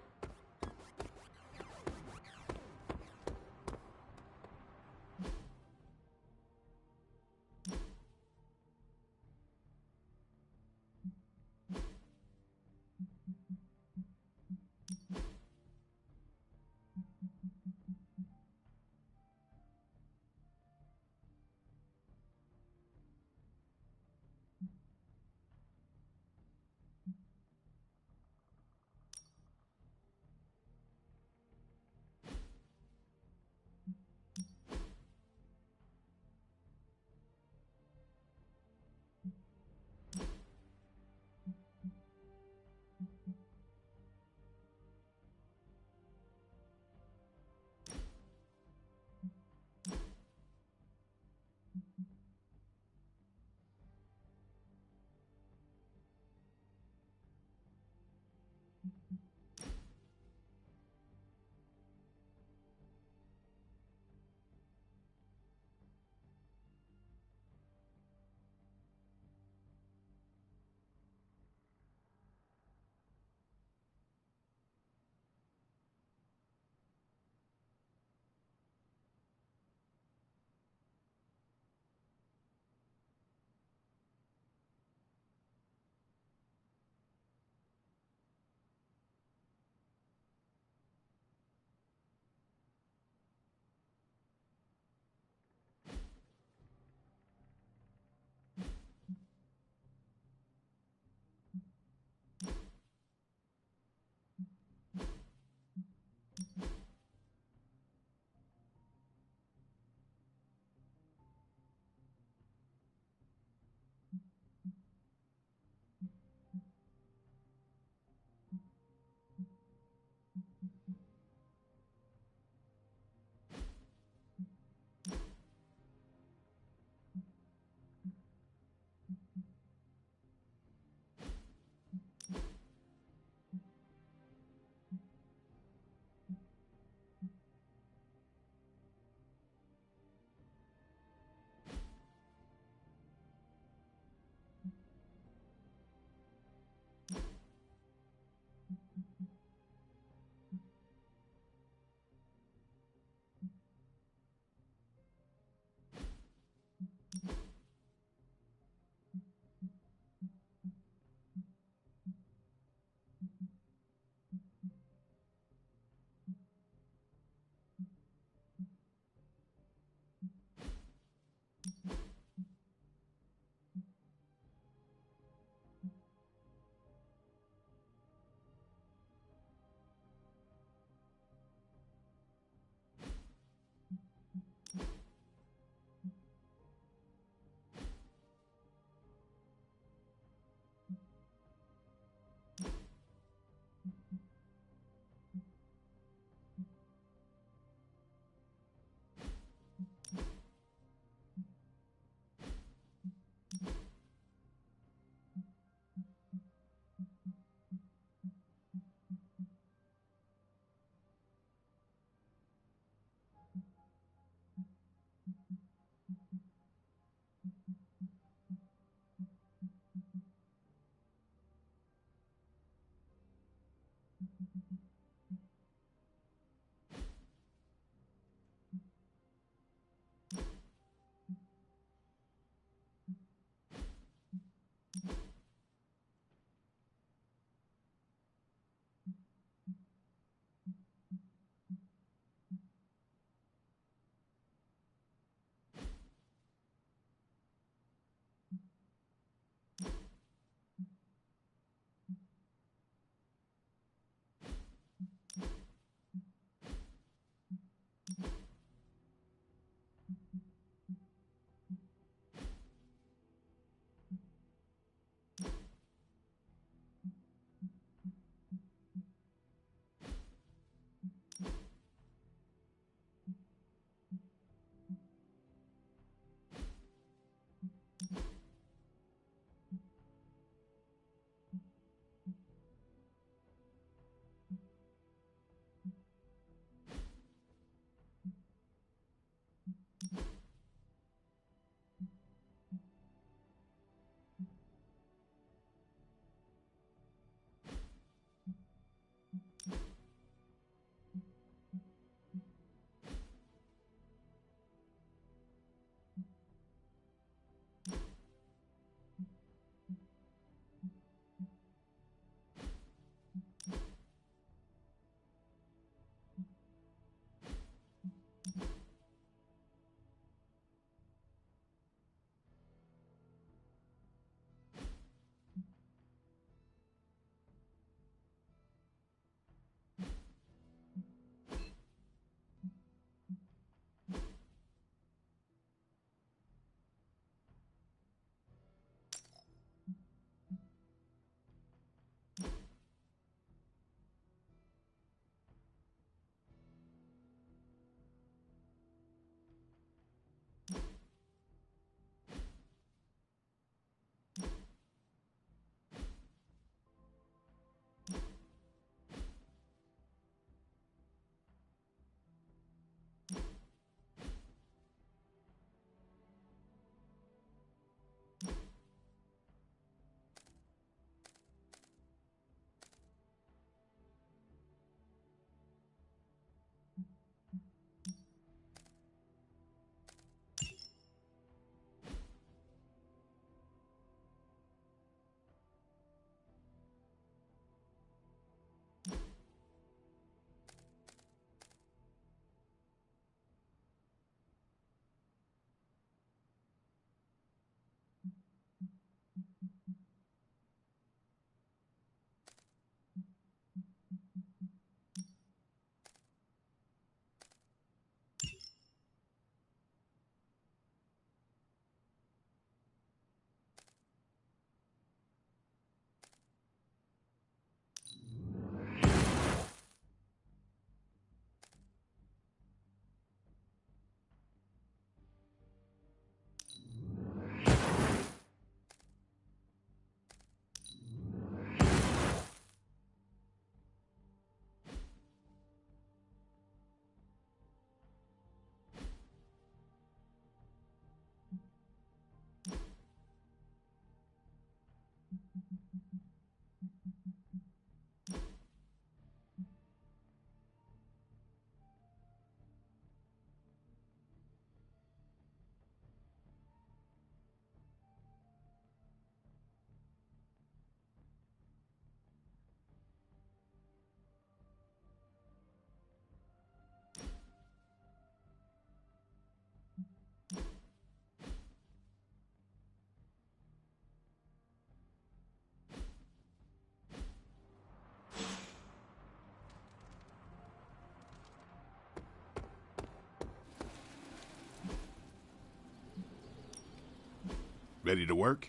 Ready to work?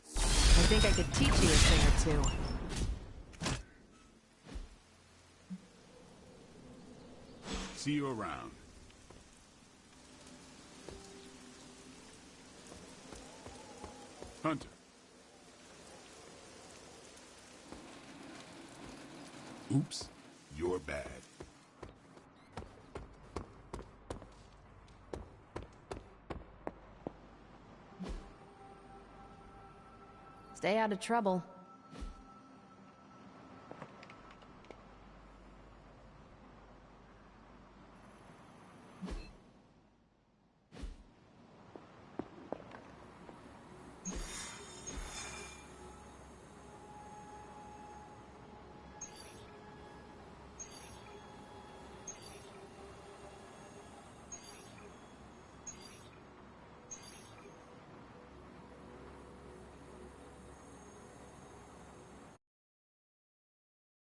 I think I could teach you a thing or two. See you around. Hunter. Oops, you're bad. Stay out of trouble.